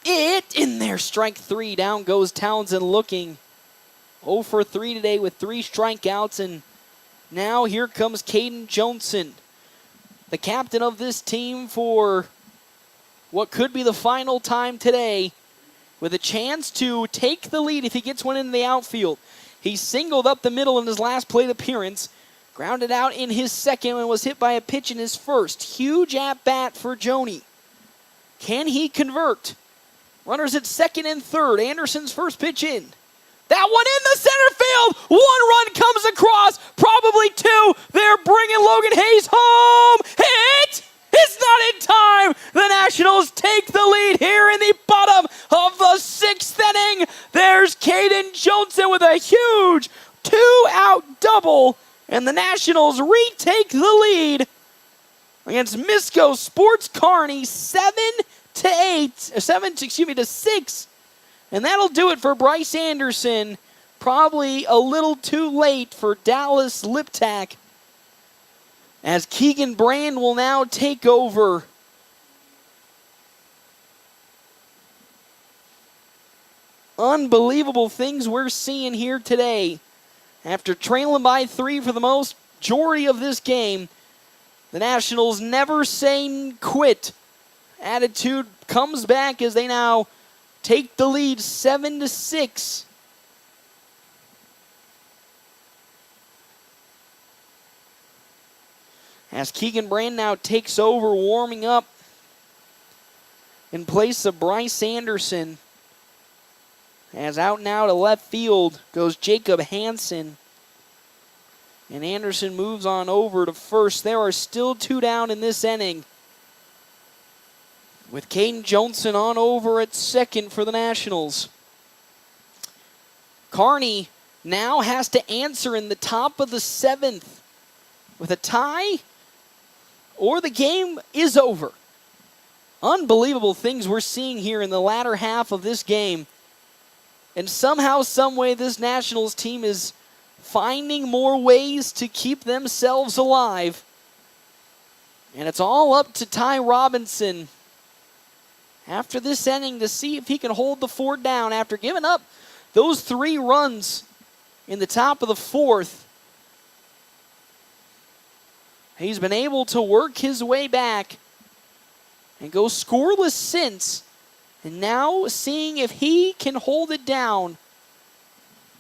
It in there, strike 3. Down goes Townsend looking 0 for 3 today with 3 strikeouts, and now here comes Caden Johnson, the captain of this team for what could be the final time today, with a chance to take the lead if he gets one into the outfield. He singled up the middle in his last plate appearance, grounded out in his second, and was hit by a pitch in his first. Huge at-bat for Joni. Can he convert? Runners at second and third. Anderson's first pitch in. That one in the center field. 1 run comes across. Probably 2. They're bringing Logan Hayes home. Hit! It's not in time. The Nationals take the lead here in the bottom of the 6th inning. There's Caden Johnson with a huge 2-out double, and the Nationals retake the lead against Misko Sports Kearney 7-6. And that'll do it for Bryce Anderson. Probably a little too late for Dallas Liptak, as Keegan Brand will now take over. Unbelievable things we're seeing here today. After trailing by 3 for the majority of this game, the Nationals never say quit. Attitude comes back as they now take the lead 7-6. As Keegan Brand now takes over, warming up in place of Bryce Anderson. As out now to left field goes Jacob Hansen. And Anderson moves on over to first. There are still 2 down in this inning, with Caden Johnson on over at second for the Nationals. Kearney now has to answer in the top of the 7th with a tie, or the game is over. Unbelievable things we're seeing here in the latter half of this game. And somehow, someway, this Nationals team is finding more ways to keep themselves alive. And it's all up to Ty Robinson after this inning to see if he can hold the fort down after giving up those 3 runs in the top of the 4th. He's been able to work his way back and go scoreless since. And now seeing if he can hold it down.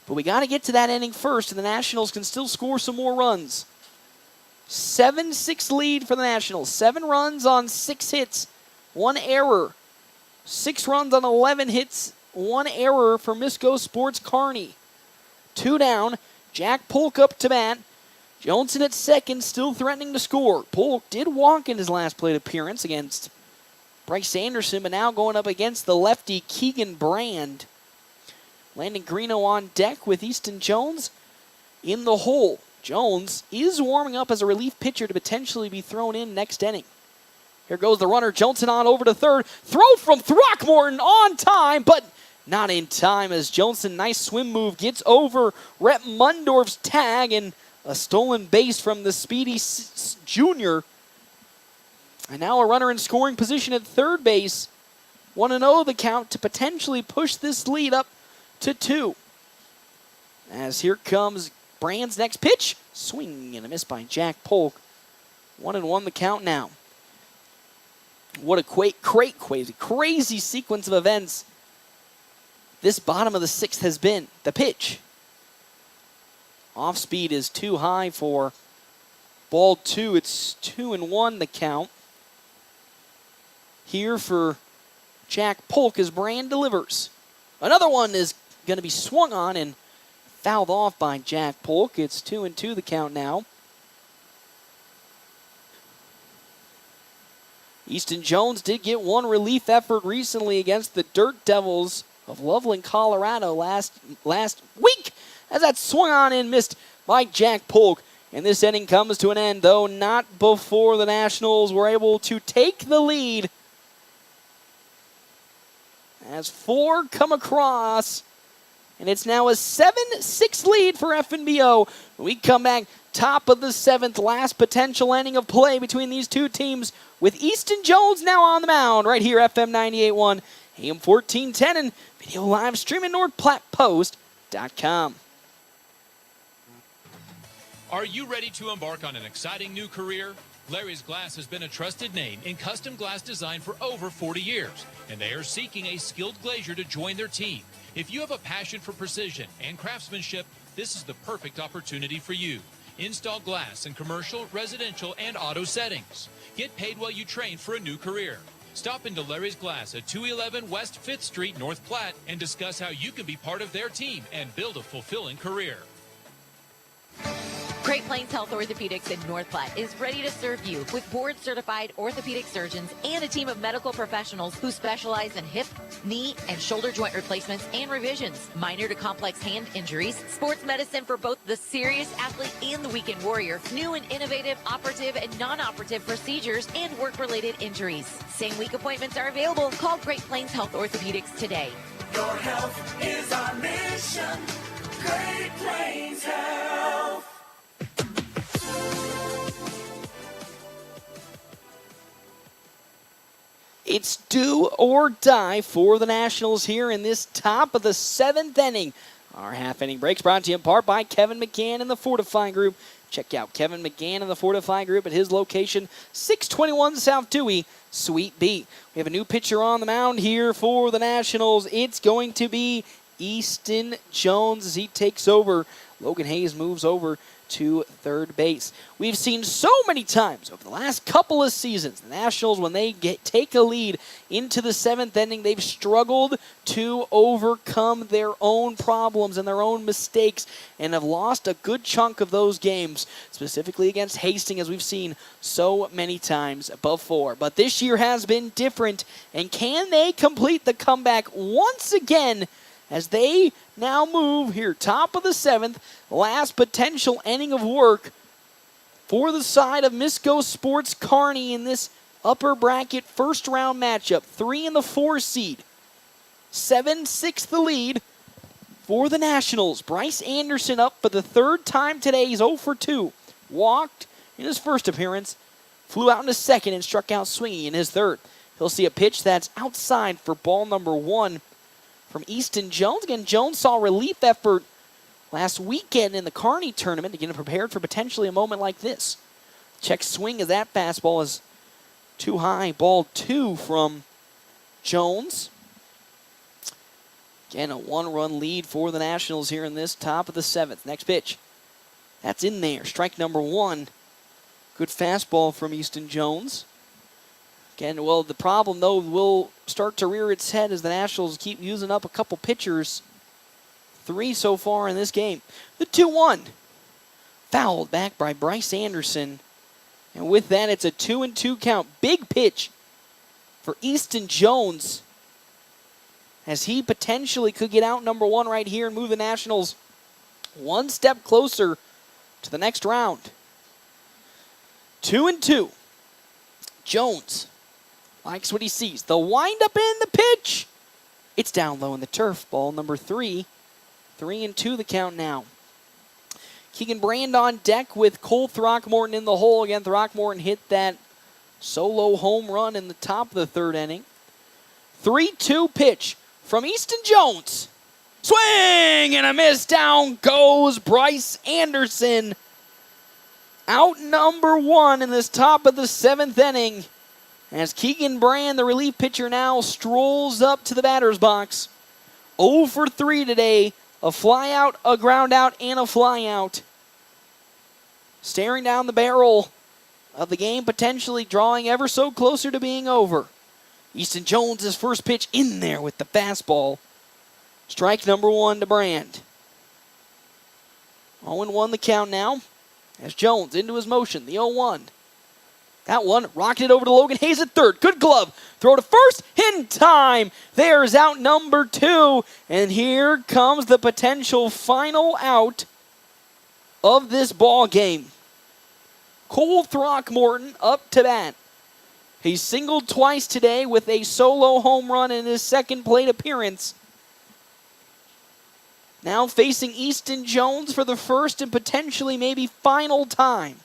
But we got to get to that inning first, and the Nationals can still score some more runs. 7-6 lead for the Nationals. 7 runs on 6 hits, 1 error. 6 runs on 11 hits, 1 error for Misko Sports Kearney. 2 down. Jack Polk up to bat. Johnson at second, still threatening to score. Polk did walk in his last plate appearance against Bryce Anderson, but now going up against the lefty Keegan Brand. Landon Greeno on deck with Easton Jones in the hole. Jones is warming up as a relief pitcher to potentially be thrown in next inning. Here goes the runner, Johnson on over to third. Throw from Throckmorton on time, but not in time as Johnson, nice swim move, gets over Rhett Mundorf's tag, and a stolen base from the speedy junior. And now a runner in scoring position at third base. 1-0 the count to potentially push this lead up to 2. As here comes Brand's next pitch. Swing and a miss by Jack Polk. 1-1 the count now. What a crazy sequence of events this bottom of the 6th has been. The pitch. Off speed is too high for ball 2. It's 2-1 the count. Here for Jack Polk as Brand delivers. Another one is going to be swung on and fouled off by Jack Polk. It's 2-2 the count now. Easton Jones did get one relief effort recently against the Dirt Devils of Loveland, Colorado last week, as that swung on and missed by Jack Polk. And this inning comes to an end, though not before the Nationals were able to take the lead. As 4 come across, and it's now a 7-6 lead for FNBO. We come back top of the 7th, last potential ending of play between these two teams, with Easton Jones now on the mound right here, FM 98.1, AM 1410, and video live stream at NorthPlattePost.com. Are you ready to embark on an exciting new career? Larry's Glass has been a trusted name in custom glass design for over 40 years, and they are seeking a skilled glazier to join their team. If you have a passion for precision and craftsmanship, this is the perfect opportunity for you. Install glass in commercial, residential, and auto settings. Get paid while you train for a new career. Stop into Larry's Glass at 211 West 5th Street, North Platte, and discuss how you can be part of their team and build a fulfilling career. Great Plains Health Orthopedics in North Platte is ready to serve you with board-certified orthopedic surgeons and a team of medical professionals who specialize in hip, knee, and shoulder joint replacements and revisions, minor to complex hand injuries, sports medicine for both the serious athlete and the weekend warrior, new and innovative operative and non-operative procedures, and work-related injuries. Same-week appointments are available. Call Great Plains Health Orthopedics today. Your health is our mission. Great Plains Health. It's do or die for the Nationals here in this top of the 7th inning. Our half-inning breaks brought to you in part by Kevin McGann and the Fortify Group. Check out Kevin McGann and the Fortify Group at his location, 621 South Dewey, Suite B. We have a new pitcher on the mound here for the Nationals. It's going to be Easton Jones as he takes over. Logan Hayes moves over to third base. We've seen so many times over the last couple of seasons, the Nationals, when they take a lead into the 7th inning, they've struggled to overcome their own problems and their own mistakes and have lost a good chunk of those games, specifically against Hastings, as we've seen so many times before. But this year has been different, and can they complete the comeback once again as they now move here, top of the 7th, last potential inning of work for the side of Misko Sports Kearney in this upper bracket first round matchup. 3 in the 4 seed. 7-6 the lead for the Nationals. Bryce Anderson up for the 3rd time today. He's 0 for 2. Walked in his first appearance, flew out in his second, and struck out swinging in his third. He'll see a pitch that's outside for ball number 1. From Easton Jones. Again, Jones saw a relief effort last weekend in the Kearney tournament to get him prepared for potentially a moment like this. Check swing as that fastball is too high. Ball 2 from Jones. Again, a 1-run lead for the Nationals here in this top of the 7th. Next pitch. That's in there. Strike number 1. Good fastball from Easton Jones. Again, well, the problem, though, will start to rear its head as the Nationals keep using up a couple pitchers. 3 so far in this game. The 2-1. Fouled back by Bryce Anderson. And with that, it's a 2-2 count. Big pitch for Easton Jones, as he potentially could get out number 1 right here and move the Nationals one step closer to the next round. 2-2. Jones likes what he sees. The windup and the pitch. It's down low in the turf. Ball number 3. 3-2 the count now. Keegan Brand on deck with Cole Throckmorton in the hole. Again, Throckmorton hit that solo home run in the top of the third inning. 3-2 pitch from Easton Jones. Swing and a miss. Down goes Bryce Anderson. Out number 1 in this top of the 7th inning. As Keegan Brand, the relief pitcher now, strolls up to the batter's box. 0 for 3 today. A fly out, a ground out, and a fly out. Staring down the barrel of the game, potentially drawing ever so closer to being over. Easton Jones' first pitch in there with the fastball. Strike number 1 to Brand. 0-1 the count now. As Jones into his motion, the 0-1. That one rocketed over to Logan Hayes at third. Good glove. Throw to first in time. There's out number 2. And here comes the potential final out of this ball game. Cole Throckmorton up to bat. He singled twice today with a solo home run in his second plate appearance. Now facing Easton Jones for the first and potentially maybe final time.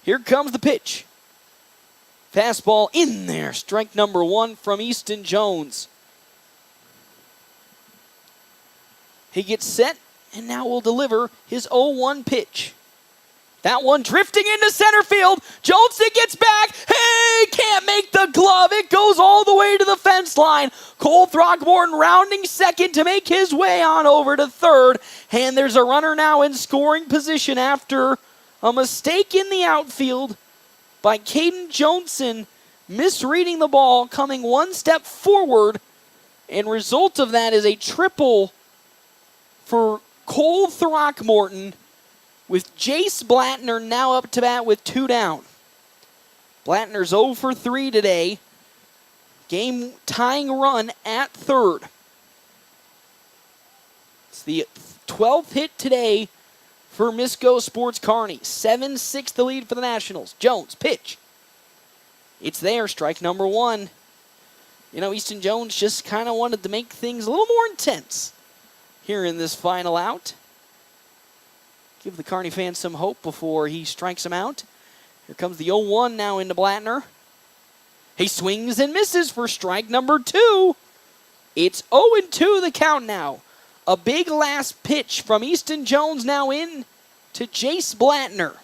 Here comes the pitch. Fastball in there. Strike number 1 from Easton Jones. He gets set and now will deliver his 0-1 pitch. That one drifting into center field. Johnson gets back. Hey, can't make the glove. It goes all the way to the fence line. Cole Throckmorton rounding second to make his way on over to third. And there's a runner now in scoring position after a mistake in the outfield by Caden Johnson, misreading the ball, coming one step forward. And result of that is a triple for Cole Throckmorton, with Jace Blattner now up to bat with 2 down. Blattner's 0 for 3 today. Game tying run at third. It's the 12th hit today for Misko Sports Kearney. 7-6 the lead for the Nationals. Jones, pitch. It's there, strike number 1. You know, Easton Jones just kind of wanted to make things a little more intense here in this final out. Give the Kearney fans some hope before he strikes him out. Here comes the 0-1 now into Blattner. He swings and misses for strike number 2. It's 0-2 the count now. A big last pitch from Easton Jones now in to Jace Blattner.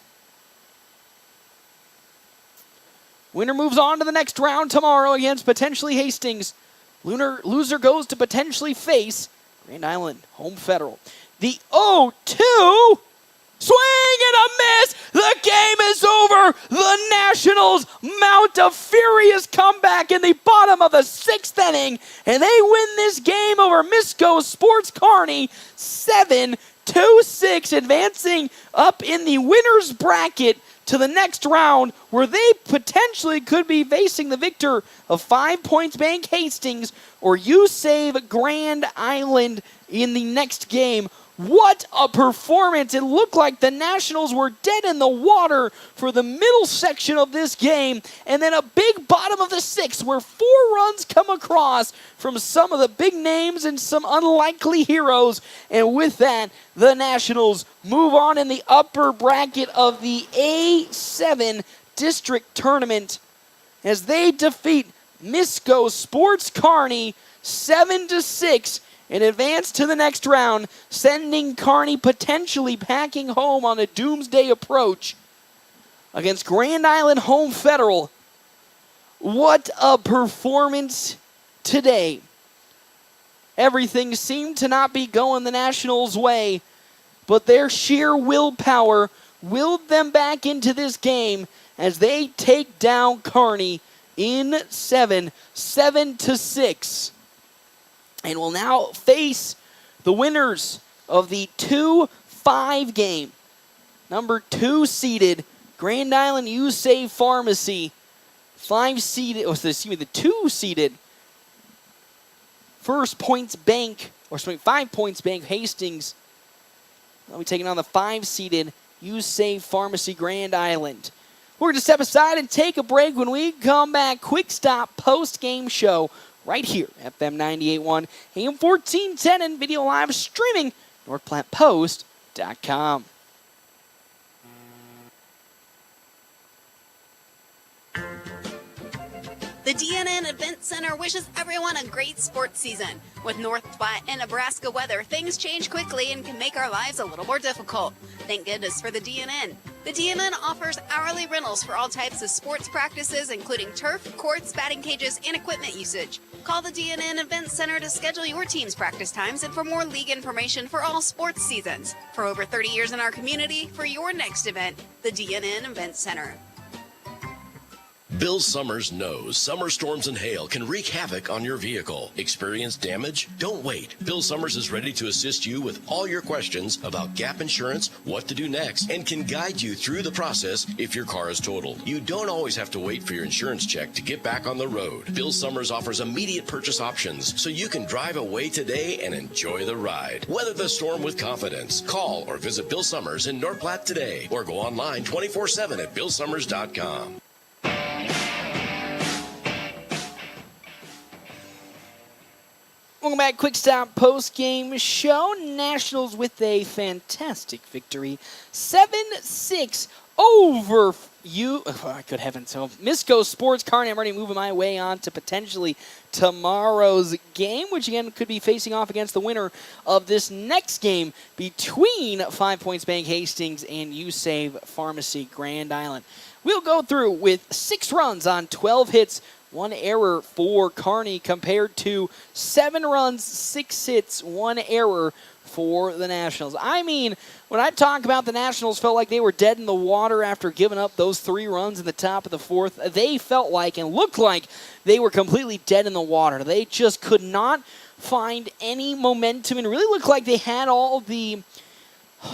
Winner moves on to the next round tomorrow against potentially Hastings. Loser goes to potentially face Grand Island Home Federal. The 0-2. Swing and a miss! The game is over! The Nationals mount a furious comeback in the bottom of the 6th inning, and they win this game over Misko Sports Kearney 7-6, advancing up in the winner's bracket to the next round, where they potentially could be facing the victor of 5 Points Bank Hastings or You Save Grand Island in the next game. What a performance. It looked like the Nationals were dead in the water for the middle section of this game. And then a big bottom of the 6th where 4 runs come across from some of the big names and some unlikely heroes. And with that, the Nationals move on in the upper bracket of the A7 district tournament as they defeat Misko Sports Kearney 7-6 and advance to the next round, sending Kearney potentially packing home on a doomsday approach against Grand Island Home Federal. What a performance today. Everything seemed to not be going the Nationals' way, but their sheer willpower willed them back into this game as they take down Kearney in 7-6. And will now face the winners of the 2-5 game. Number 2 seeded Grand Island You Save Pharmacy. 5 seeded, the 2 seeded First Points Bank, 5 Points Bank Hastings. They'll be taking on the 5 seeded You Save Pharmacy Grand Island. We're going to step aside and take a break. When we come back, quick stop post-game show right here, FM 98.1, AM 1410, and video live streaming, NorthPlattePost.com. The DNN Event Center wishes everyone a great sports season. With North Platte and Nebraska weather, things change quickly and can make our lives a little more difficult. Thank goodness for the DNN. The DNN offers hourly rentals for all types of sports practices, including turf, courts, batting cages, and equipment usage. Call the DNN Event Center to schedule your team's practice times and for more league information for all sports seasons. For over 30 years in our community, for your next event, the DNN Event Center. Bill Summers knows summer storms and hail can wreak havoc on your vehicle. Experience damage? Don't wait. Bill Summers is ready to assist you with all your questions about gap insurance, what to do next, and can guide you through the process if your car is totaled. You don't always have to wait for your insurance check to get back on the road. Bill Summers offers immediate purchase options so you can drive away today and enjoy the ride. Weather the storm with confidence. Call or visit Bill Summers in North Platte today or go online 24/7 at BillSummers.com. Welcome back, quick stop post-game show. Nationals with a fantastic victory, 7-6 over good heavens. So Misko Sports Kearney. I'm already moving my way on to potentially tomorrow's game, which again could be facing off against the winner of this next game between 5 Points Bank Hastings and You Save Pharmacy Grand Island. We'll go through with 6 runs on 12 hits, 1 error for Kearney compared to 7 runs, 6 hits, 1 error for the Nationals. I mean, when I talk about the Nationals felt like they were dead in the water after giving up those 3 runs in the top of the 4th, they felt like and looked like they were completely dead in the water. They just could not find any momentum and really looked like they had I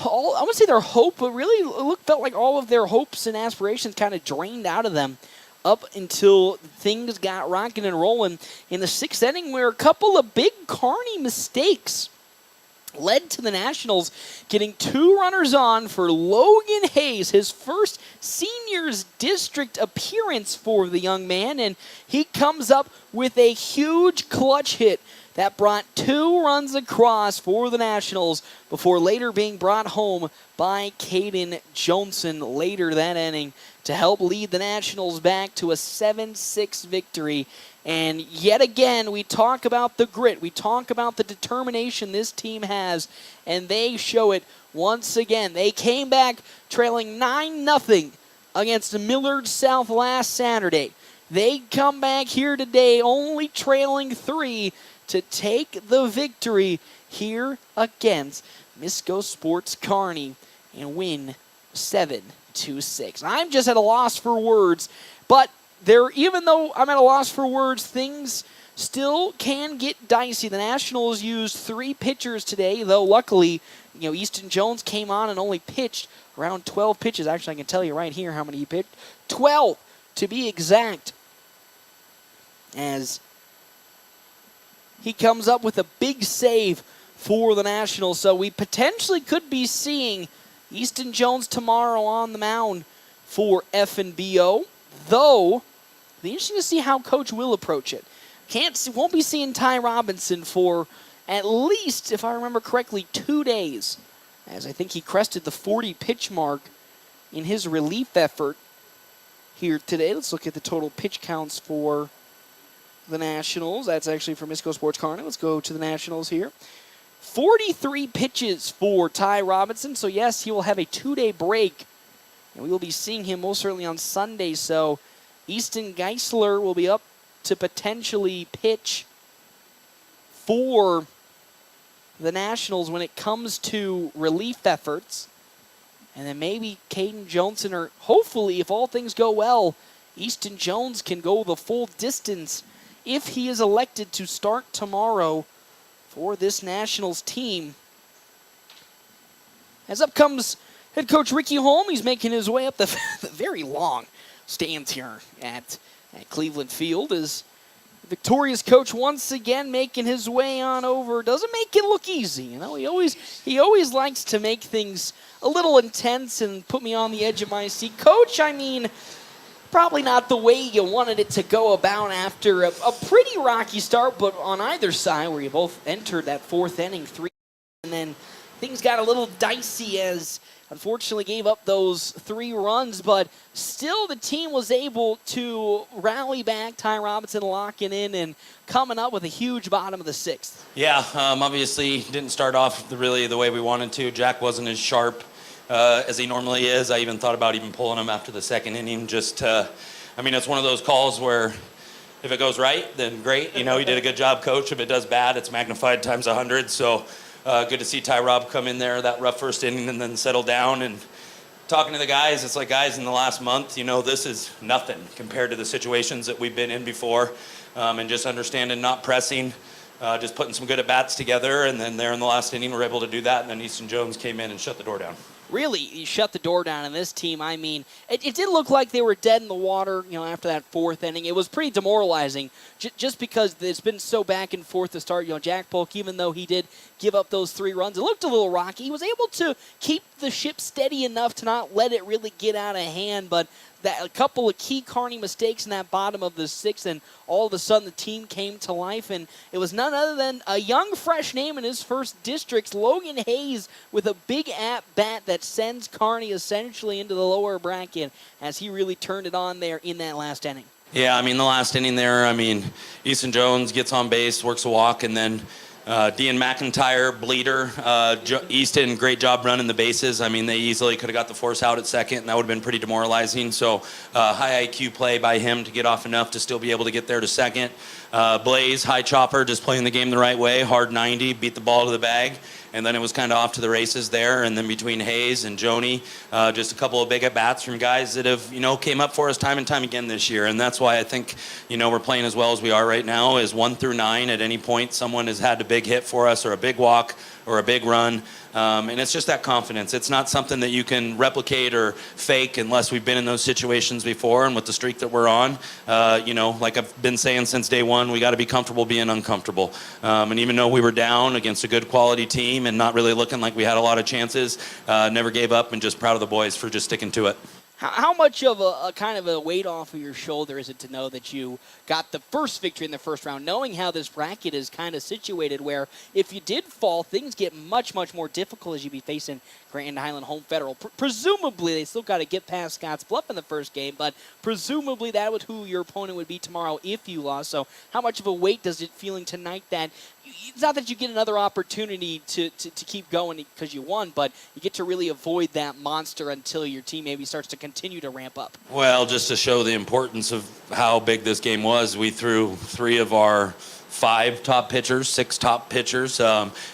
wouldn't say their hope, but really felt like all of their hopes and aspirations kind of drained out of them up until things got rocking and rolling in the 6th inning, where a couple of big Kearney mistakes led to the Nationals getting 2 runners on for Logan Hayes, his first seniors district appearance for the young man, and he comes up with a huge clutch hit that brought 2 runs across for the Nationals before later being brought home by Caden Johnson later that inning to help lead the Nationals back to a 7-6 victory. And yet again, we talk about the grit, we talk about the determination this team has, and they show it once again. They came back trailing 9-0 against Millard South last Saturday. They come back here today only trailing 3 to take the victory here against Misko Sports Kearney and win 7-6. I'm just at a loss for words, but even though I'm at a loss for words, things still can get dicey. The Nationals used 3 pitchers today, though luckily, Easton Jones came on and only pitched around 12 pitches. Actually, I can tell you right here how many he pitched. 12 to be exact. As he comes up with a big save for the Nationals. So we potentially could be seeing Easton Jones tomorrow on the mound for FNBO, though it'll be interesting to see how Coach will approach it. Won't be seeing Ty Robinson for at least, if I remember correctly, 2 days, as I think he crested the 40-pitch mark in his relief effort here today. Let's look at the total pitch counts for the Nationals. That's actually for Misko Sports Kearney. Let's go to the Nationals here. 43 pitches for Ty Robinson. So, yes, he will have a 2-day break. And we will be seeing him most certainly on Sunday. So, Easton Geisler will be up to potentially pitch for the Nationals when it comes to relief efforts. And then maybe Caden Johnson, or hopefully, if all things go well, Easton Jones can go the full distance if he is elected to start tomorrow for this Nationals team. As up comes head coach Ricky Holm. He's making his way up the very long stands here at Cleveland Field as Victorious coach once again making his way on over. Doesn't make it look easy, you know. He always likes to make things a little intense and put me on the edge of my seat. Coach, I mean, probably not the way you wanted it to go about after a pretty rocky start, but on either side where you both entered that fourth inning, 3, and then things got a little dicey as unfortunately gave up those 3 runs, but still the team was able to rally back. Ty Robinson locking in and coming up with a huge bottom of the 6th. Yeah, obviously didn't start off really the way we wanted to. Jack wasn't as sharp as he normally is. I even thought about even pulling him after the 2nd inning. I mean, it's one of those calls where if it goes right, then great. You know, you did a good job, coach. If it does bad, it's magnified times 100. So good to see Ty Rob come in there that rough first inning and then settle down. And talking to the guys, it's like, guys, in the last month, you know, this is nothing compared to the situations that we've been in before. And just understanding, not pressing, just putting some good at-bats together. And then there in the last inning, we're able to do that. And then Easton Jones came in and shut the door down. Really, he shut the door down on this team. I mean, it did look like they were dead in the water, you know, after that 4th inning. It was pretty demoralizing just because it's been so back and forth to start. You know, Jack Polk, even though he did give up those 3 runs, it looked a little rocky. He was able to keep the ship steady enough to not let it really get out of hand, but a couple of key Kearney mistakes in that bottom of the 6th, and all of a sudden the team came to life, and it was none other than a young, fresh name in his first district, Logan Hayes, with a big at-bat that sends Kearney essentially into the lower bracket as he really turned it on there in that last inning. Yeah, I mean, the last inning there, I mean, Easton Jones gets on base, works a walk, and then Dean McIntyre, bleeder. Easton, great job running the bases. I mean, they easily could have got the force out at second, and that would have been pretty demoralizing. So high IQ play by him to get off enough to still be able to get there to second. Blaze, high chopper, just playing the game the right way. Hard 90, beat the ball to the bag. And then it was kind of off to the races there. And then between Hayes and Joni, just a couple of big at-bats from guys that have, you know, came up for us time and time again this year. And that's why I think, you know, we're playing as well as we are right now is 1 through 9. At any point, someone has had a big hit for us or a big walk or a big run. And it's just that confidence. It's not something that you can replicate or fake unless we've been in those situations before. And with the streak that we're on, you know, like I've been saying since day one, we got to be comfortable being uncomfortable. And even though we were down against a good quality team and not really looking like we had a lot of chances, never gave up, and just proud of the boys for just sticking to it. How much of a kind of a weight off of your shoulder is it to know that you got the first victory in the first round, knowing how this bracket is kind of situated where if you did fall, things get much, much more difficult as you be facing Grand Island Home Federal. Presumably, they still got to get past Scotts Bluff in the first game, but presumably that would who your opponent would be tomorrow if you lost. So how much of a weight does it feeling tonight that it's not that you get another opportunity to keep going because you won, but you get to really avoid that monster until your team maybe starts to continue to ramp up? Well, just to show the importance of how big this game was, we threw 3 of our 5 top pitchers, 6 top pitchers.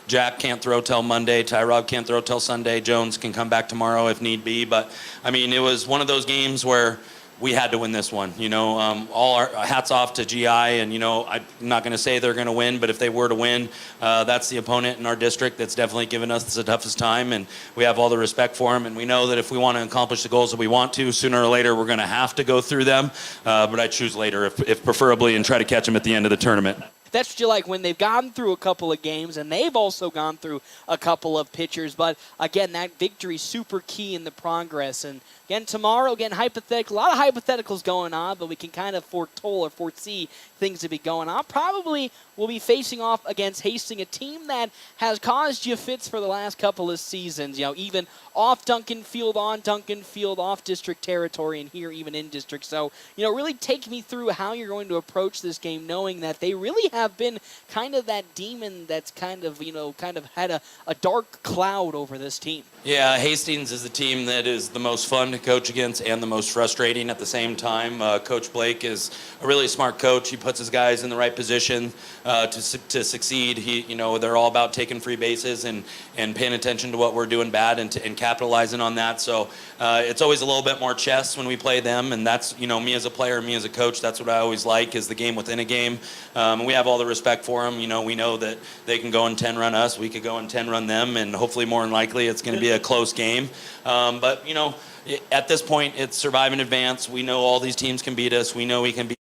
Jack can't throw till Monday. Tyrod can't throw till Sunday. Jones can come back tomorrow if need be. But, I mean, it was one of those games where we had to win this one. You know, all our hats off to GI, and, you know, I'm not going to say they're going to win, but if they were to win, that's the opponent in our district that's definitely given us the toughest time, and we have all the respect for them, and we know that if we want to accomplish the goals that we want to, sooner or later we're going to have to go through them, but I choose later, if preferably, and try to catch them at the end of the tournament. That's what you like when they've gone through a couple of games, and they've also gone through a couple of pitchers. But, again, that victory super key in the progress. And, again, tomorrow, again, hypothetical, a lot of hypotheticals going on, but we can kind of foretold or foresee things to be going on. Probably will be facing off against Hastings, a team that has caused you fits for the last couple of seasons. You know, even off Duncan Field, on Duncan Field, off district territory, and here even in district. So, you know, really take me through how you're going to approach this game, knowing that they really have been kind of that demon that's kind of, you know, kind of had a dark cloud over this team. Yeah, Hastings is the team that is the most fun to coach against and the most frustrating at the same time. Coach Blake is a really smart coach. He puts his guys in the right position to succeed. You know, they're all about taking free bases and paying attention to what we're doing bad and capitalizing on that. So it's always a little bit more chess when we play them, and that's, you know, me as a player, me as a coach, that's what I always like, is the game within a game. And we have all the respect for them. You know, we know that they can go and 10-run us. We could go and 10-run them, and hopefully more than likely it's going to be a close game. But, you know, at this point, it's survive and advance. We know all these teams can beat us. We know we can beat.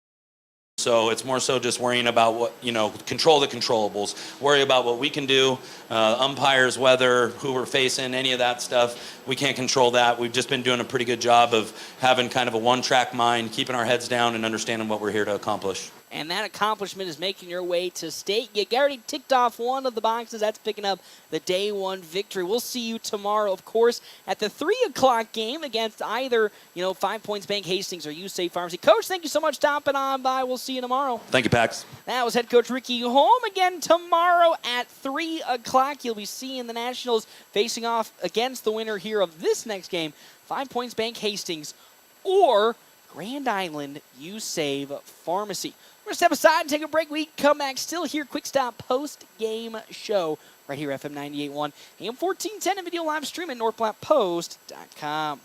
So it's more so just worrying about what, control the controllables, worry about what we can do, umpires, weather, who we're facing, any of that stuff. We can't control that. We've just been doing a pretty good job of having kind of a one-track mind, keeping our heads down and understanding what we're here to accomplish. And that accomplishment is making your way to state. You already ticked off one of the boxes. That's picking up the day one victory. We'll see you tomorrow, of course, at the 3 o'clock game against either, 5 Points Bank Hastings or USAFE Pharmacy. Coach, thank you so much stopping on by. We'll see you tomorrow. Thank you, Pax. That was head coach Ricky Holm. Again tomorrow at 3 o'clock. You'll be seeing the Nationals facing off against the winner here of this next game, 5 Points Bank Hastings or Grand Island USAFE Pharmacy. We're going to step aside and take a break. We come back still here. Quick Stop post-game show right here, FM 98.1, AM 1410, and video live stream at NorthPlattePost.com.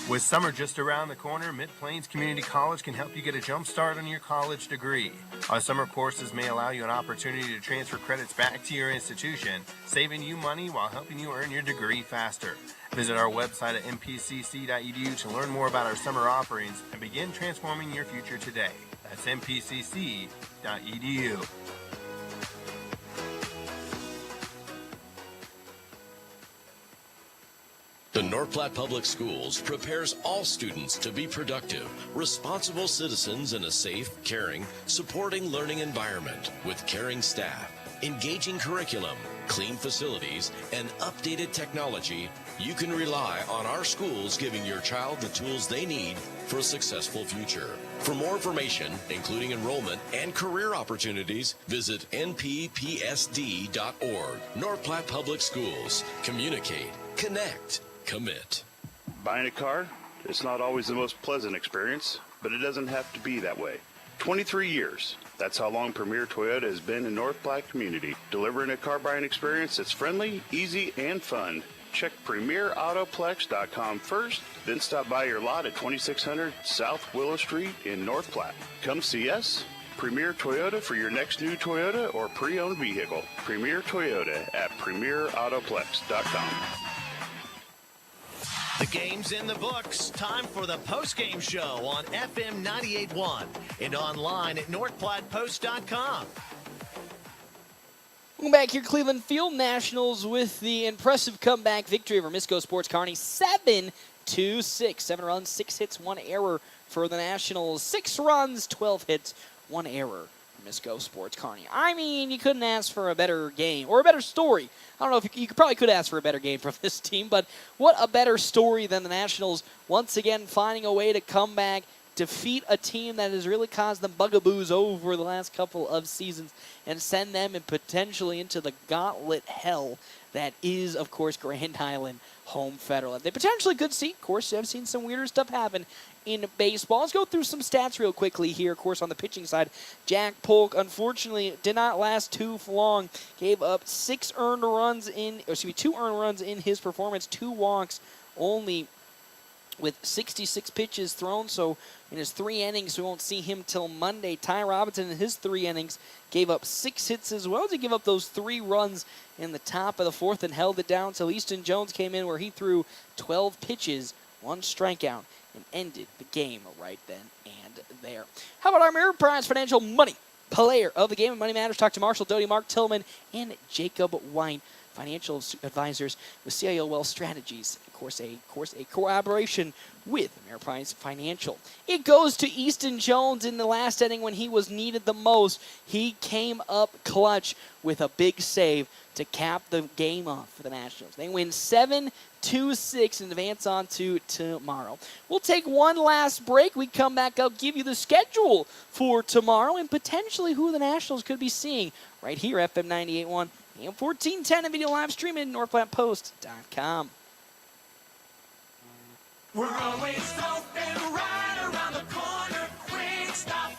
With summer just around the corner, Mid-Plains Community College can help you get a jump start on your college degree. Our summer courses may allow you an opportunity to transfer credits back to your institution, saving you money while helping you earn your degree faster. Visit our website at mpcc.edu to learn more about our summer offerings and begin transforming your future today. That's mpcc.edu. The North Platte Public Schools prepares all students to be productive, responsible citizens in a safe, caring, supporting learning environment with caring staff, engaging curriculum, clean facilities, and updated technology. You can rely on our schools giving your child the tools they need for a successful future. For more information, including enrollment and career opportunities, visit nppsd.org. North Platte Public Schools. Communicate, connect, commit. Buying a car, it's not always the most pleasant experience, but it doesn't have to be that way. 23 years. That's how long Premier Toyota has been in North Platte community, delivering a car buying experience that's friendly, easy, and fun. Check PremierAutoplex.com first, then stop by your lot at 2600 South Willow Street in North Platte. Come see us. Premier Toyota for your next new Toyota or pre-owned vehicle. Premier Toyota at PremierAutoplex.com. The game's in the books. Time for the post-game show on FM 98.1 and online at NorthPlattePost.com. Welcome back here, Cleveland Field. Nationals with the impressive comeback victory over Misko Sports Kearney, 7-6. 7 runs, 6 hits, 1 error for the Nationals. 6 runs, 12 hits, 1 error. Misko Sports Kearney. I mean, you couldn't ask for a better game or a better story. I don't know if you probably could ask for a better game from this team, but what a better story than the Nationals once again finding a way to come back, defeat a team that has really caused them bugaboos over the last couple of seasons and send them and potentially into the gauntlet hell that is, of course, Grand Island Home Federal. They potentially could see, of course, I've seen some weirder stuff happen in baseball. Let's go through some stats real quickly here, of course, on the pitching side. Jack Polk, unfortunately, did not last too long. Gave up 2 earned runs in his performance, 2 walks only with 66 pitches thrown. So in his 3 innings, we won't see him till Monday. Ty Robinson in his 3 innings gave up 6 hits as well as he gave up those 3 runs in the top of the 4th and held it down till Easton Jones came in where he threw 12 pitches, 1 strikeout, and ended the game right then and there. How about our Mirror Prize Financial Money Player of the Game and Money Matters? Talk to Marshall Doty, Mark Tillman, and Jacob White, financial advisors with CIO Wealth Strategies. Of course, a collaboration with Ameriprise Financial. It goes to Easton Jones in the last inning when he was needed the most. He came up clutch with a big save to cap the game off for the Nationals. They win 7-6 and advance on to tomorrow. We'll take one last break. We come back, I'll give you the schedule for tomorrow and potentially who the Nationals could be seeing right here, FM 98.1. AM 1410 and video live stream at NorthPlattePost.com. We're always open right around the corner. Quick Stop.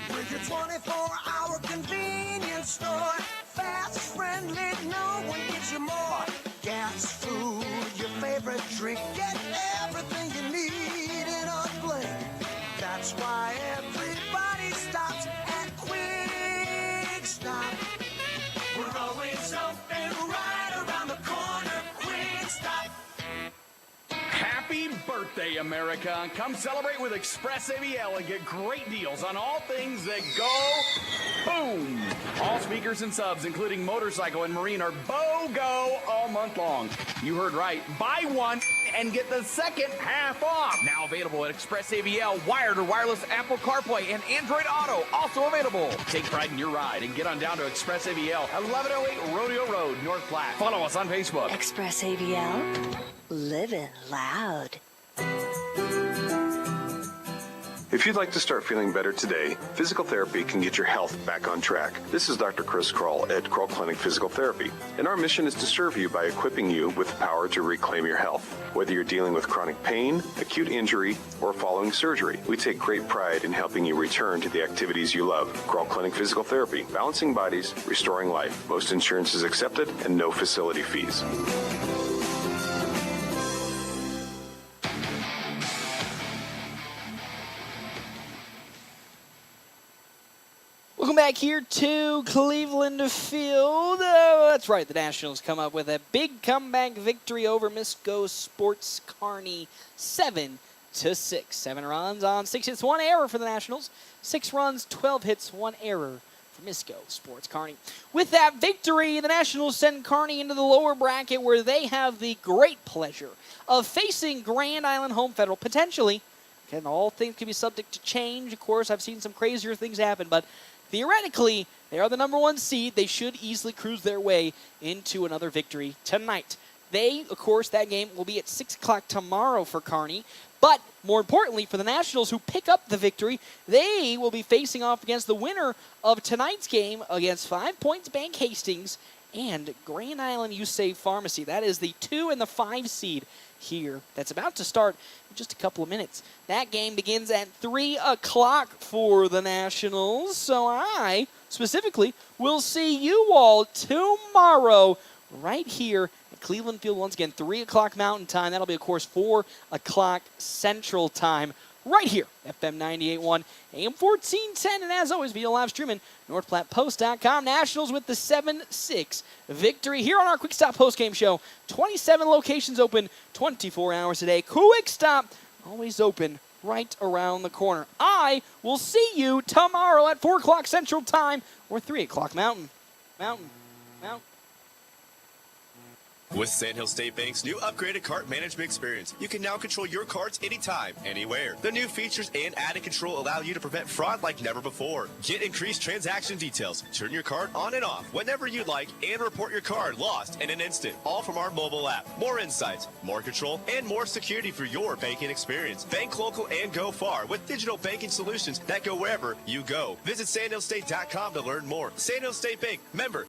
With your 24-hour convenience store. Fast, friendly, no one gives you more. Gas, food, your favorite drink. Get everything you need in a blink. That's why everybody stops at Quick Stop. We're always open right around the corner. Quick Stop. Happy birthday, America. Come celebrate with Express ABL and get great deals on all things that go boom. All speakers and subs, including motorcycle and marine, are BOGO all month long. You heard right. Buy one and get the second half off. Now available at Express ABL, wired or wireless Apple CarPlay, and Android Auto, also available. Take pride in your ride and get on down to Express ABL, 1108 Rodeo Road, North Platte. Follow us on Facebook. Express ABL, living loud. If you'd like to start feeling better today, physical therapy can get your health back on track. This is Dr. Chris Kroll at Kroll Clinic Physical Therapy, and our mission is to serve you by equipping you with the power to reclaim your health. Whether you're dealing with chronic pain, acute injury, or following surgery, we take great pride in helping you return to the activities you love. Kroll Clinic Physical Therapy, balancing bodies, restoring life. Most insurance is accepted and no facility fees. Welcome back here to Cleveland Field. That's right, the Nationals come up with a big comeback victory over Misko Sports Kearney, 7-6. 7 runs on 6 hits, 1 error for the Nationals. 6 runs, 12 hits, 1 error for Misko Sports Kearney. With that victory, the Nationals send Kearney into the lower bracket where they have the great pleasure of facing Grand Island Home Federal, potentially. Again, all things can be subject to change. Of course, I've seen some crazier things happen, but theoretically, they are the number 1 seed. They should easily cruise their way into another victory tonight. Of course, that game will be at 6 o'clock tomorrow for Kearney. But more importantly, for the Nationals who pick up the victory, they will be facing off against the winner of tonight's game against 5 Points Bank Hastings and Grand Island USAVE Pharmacy. That is the 2 and the 5 seed here. That's about to start in just a couple of minutes. That game begins at 3 o'clock for the Nationals. So I, specifically, will see you all tomorrow right here at Cleveland Field once again, 3 o'clock Mountain Time. That'll be, of course, 4 o'clock Central Time. Right here, FM 98.1, AM 1410, and as always, via live streaming, NorthPlattePost.com. Nationals with the 7-6 victory here on our Quick Stop postgame show. 27 locations open 24 hours a day. Quick Stop, always open right around the corner. I will see you tomorrow at 4 o'clock Central Time or 3 o'clock Mountain. With Sandhill State Bank's new upgraded cart management experience, you can now control your carts anytime, anywhere. The new features and added control allow you to prevent fraud like never before. Get increased transaction details, turn your card on and off whenever you'd like, and report your card lost in an instant, all from our mobile app. More insights, more control, and more security for your banking experience. Bank local and go far with digital banking solutions that go wherever you go. Visit sandhillstate.com to learn more. Sandhill State Bank, member